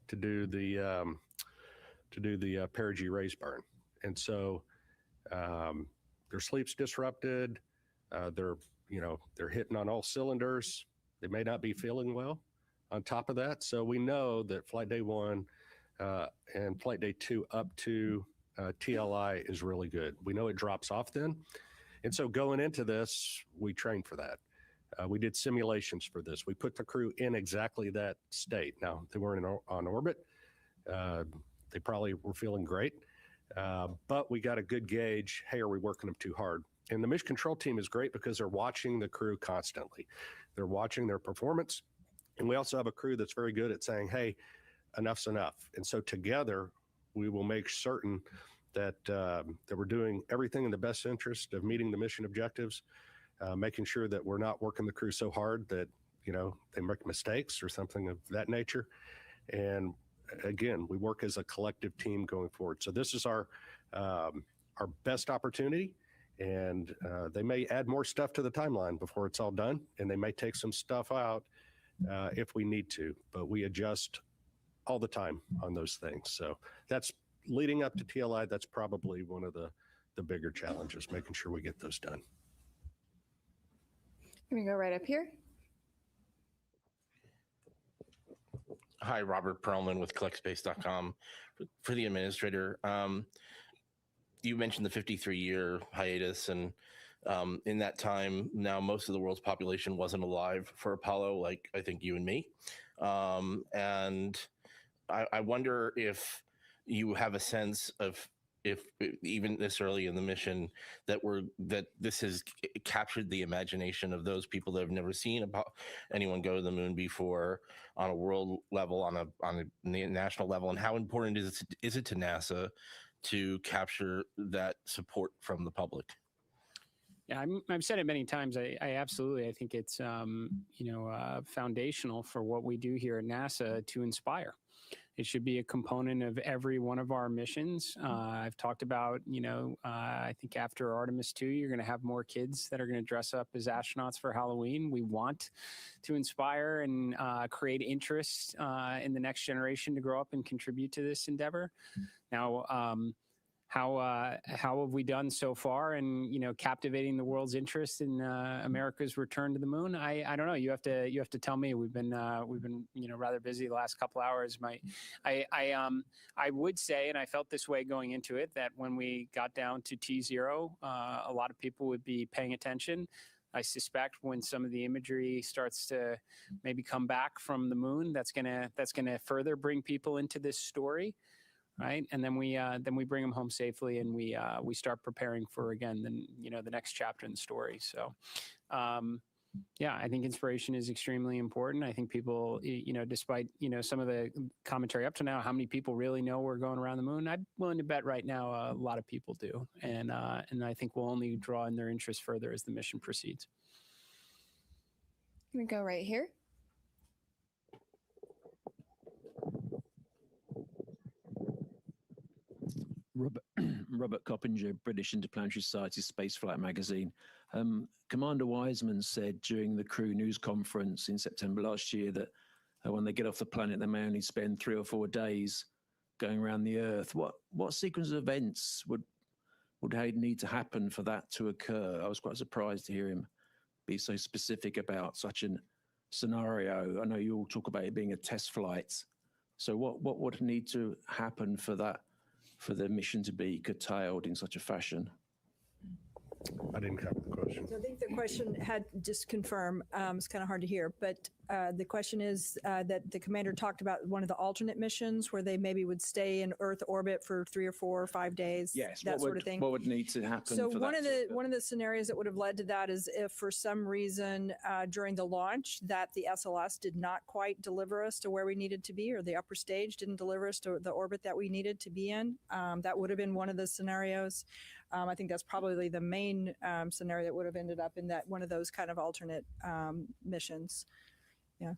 to do the Perigee raise burn, and so their sleep's disrupted. They're hitting on all cylinders. They may not be feeling well. On top of that, so we know that flight day one and flight day two up to TLI is really good. We know it drops off then, and so going into this, we trained for that. We did simulations for this. We put the crew in exactly that state. Now, they weren't on orbit. They probably were feeling great, but we got a good gauge. Hey, are we working them too hard? And the mission control team is great because they're watching the crew constantly. They're watching their performance. And we also have a crew that's very good at saying, hey, enough's enough. And so together, we will make certain that we're doing everything in the best interest of meeting the mission objectives, making sure that we're not working the crew so hard that, they make mistakes or something of that nature. And again, we work as a collective team going forward. So this is our best opportunity, and they may add more stuff to the timeline before it's all done, and they may take some stuff out if we need to, but we adjust all the time on those things. So that's leading up to TLI. That's probably one of the bigger challenges, making sure we get those done. Let me go right up here. Hi, Robert Perlman with collectspace.com. For the administrator, you mentioned the 53-year hiatus, and in that time, now most of the world's population wasn't alive for Apollo, like I think you and me. And I wonder if you have a sense of if even this early in the mission that this has captured the imagination of those people that have never seen anyone go to the moon before on a world level, on a national level, and how important is it to NASA to capture that support from the public? Yeah, I've said it many times. I absolutely, I think it's foundational for what we do here at NASA to inspire. It should be a component of every one of our missions. I've talked about, I think after Artemis II, you're going to have more kids that are going to dress up as astronauts for Halloween. We want to inspire and create interest in the next generation to grow up and contribute to this endeavor. Now, how have we done so far in captivating the world's interest in America's return to the moon? I don't know. You have to tell me. We've been rather busy the last couple hours. I would say, and I felt this way going into it, that when we got down to T0, a lot of people would be paying attention. I suspect when some of the imagery starts to maybe come back from the moon, that's gonna further bring people into this story, right? And then we bring them home safely, and we start preparing for, again, the next chapter in the story. So. Yeah, I think inspiration is extremely important. I think people, despite, some of the commentary up to now, how many people really know we're going around the moon? I'm willing to bet right now a lot of people do. And I think we'll only draw in their interest further as the mission proceeds. I'm going to go right here. Robert Coppinger, British Interplanetary Society Spaceflight Magazine. Commander Wiseman said during the crew news conference in September last year that when they get off the planet, they may only spend 3 or 4 days going around the Earth. What sequence of events would need to happen for that to occur? I was quite surprised to hear him be so specific about such a scenario. I know you all talk about it being a test flight. So what would need to happen for the mission to be curtailed in such a fashion? I didn't cover the question. So I think the question had just confirm, it's kind of hard to hear, but the question is that the commander talked about one of the alternate missions where they maybe would stay in Earth orbit for 3 or 4 or 5 days, yes, that sort of thing. What would need to happen? So for one that of the scenarios that would have led to that is if for some reason during the launch that the SLS did not quite deliver us to where we needed to be, or the upper stage didn't deliver us to the orbit that we needed to be in, that would have been one of the scenarios. I think that's probably the main scenario that would have ended up in that one of those kind of alternate missions. Yeah,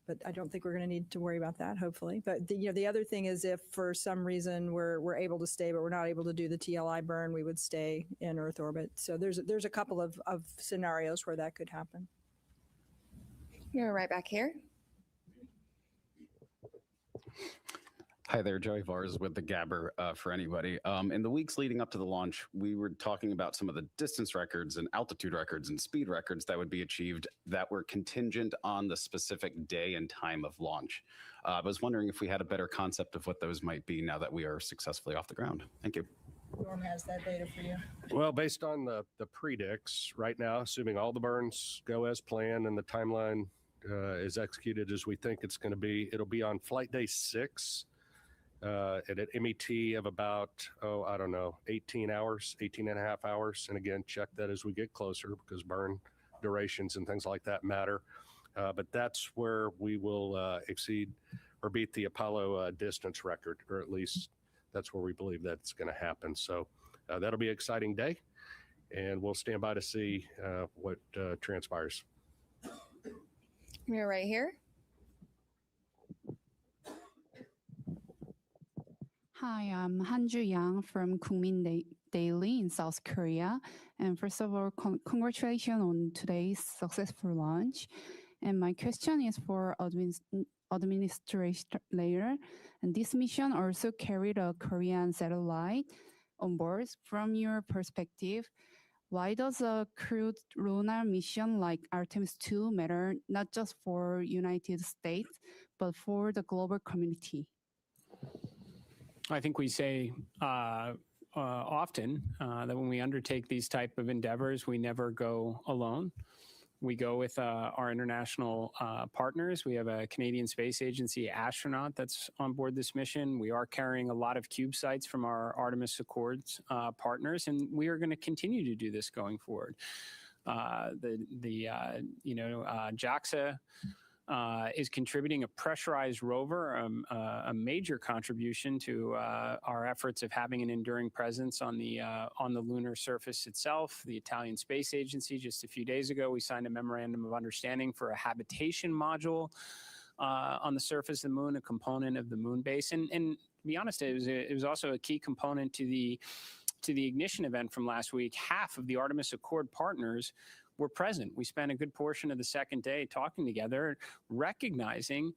but I don't think we're going to need to worry about that, hopefully. But the other thing is if for some reason we're able to stay, but we're not able to do the TLI burn, we would stay in Earth orbit. So there's a couple of scenarios where that could happen. You're right back here. Hi there, Joey Vars with the Gabber for anybody. In the weeks leading up to the launch, we were talking about some of the distance records and altitude records and speed records that would be achieved that were contingent on the specific day and time of launch. I was wondering if we had a better concept of what those might be now that we are successfully off the ground. Thank you. Norm has that data for you. Well, based on the predicts right now, assuming all the burns go as planned and the timeline is executed as we think it's going to be, it'll be on flight day 6. At an MET of about, 18 hours, 18 and a half hours. And again, check that as we get closer because burn durations and things like that matter. But that's where we will exceed or beat the Apollo distance record, or at least that's where we believe that's going to happen. So that'll be an exciting day, and we'll stand by to see what transpires. You're right here. Hi, I'm Hanju Yang from Kookmin Daily in South Korea. And first of all, congratulations on today's successful launch. And my question is for administration layer. And this mission also carried a Korean satellite on board. From your perspective, why does a crewed lunar mission like Artemis II matter not just for United States, but for the global community? I think we say often that when we undertake these type of endeavors, we never go alone. We go with our international partners. We have a Canadian Space Agency astronaut that's on board this mission. We are carrying a lot of CubeSats from our Artemis Accords partners, and we are going to continue to do this going forward. JAXA is contributing a pressurized rover, a major contribution to our efforts of having an enduring presence on the lunar surface itself. The Italian Space Agency, just a few days ago, we signed a memorandum of understanding for a habitation module on the surface of the moon, a component of the moon base. And to be honest, it was also a key component to the ignition event from last week. Half of the Artemis Accord partners were present. We spent a good portion of the second day talking together, recognizing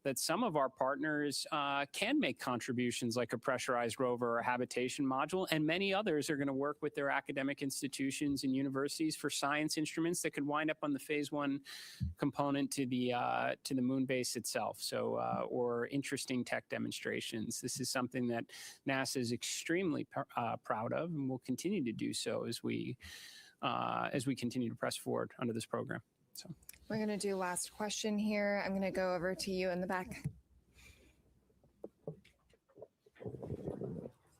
that some of our partners can make contributions like a pressurized rover or a habitation module, and many others are going to work with their academic institutions and universities for science instruments that could wind up on the phase 1 component to the moon base itself. So, or interesting tech demonstrations. This is something that NASA is extremely proud of, and will continue to do so as we as we continue to press forward under this program. So we're going to do last question here. I'm going to go over to you in the back.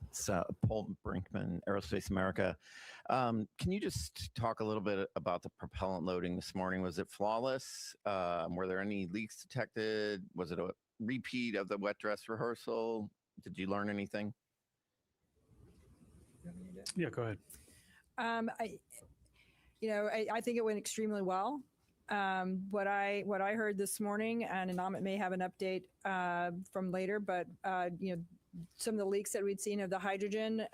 It's Paul Brinkman, Aerospace America. Can you just talk a little bit about the propellant loading this morning? Was it flawless? Were there any leaks detected? Was it a repeat of the wet dress rehearsal? Did you learn anything? Yeah, go ahead. I think it went extremely well. What I heard this morning, and Amit may have an update from later, but some of the leaks that we'd seen of the hydrogen,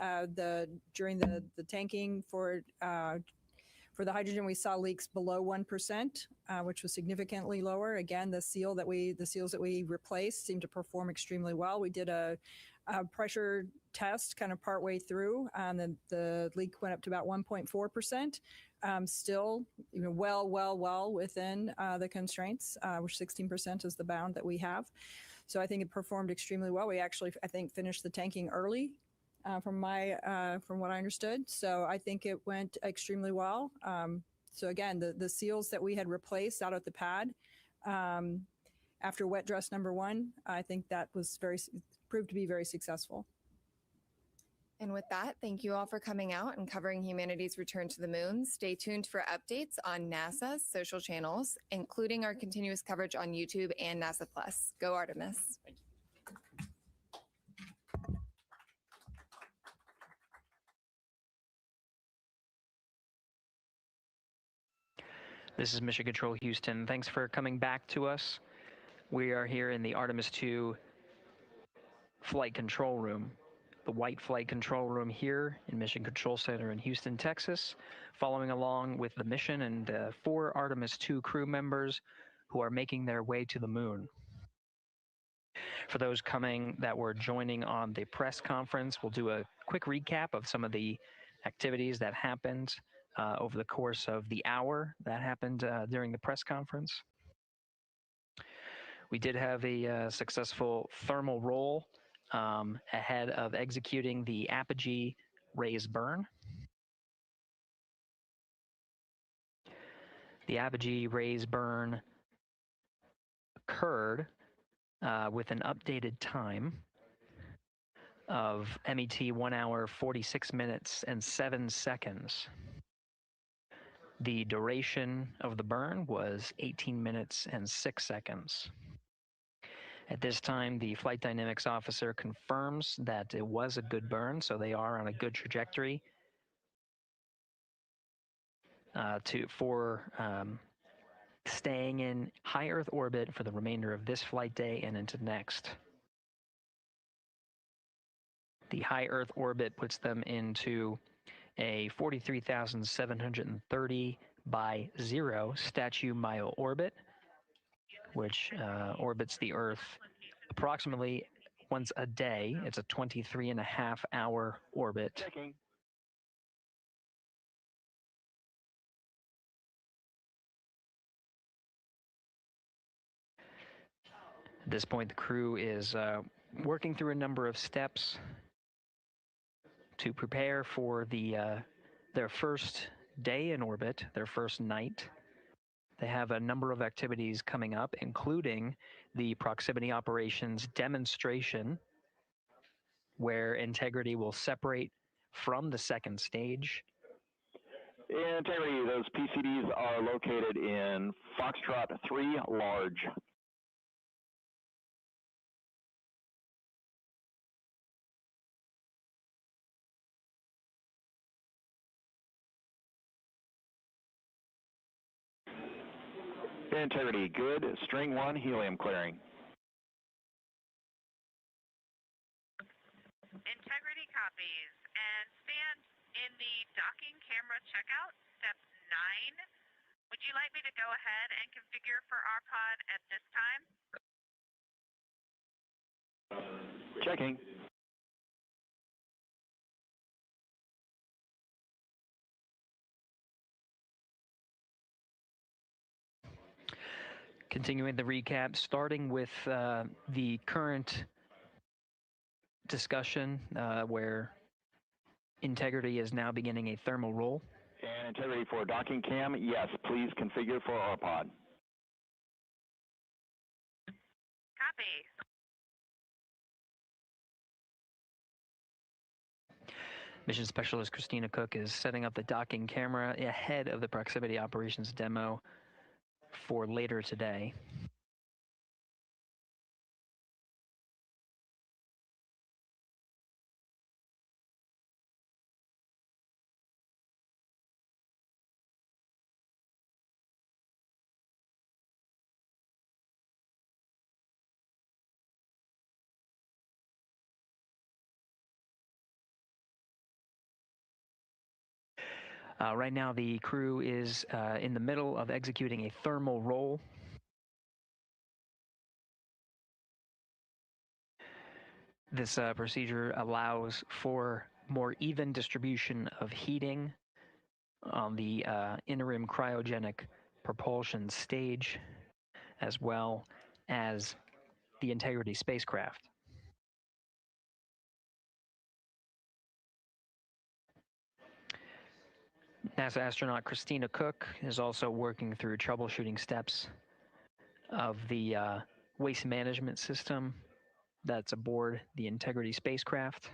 during the tanking for the hydrogen, we saw leaks below 1%, which was significantly lower. Again, the seals that we replaced seemed to perform extremely well. We did a pressure test kind of partway through, and the leak went up to about 1.4%. Still, well within the constraints, which 16% is the bound that we have. So I think it performed extremely well. We actually, I think, finished the tanking early, from what I understood. So I think it went extremely well. So again, the seals that we had replaced out at the pad after wet dress number 1, I think that was proved to be very successful. And with that, thank you all for coming out and covering humanity's return to the moon. Stay tuned for updates on NASA's social channels, including our continuous coverage on YouTube and NASA Plus. Go Artemis. Thank you. This is Mission Control Houston. Thanks for coming back to us. We are here in the Artemis II flight control room, the white flight control room here in Mission Control Center in Houston, Texas, following along with the mission and 4 Artemis II crew members who are making their way to the moon. For those that were joining on the press conference, we'll do a quick recap of some of the activities that happened over the course of the hour that happened during the press conference. We did have a successful thermal roll ahead of executing the Apogee raise burn. The Apogee raise burn occurred with an updated time of MET 1 hour, 46 minutes, and 7 seconds. The duration of the burn was 18 minutes and 6 seconds. At this time, the flight dynamics officer confirms that it was a good burn, so they are on a good trajectory for staying in high Earth orbit for the remainder of this flight day and into next. The high Earth orbit puts them into a 43,730 by 0 statute mile orbit, which orbits the Earth approximately once a day. It's a 23.5-hour orbit. Checking. At this point, the crew is working through a number of steps to prepare for their first day in orbit, their first night. They have a number of activities coming up, including the proximity operations demonstration, where Integrity will separate from the second stage. Integrity, those PCDs are located in Foxtrot 3 large. Integrity, good. String 1, helium clearing. Integrity copies. And stand in the docking camera checkout, step 9. Would you like me to go ahead and configure for RPOD at this time? Checking. Continuing the recap, starting with the current discussion where Integrity is now beginning a thermal roll. And Integrity for docking cam, yes, please configure for ARPOD. Copy. Mission Specialist Christina Cook is setting up the docking camera ahead of the proximity operations demo for later today. Right now, the crew is in the middle of executing a thermal roll. This procedure allows for more even distribution of heating on the interim cryogenic propulsion stage, as well as the Integrity spacecraft. NASA astronaut Christina Cook is also working through troubleshooting steps of the waste management system that's aboard the Integrity spacecraft.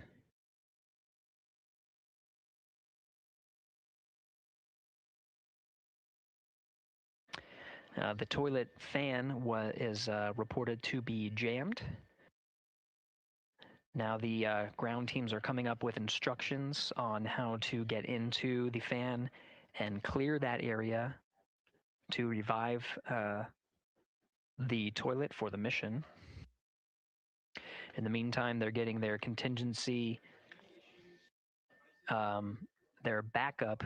The toilet fan is reported to be jammed. Now the ground teams are coming up with instructions on how to get into the fan and clear that area to revive the toilet for the mission. In the meantime, they're getting their contingency, their backup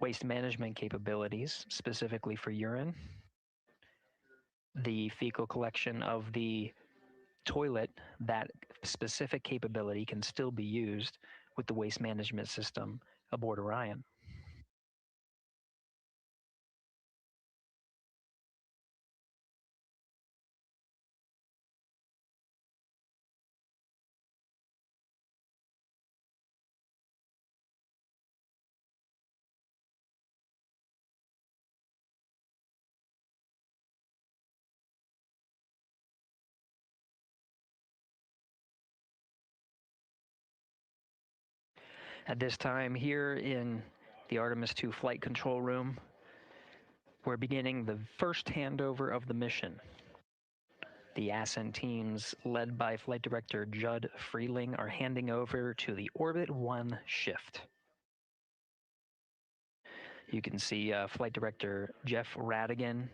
waste management capabilities, specifically for urine. The fecal collection of the toilet, that specific capability can still be used with the waste management system aboard Orion. At this time here in the Artemis II flight control room, we're beginning the first handover of the mission. The Ascent teams, led by Flight Director Judd Freeling, are handing over to the Orbit 1 shift. You can see Flight Director Jeff Radigan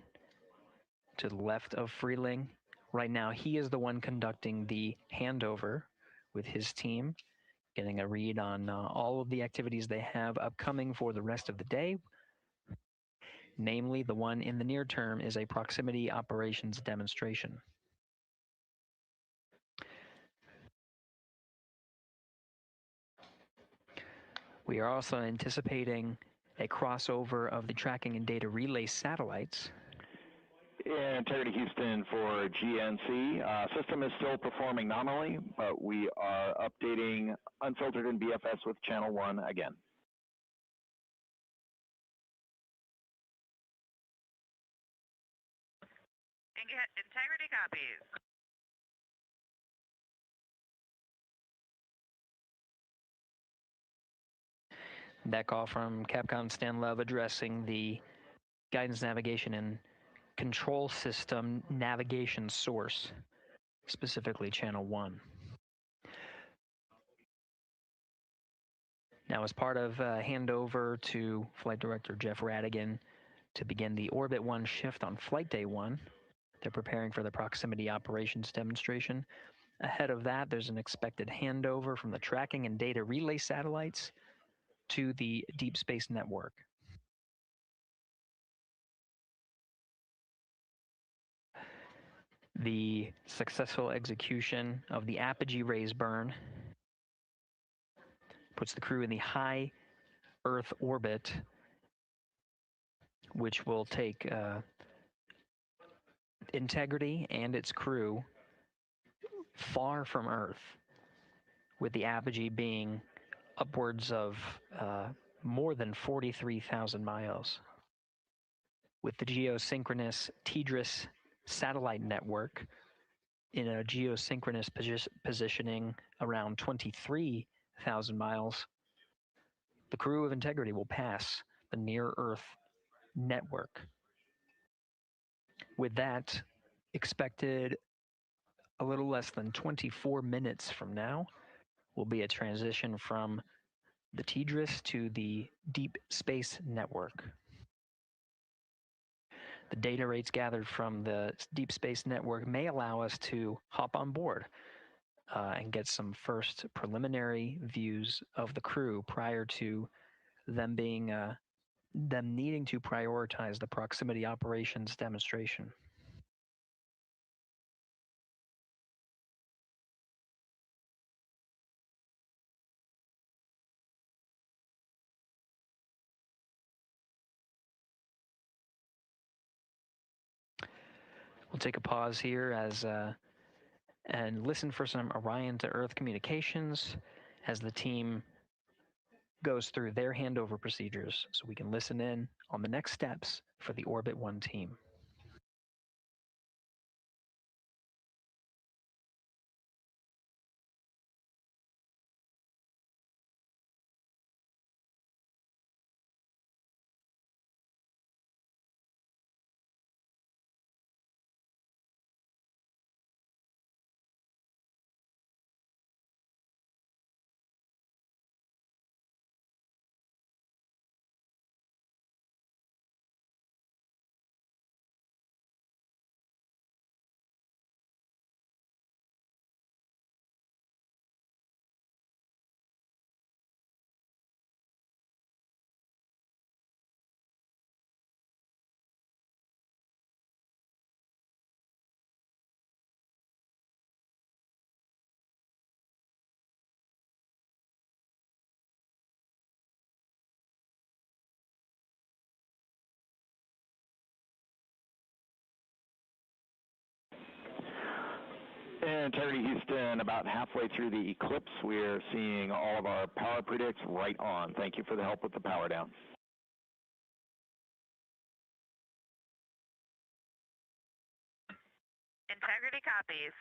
to the left of Freeling. Right now, he is the one conducting the handover with his team, getting a read on all of the activities they have upcoming for the rest of the day. Namely, the one in the near term is a proximity operations demonstration. We are also anticipating a crossover of the tracking and data relay satellites. Integrity Houston for GNC. System is still performing nominally, but we are updating unfiltered and BFS with channel 1 again. Integrity copies. That call from Capcom Stan Love addressing the guidance, navigation, and control system navigation source, specifically channel 1. Now, as part of handover to Flight Director Jeff Radigan to begin the Orbit 1 shift on Flight Day 1, they're preparing for the proximity operations demonstration. Ahead of that, there's an expected handover from the tracking and data relay satellites to the Deep Space Network. The successful execution of the Apogee raise burn puts the crew in the high Earth orbit, which will take Integrity and its crew far from Earth, with the Apogee being upwards of more than 43,000 miles. With the geosynchronous TDRS satellite network in a geosynchronous positioning around 23,000 miles, the crew of Integrity will pass the near-Earth network. With that, expected a little less than 24 minutes from now will be a transition from the TDRS to the Deep Space Network. The data rates gathered from the Deep Space Network may allow us to hop on board and get some first preliminary views of the crew prior to them needing to prioritize the proximity operations demonstration. We'll take a pause here and listen for some Orion to Earth communications as the team goes through their handover procedures, so we can listen in on the next steps for the Orbit 1 team. Integrity Houston, about halfway through the eclipse, we're seeing all of our power predicts right on. Thank you for the help with the power down. Integrity copies.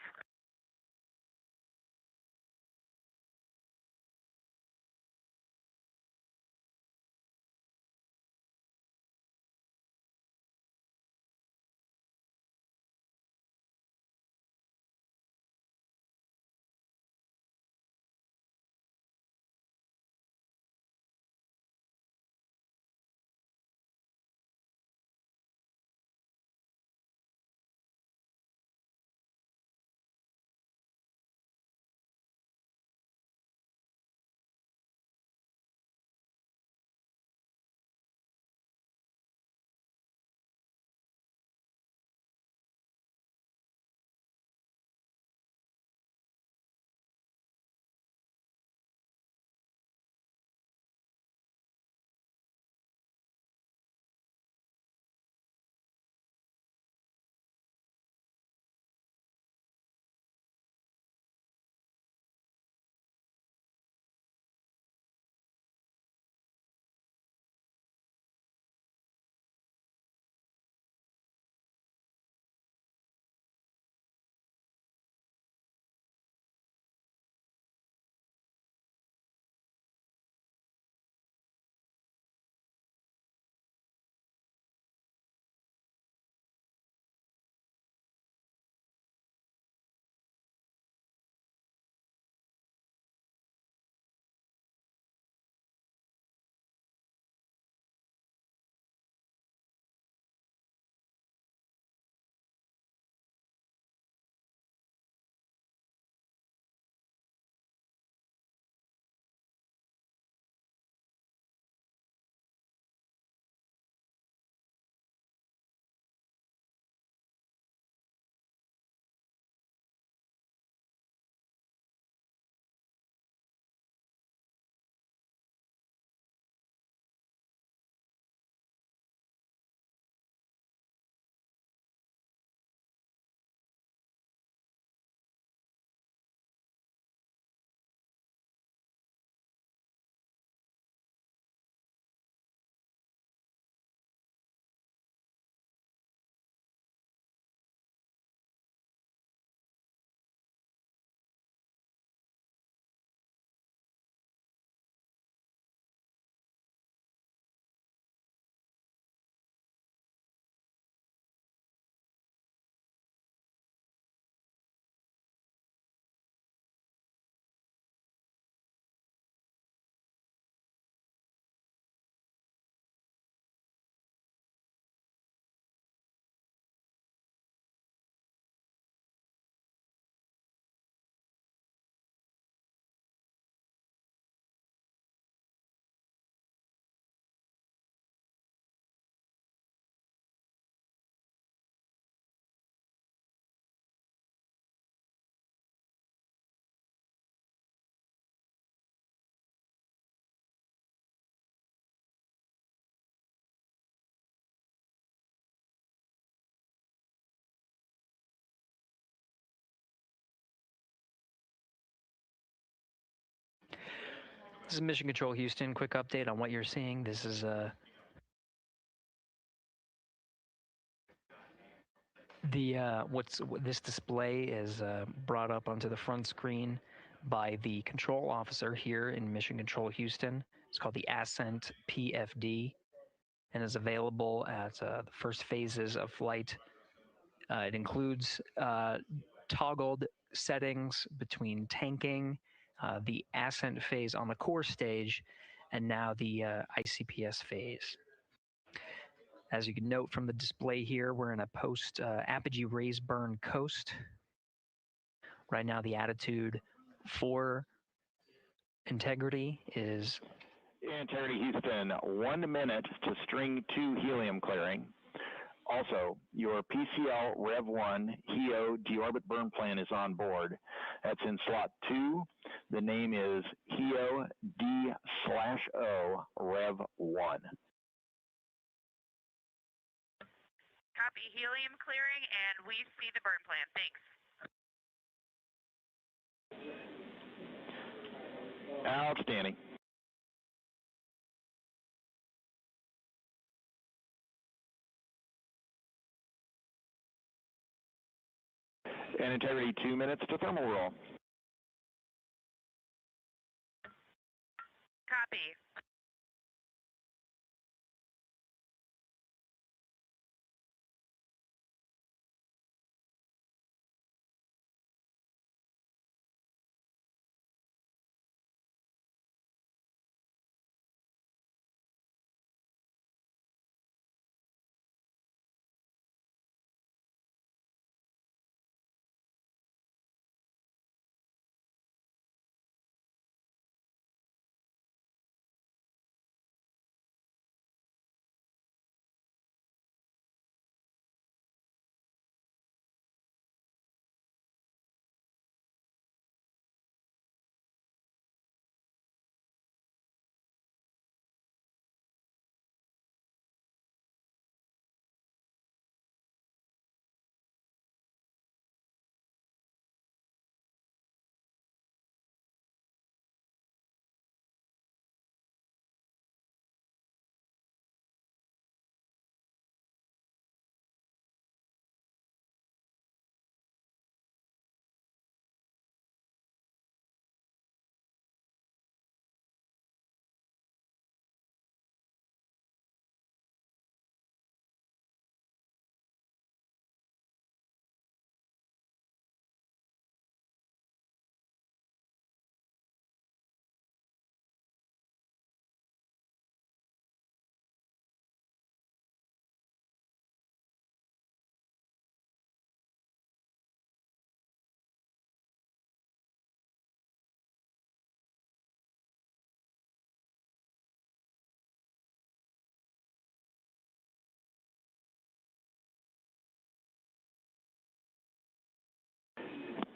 This is Mission Control Houston. Quick update on what you're seeing. This is this display is brought up onto the front screen by the control officer here in Mission Control Houston. It's called the Ascent PFD and is available at the first phases of flight. It includes toggled settings between tanking, the Ascent phase on the core stage, and now the ICPS phase. As you can note from the display here, we're in a post Apogee raise burn coast. Right now, the attitude for integrity is Integrity Houston, 1 minute to string 2 helium clearing. Also, your PCL Rev 1 HEO deorbit burn plan is on board. That's in slot 2. The name is HEO D/O Rev 1. Copy helium clearing, and we see the burn plan. Thanks. Outstanding. And integrity, 2 minutes to thermal roll. Copy.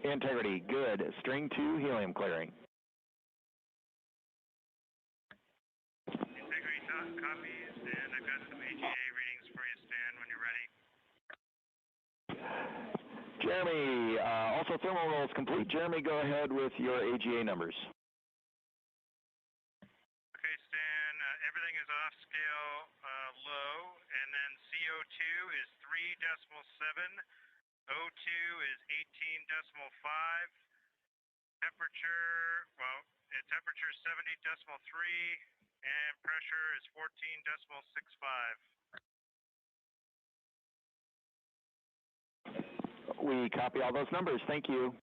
Integrity, good. String 2 helium clearing. Integrity copies, and I've got some AGA readings for you, Stan, when you're ready. Jeremy, also thermal roll is complete. Jeremy, go ahead with your AGA numbers. Okay, Stan, everything is off scale low, and then CO2 is 3.7. O2 is 18.5. Temperature, well, temperature is 70.3, and pressure is 14.65. We copy all those numbers. Thank you.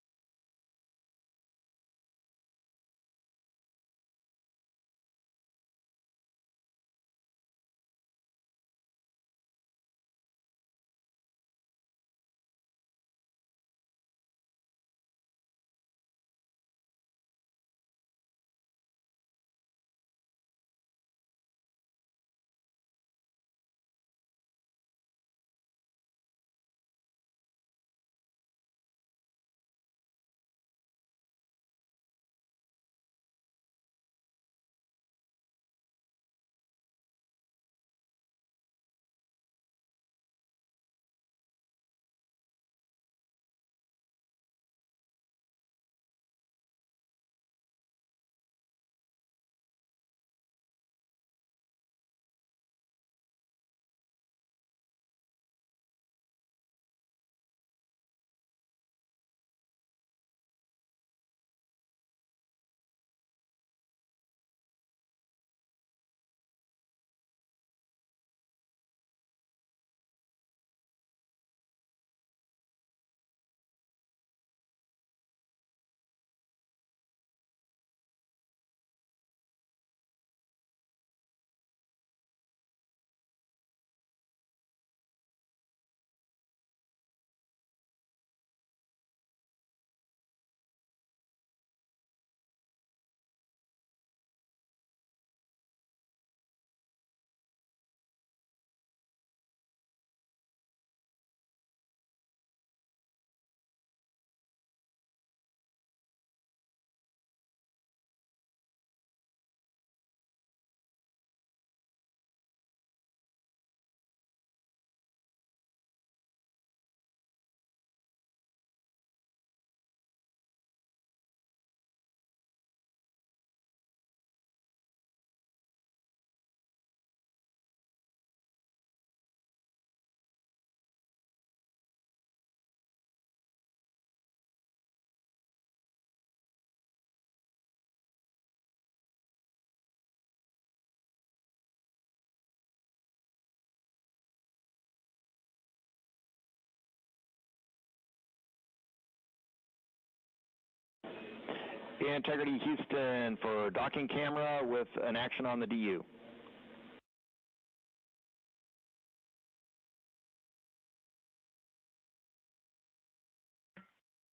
Integrity Houston for docking camera with an action on the DU.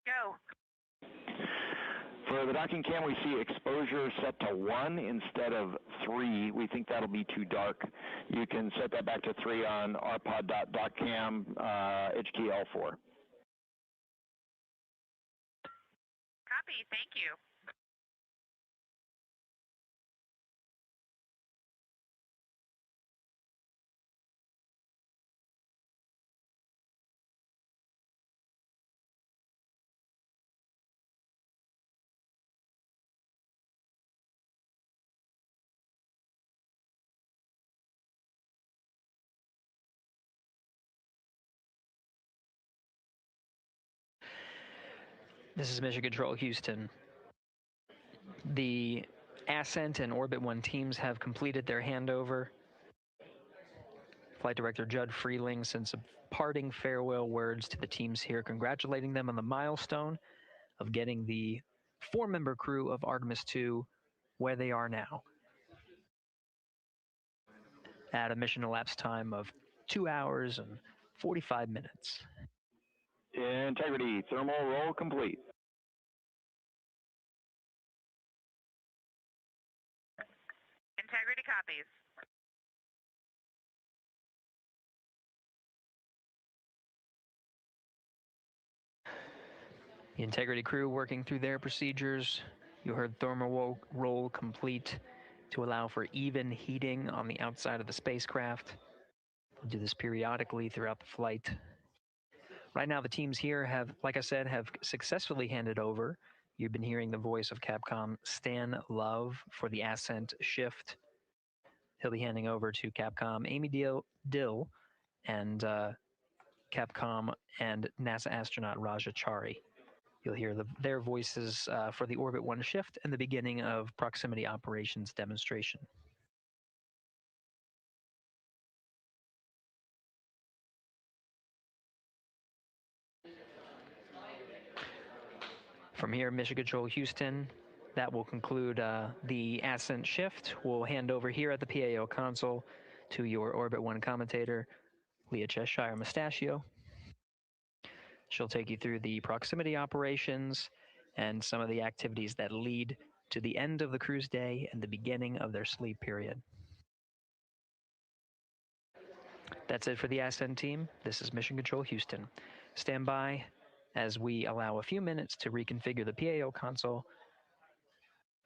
Go. For the docking cam, we see exposure set to 1 instead of 3. We think that'll be too dark. You can set that back to 3 on rpod.doccam, HT L4. Copy. Thank you. This is Mission Control Houston. The Ascent and Orbit 1 teams have completed their handover. Flight Director Judd Freeling sent some parting farewell words to the teams here, congratulating them on the milestone of getting the 4-member crew of Artemis II where they are now, at a mission elapsed time of 2 hours and 45 minutes. Integrity, thermal roll complete. Integrity copies. The Integrity crew working through their procedures. You heard thermal roll complete to allow for even heating on the outside of the spacecraft. We'll do this periodically throughout the flight. Right now, the teams here have, like I said, have successfully handed over. You've been hearing the voice of Capcom Stan Love for the Ascent shift. He'll be handing over to Capcom Amy Dill and Capcom and NASA astronaut Raja Chari. You'll hear their voices for the Orbit 1 shift and the beginning of proximity operations demonstration. From here, Mission Control Houston, that will conclude the Ascent shift. We'll hand over here at the PAO console to your Orbit 1 commentator, Leah Cheshire Mustachio. She'll take you through the proximity operations and some of the activities that lead to the end of the cruise day and the beginning of their sleep period. That's it for the Ascent team. This is Mission Control Houston. Stand by as we allow a few minutes to reconfigure the PAO console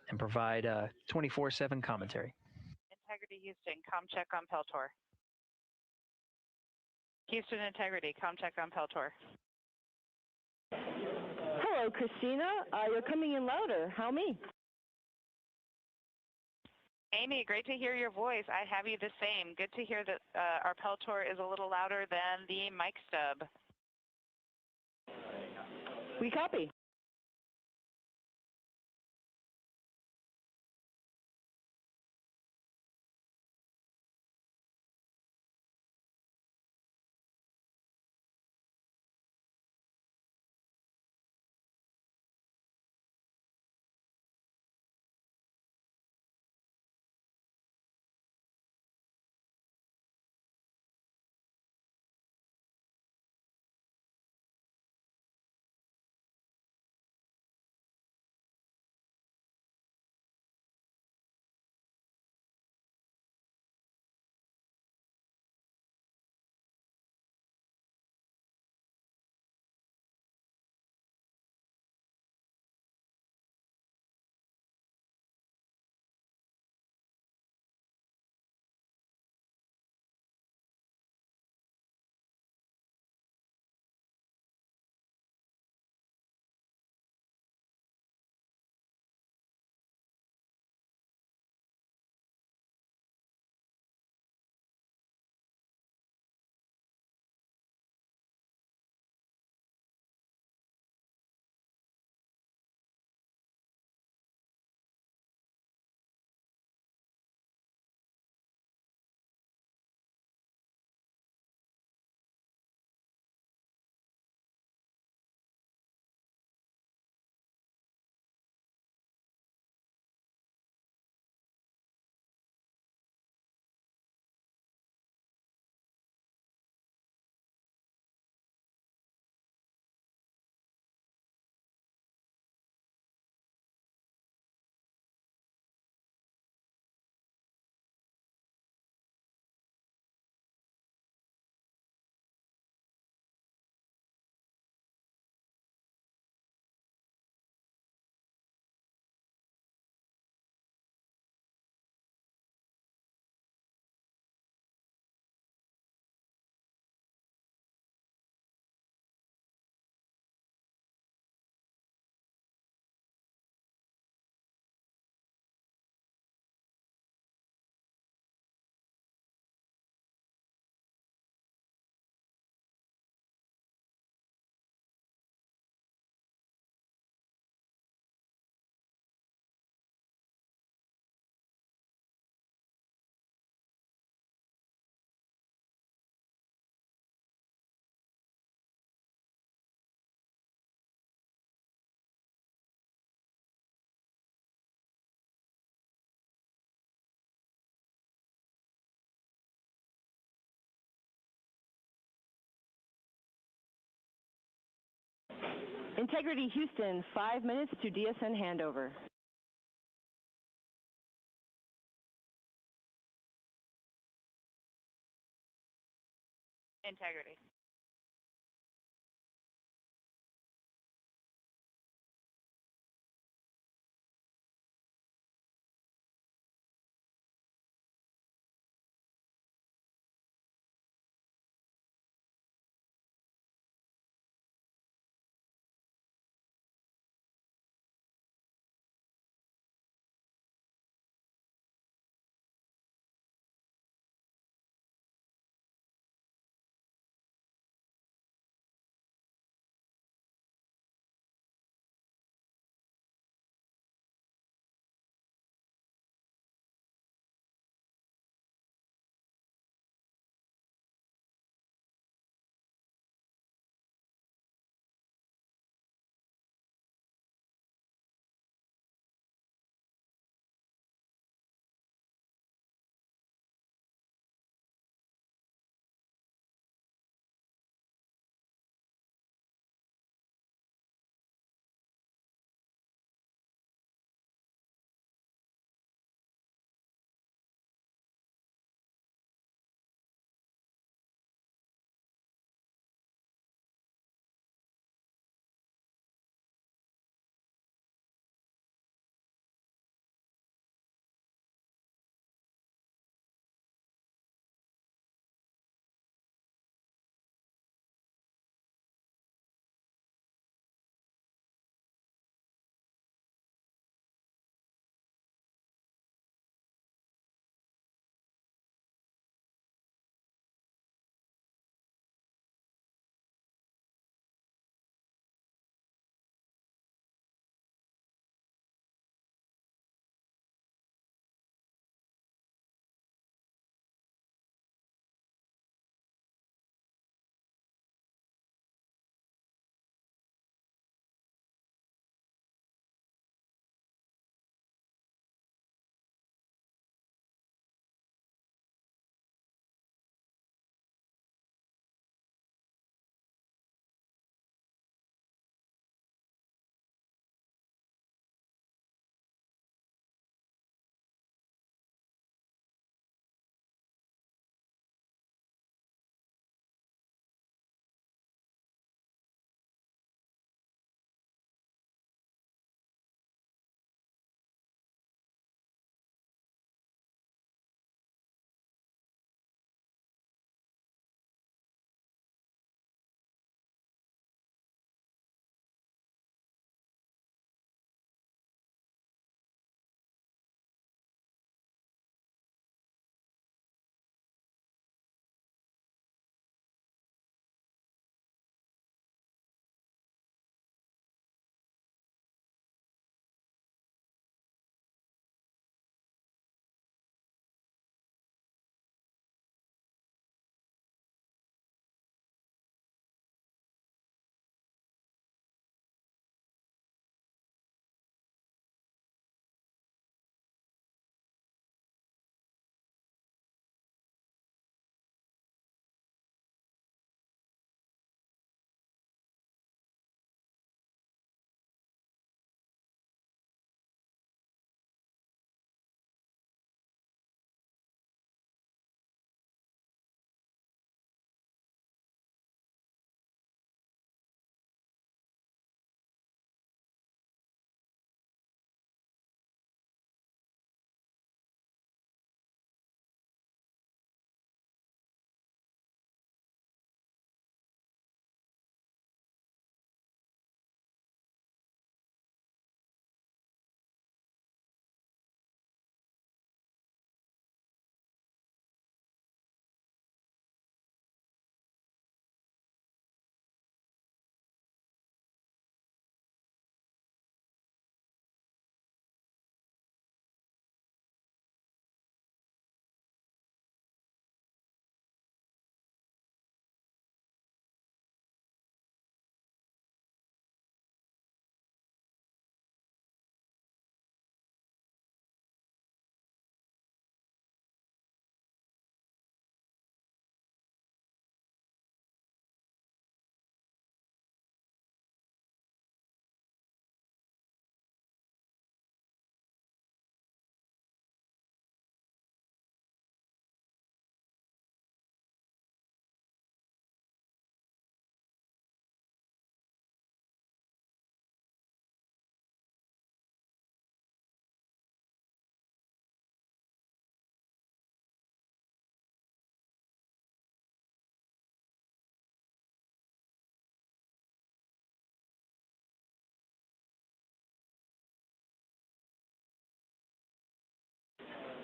and provide 24/7 commentary. Integrity Houston, com check on Peltor. Houston Integrity, com check on Peltor. Hello, Christina. You're coming in louder. How me? Amy, great to hear your voice. I have you the same. Good to hear that our Peltor is a little louder than the mic stub. We copy. Integrity Houston, 5 minutes to DSN handover. Integrity.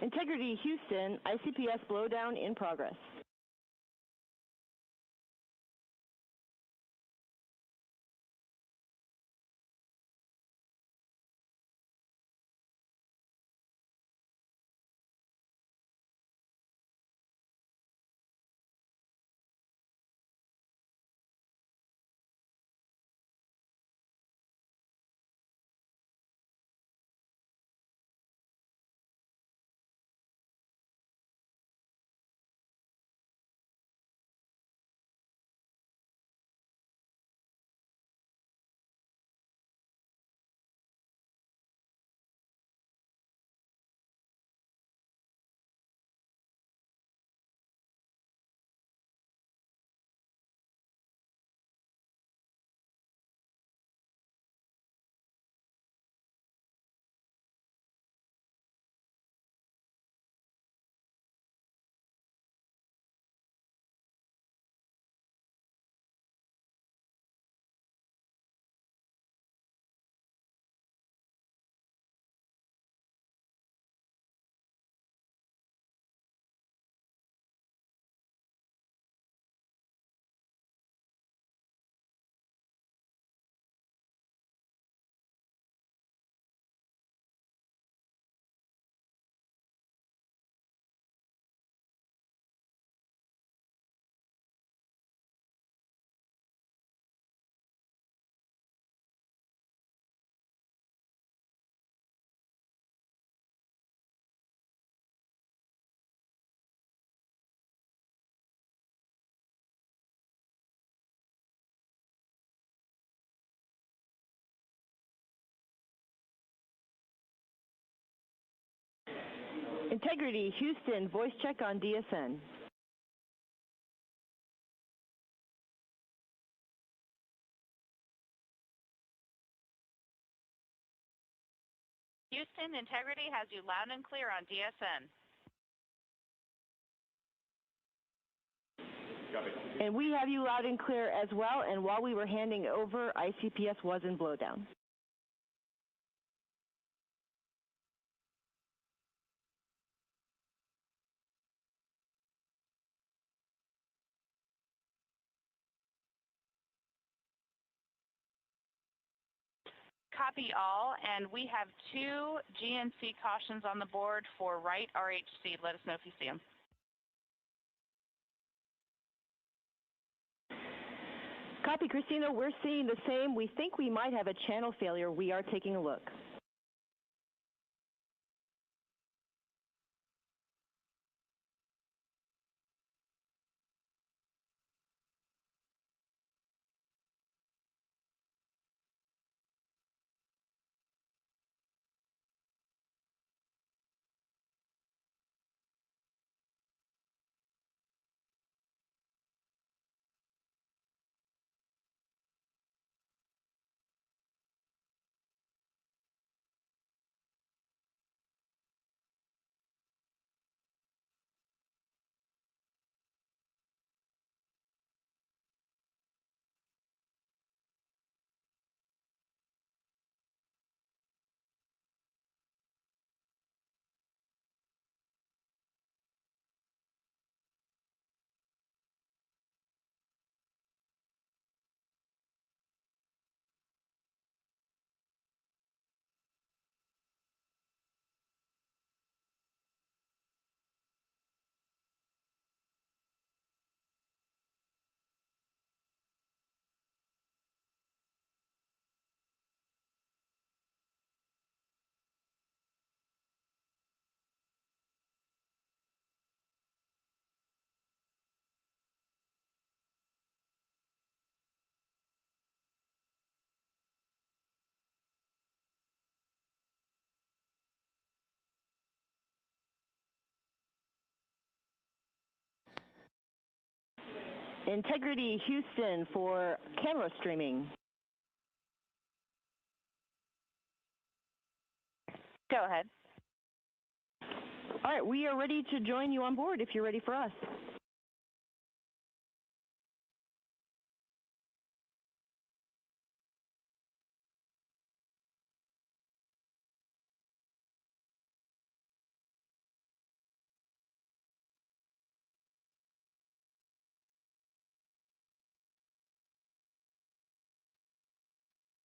Integrity Houston, ICPS blowdown in progress. Integrity Houston, voice check on DSN. Houston, Integrity has you loud and clear on DSN. And we have you loud and clear as well, and while we were handing over, ICPS was in blowdown. Copy all, and we have 2 GNC cautions on the board for right RHC. Let us know if you see them. Copy, Christina. We're seeing the same. We think we might have a channel failure. We are taking a look. Integrity Houston for camera streaming. Go ahead. All right, we are ready to join you on board if you're ready for us.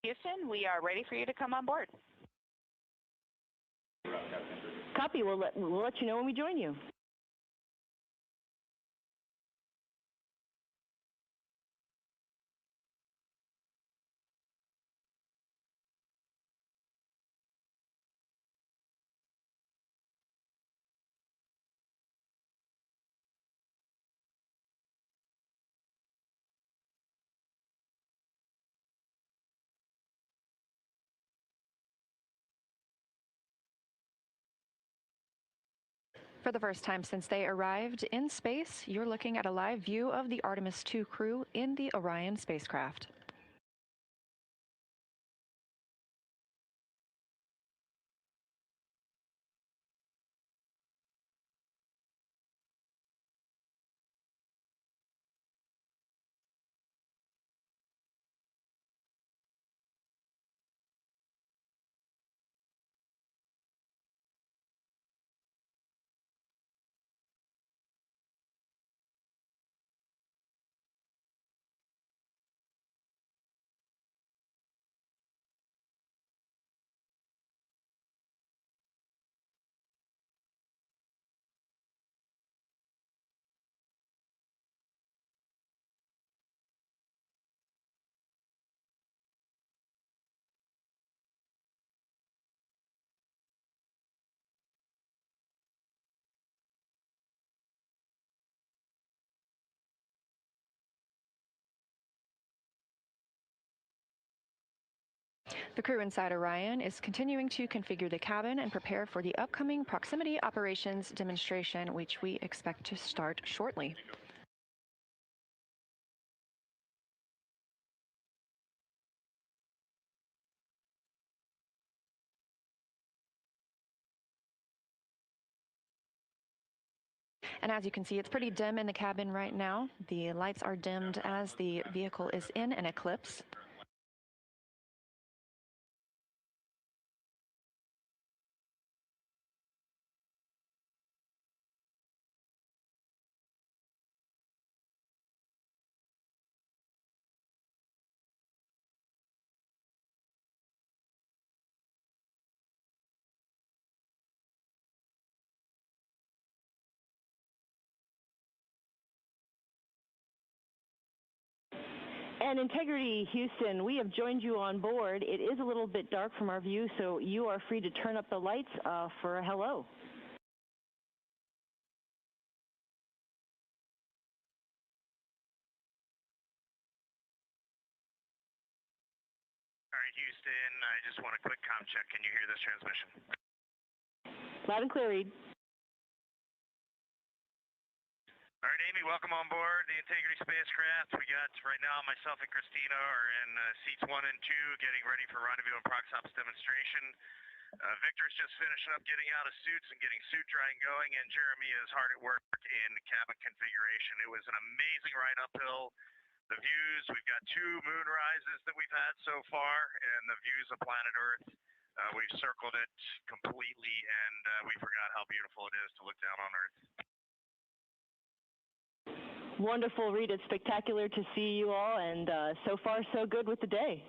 Houston, we are ready for you to come on board. Copy. We'll let you know when we join you. For the first time since they arrived in space, you're looking at a live view of the Artemis II crew in the Orion spacecraft. The crew inside Orion is continuing to configure the cabin and prepare for the upcoming proximity operations demonstration, which we expect to start shortly. And as you can see, it's pretty dim in the cabin right now. The lights are dimmed as the vehicle is in an eclipse. And Integrity Houston, we have joined you on board. It is a little bit dark from our view, so you are free to turn up the lights for a hello. All right, Houston, I just want a quick comm check. Can you hear this transmission? Loud and clear, Reed. All right, Amy, welcome on board the Integrity Spacecraft. We got, right now, myself and Christina are in seats 1 and 2, getting ready for rendezvous and proxops demonstration. Victor's just finishing up getting out of suits and getting suit drying going, and Jeremy is hard at work in cabin configuration. It was an amazing ride uphill. The views, we've got 2 moon rises that we've had so far, and the views of planet Earth. We've circled it completely, and we forgot how beautiful it is to look down on Earth. Wonderful, Reed. It's spectacular to see you all, and so far so good with the day.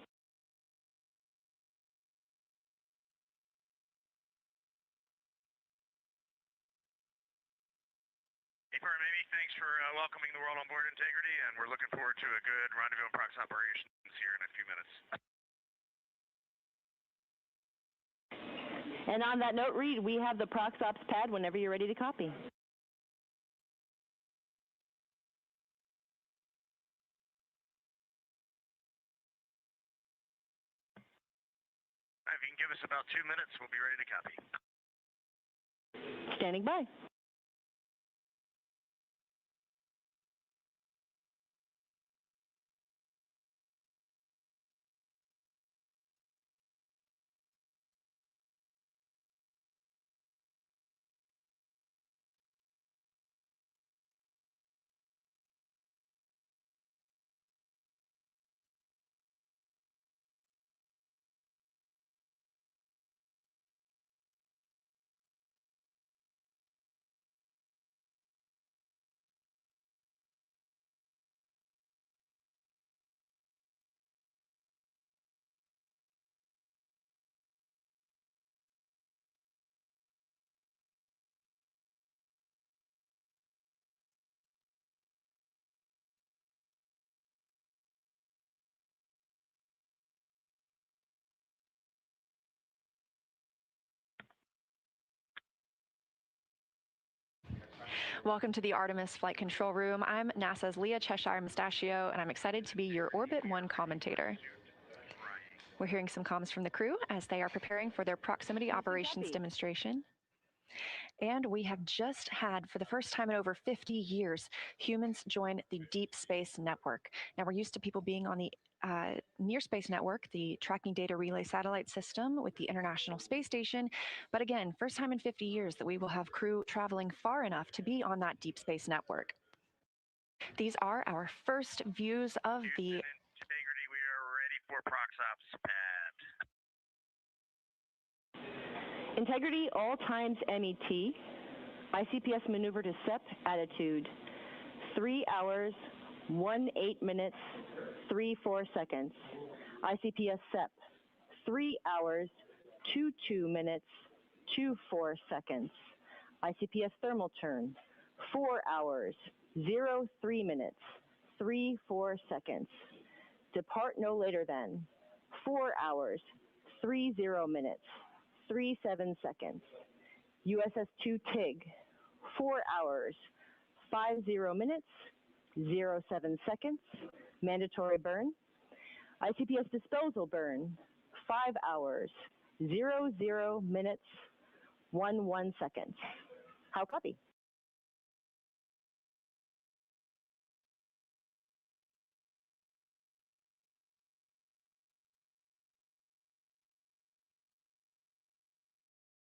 April and Amy, thanks for welcoming the world on board Integrity, and we're looking forward to a good rendezvous and prox operations here in a few minutes. And on that note, Reed, we have the proxops pad whenever you're ready to copy. If you can give us about 2 minutes, we'll be ready to copy. Standing by. Welcome to the Artemis Flight Control Room. I'm NASA's Leah Cheshire Mustachio, and I'm excited to be your Orbit 1 commentator. We're hearing some comms from the crew as they are preparing for their proximity operations demonstration. And we have just had, for the first time in over 50 years, humans join the Deep Space Network. Now, we're used to people being on the Near Space Network, the Tracking Data Relay Satellite System with the International Space Station. But again, first time in 50 years that we will have crew traveling far enough to be on that Deep Space Network. These are our first views of the... Integrity, we are ready for ProxOps pad. Integrity, all times MET. ICPS maneuver to SEP attitude. 3 hours, 18 minutes, 34 seconds. ICPS SEP. 3 hours, 22 minutes, 24 seconds. ICPS thermal turn. 4 hours, 03 minutes, 34 seconds. Depart no later than 4 hours, 30 minutes, 37 seconds. USS-2 TIG, 4 hours, 50 minutes, 07 seconds. Mandatory burn. ICPS disposal burn, 5 hours, 00 minutes, 11 seconds. How copy?